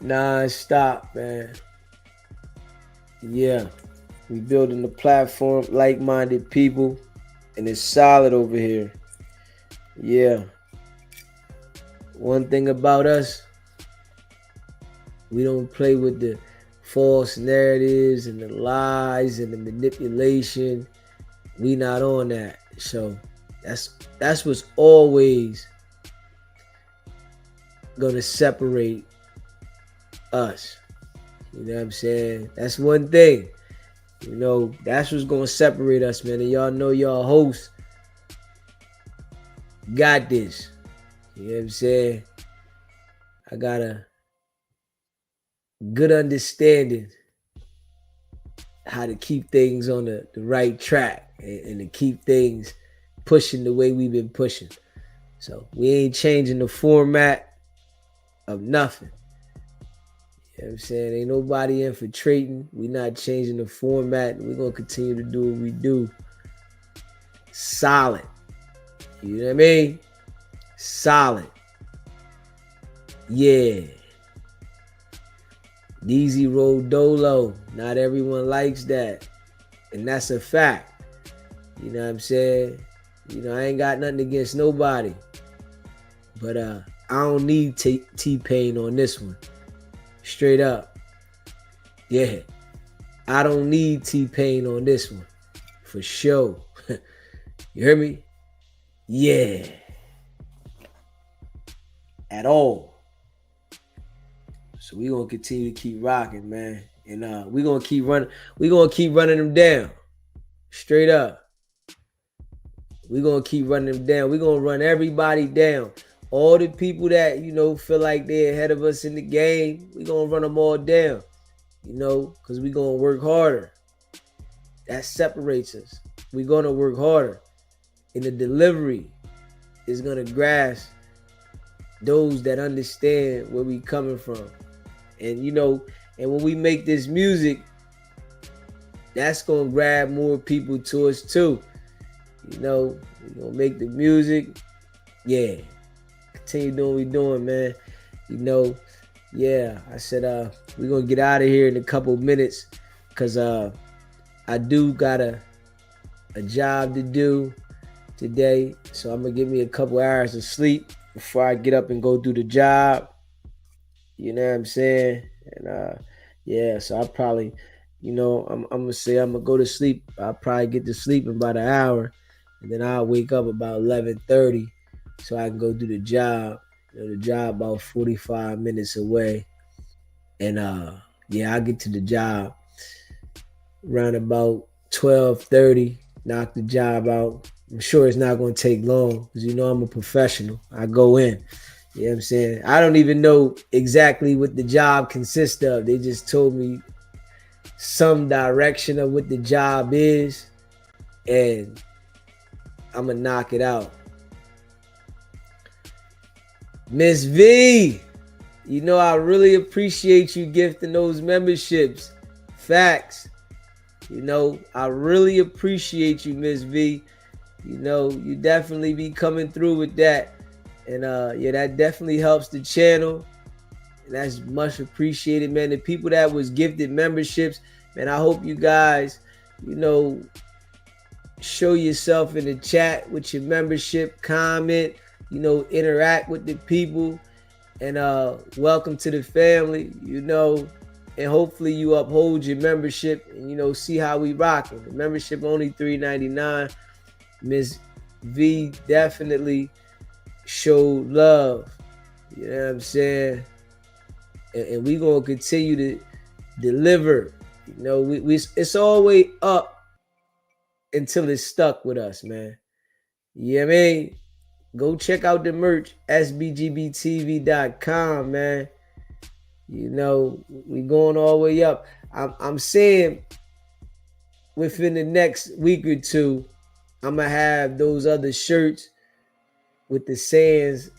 Non-stop, man. Yeah. We building the platform, like-minded people, and it's solid over here. Yeah. One thing about us, we don't play with the false narratives and the lies and the manipulation. We not on that. So that's what's always gonna separate us. You know what I'm saying? That's one thing. You know, that's what's gonna separate us, man. And y'all know y'all hosts got this. You know what I'm saying? I got a good understanding how to keep things on the right track and to keep things pushing the way we've been pushing. So we ain't changing the format of nothing. You know what I'm saying? Ain't nobody infiltrating. We not changing the format. We're going to continue to do what we do. Solid. You know what I mean? Solid. Yeah. Easy roll dolo. Not everyone likes that. And that's a fact. You know what I'm saying? You know, I ain't got nothing against nobody. But I don't need T-Pain on this one. Straight up. Yeah. I don't need T-Pain on this one. For sure. You hear me? Yeah. At all. So we gonna continue to keep rocking, man. And we gonna keep running. We gonna keep running them down. Straight up. We gonna keep running them down. We gonna run everybody down. All the people that, you know, feel like they're ahead of us in the game, we gonna run them all down. You know, because we gonna work harder. That separates us. We gonna work harder. And the delivery is gonna grasp those that understand where we coming from. And you know, and when we make this music, that's gonna grab more people to us too. You know, we're gonna make the music. Yeah. Continue doing what we doing, man. You know, yeah. I said we're gonna get out of here in a couple minutes because I do got a job to do today. So I'm gonna give me a couple hours of sleep before I get up and go do the job. You know what I'm saying? And yeah, so I probably, you know, I'm gonna say I'm gonna go to sleep. I'll probably get to sleep in about an hour, and then I'll wake up about 11:30 so I can go do the job. You know, the job about 45 minutes away. And yeah, I'll get to the job around about 12:30, knock the job out. I'm sure it's not gonna take long because you know I'm a professional. I go in. You know what I'm saying? I don't even know exactly what the job consists of. They just told me some direction of what the job is, and I'm going to knock it out. Miss V, you know I really appreciate you gifting those memberships. Facts. You know, I really appreciate you, Miss V. You know, you definitely be coming through with that. And yeah, that definitely helps the channel. And that's much appreciated, man. The people that was gifted memberships, man, I hope you guys, you know, show yourself in the chat with your membership, comment, you know, interact with the people. And welcome to the family, you know. And hopefully you uphold your membership and, you know, see how we rocking. The membership only $3.99. Miss V definitely showed love. You know what I'm saying? And we gonna continue to deliver. You know, we it's always up until it's stuck with us, man. You know what I mean? Go check out the merch, sbgbtv.com, man. You know, we going all the way up. I'm saying within the next week or two, I'm gonna have those other shirts with the sayings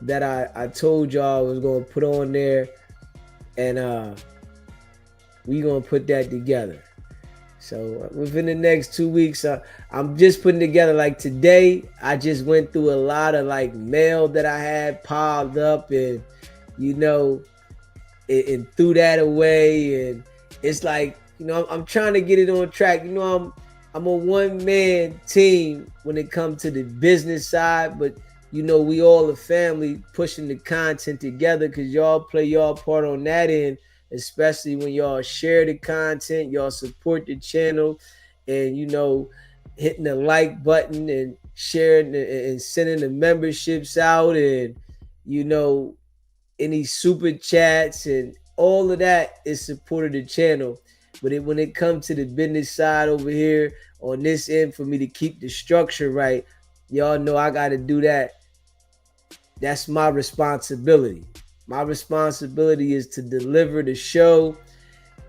that I told y'all I was gonna put on there, and we gonna put that together. So within the next 2 weeks, I'm just putting together. Like today, I just went through a lot of like mail that I had piled up, and you know, and threw that away. And it's like, I'm trying to get it on track. I'm a one man team when it comes to the business side, but we all a family pushing the content together because y'all play y'all part on that end, especially when y'all share the content, y'all support the channel, and hitting the like button and sharing and sending the memberships out, and any super chats and all of that is support of the channel. But when it comes to the business side over here on this end, for me to keep the structure right, y'all know I got to do that. That's my responsibility. My responsibility is to deliver the show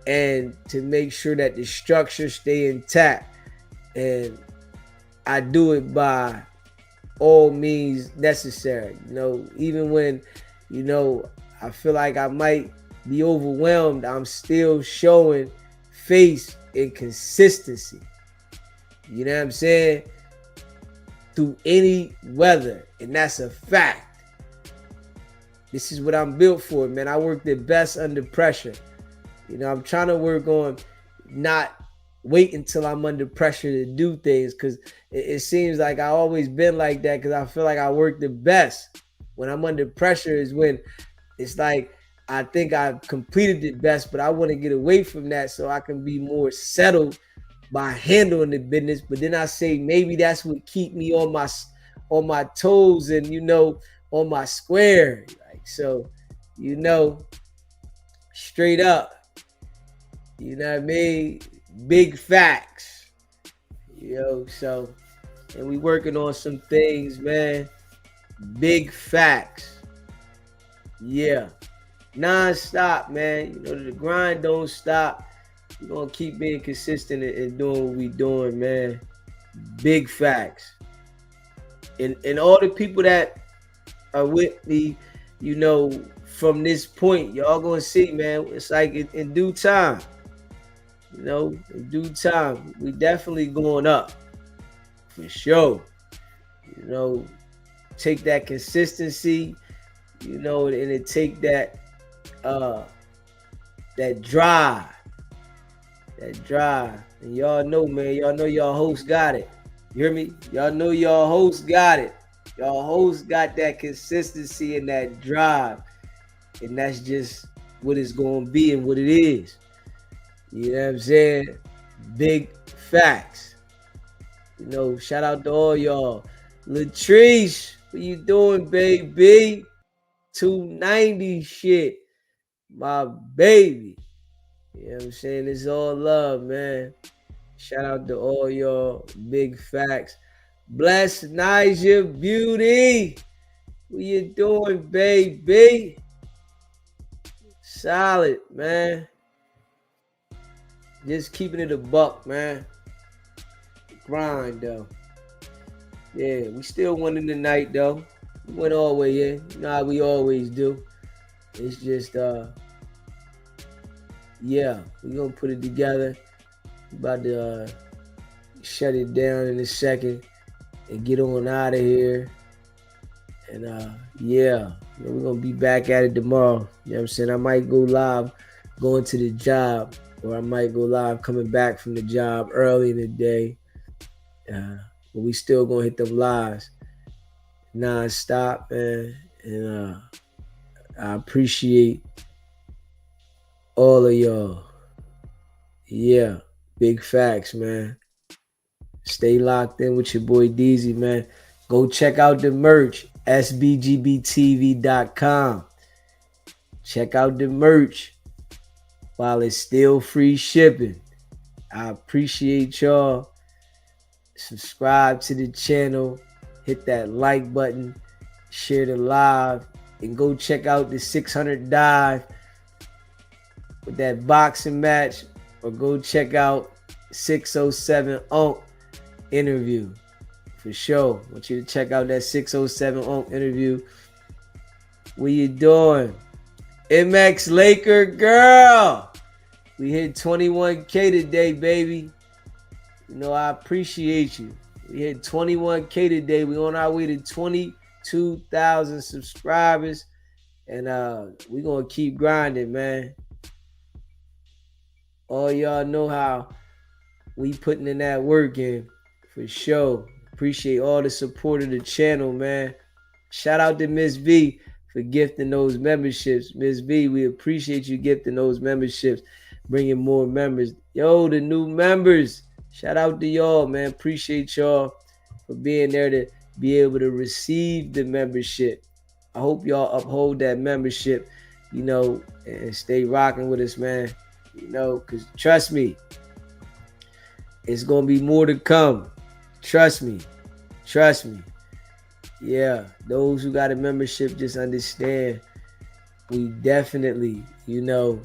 and to make sure that the structure stay intact. And I do it by all means necessary. Even when, I feel like I might be overwhelmed, I'm still showing face and consistency. You know what I'm saying? Through any weather. And that's a fact. This is what I'm built for, man. I work the best under pressure. I'm trying to work on not wait until I'm under pressure to do things, because it seems like I always been like that, because I feel like I work the best. When I'm under pressure is when it's like I think I've completed it best, but I want to get away from that so I can be more settled by handling the business. But then I say maybe that's what keep me on my toes and on my square. Like, so straight up, you know what I mean? Big facts. So, and we working on some things, man. Big facts. Yeah. Non-stop, man. The grind don't stop. We're gonna keep being consistent and doing what we doing, man. Big facts. And all the people that are with me, from this point, y'all gonna see, man. It's like in due time. In due time, we definitely going up. For sure. Take that consistency, and it take that that drive. That drive. And y'all know, man, y'all host got it. You hear me? Y'all know y'all host got it. Y'all host got that consistency and that drive. And that's just what it's going to be and what it is. You know what I'm saying? Big facts. Shout out to all y'all. Latrice, what you doing, baby? 290 shit. My baby. You know what I'm saying? It's all love, man. Shout out to all y'all. Big facts. Bless Niger Beauty. What you doing, baby? Solid, man. Just keeping it a buck, man. Grind, though. Yeah, we still winning tonight, though. We went all the way in. You know how we always do. It's just, yeah, we're going to put it together. About to shut it down in a second and get on out of here. And, yeah, we're going to be back at it tomorrow. You know what I'm saying? I might go live going to the job, or I might go live coming back from the job early in the day. But we still going to hit them lives non-stop, man. And I appreciate all of y'all. Yeah, big facts, man. Stay locked in with your boy DZ, man. Go check out the merch, sbgbtv.com. Check out the merch while it's still free shipping. I appreciate y'all. Subscribe to the channel. Hit that like button. Share the live. And go check out the 600 dive with that boxing match. Or go check out 607 Unk interview. For sure. I want you to check out that 607 Unk interview. What you doing? MX Laker girl. We hit 21K today, baby. You know, I appreciate you. We hit 21K today. We on our way to 22,000 subscribers. And we gonna keep grinding, man. All y'all know how we putting in that work in for sure. Appreciate all the support of the channel, man. Shout out to Miss V for gifting those memberships. Miss V, we appreciate you gifting those memberships, bringing more members. Yo, the new members, shout out to y'all, man. Appreciate y'all for being there to be able to receive the membership. I hope y'all uphold that membership, you know, and stay rocking with us, man. You know, because trust me, it's going to be more to come. Trust me. Trust me. Yeah, those who got a membership just understand we definitely, you know,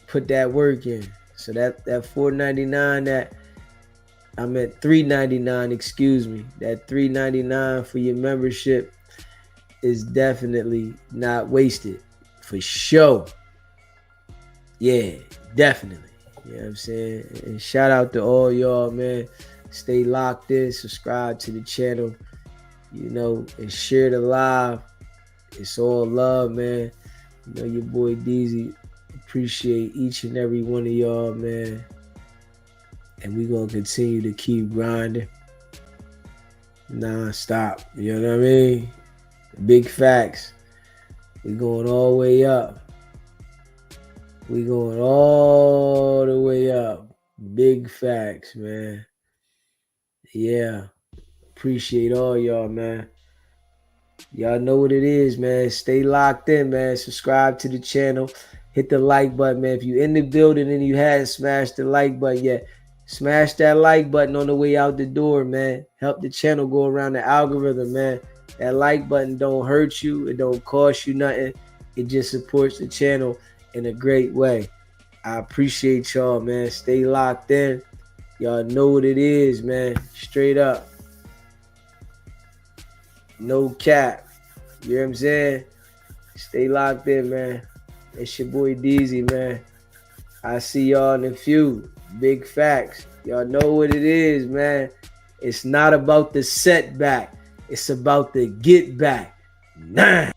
put that work in. So that $4.99 that I'm at $3.99, excuse me. That $3.99 for your membership is definitely not wasted. For sure. Yeah, definitely. You know what I'm saying? And shout out to all y'all, man. Stay locked in, subscribe to the channel, you know, and share the live. It's all love, man. You know, your boy DZ. Appreciate each and every one of y'all, man. And we gonna continue to keep grinding non-stop. You know what I mean? Big facts. We going all the way up. We going all the way up. Big facts, man. Yeah. Appreciate all y'all, man. Y'all know what it is, man. Stay locked in, man. Subscribe to the channel. Hit the like button, man. If you in the building and you hadn't smashed the like button yet, smash that like button on the way out the door, man. Help the channel go around the algorithm, man. That like button don't hurt you. It don't cost you nothing. It just supports the channel in a great way. I appreciate y'all, man. Stay locked in. Y'all know what it is, man. Straight up. No cap. You know what I'm saying? Stay locked in, man. It's your boy DZ, man. I see y'all in a few. Big facts. Y'all know what it is, man. It's not about the setback. It's about the get back. Nah.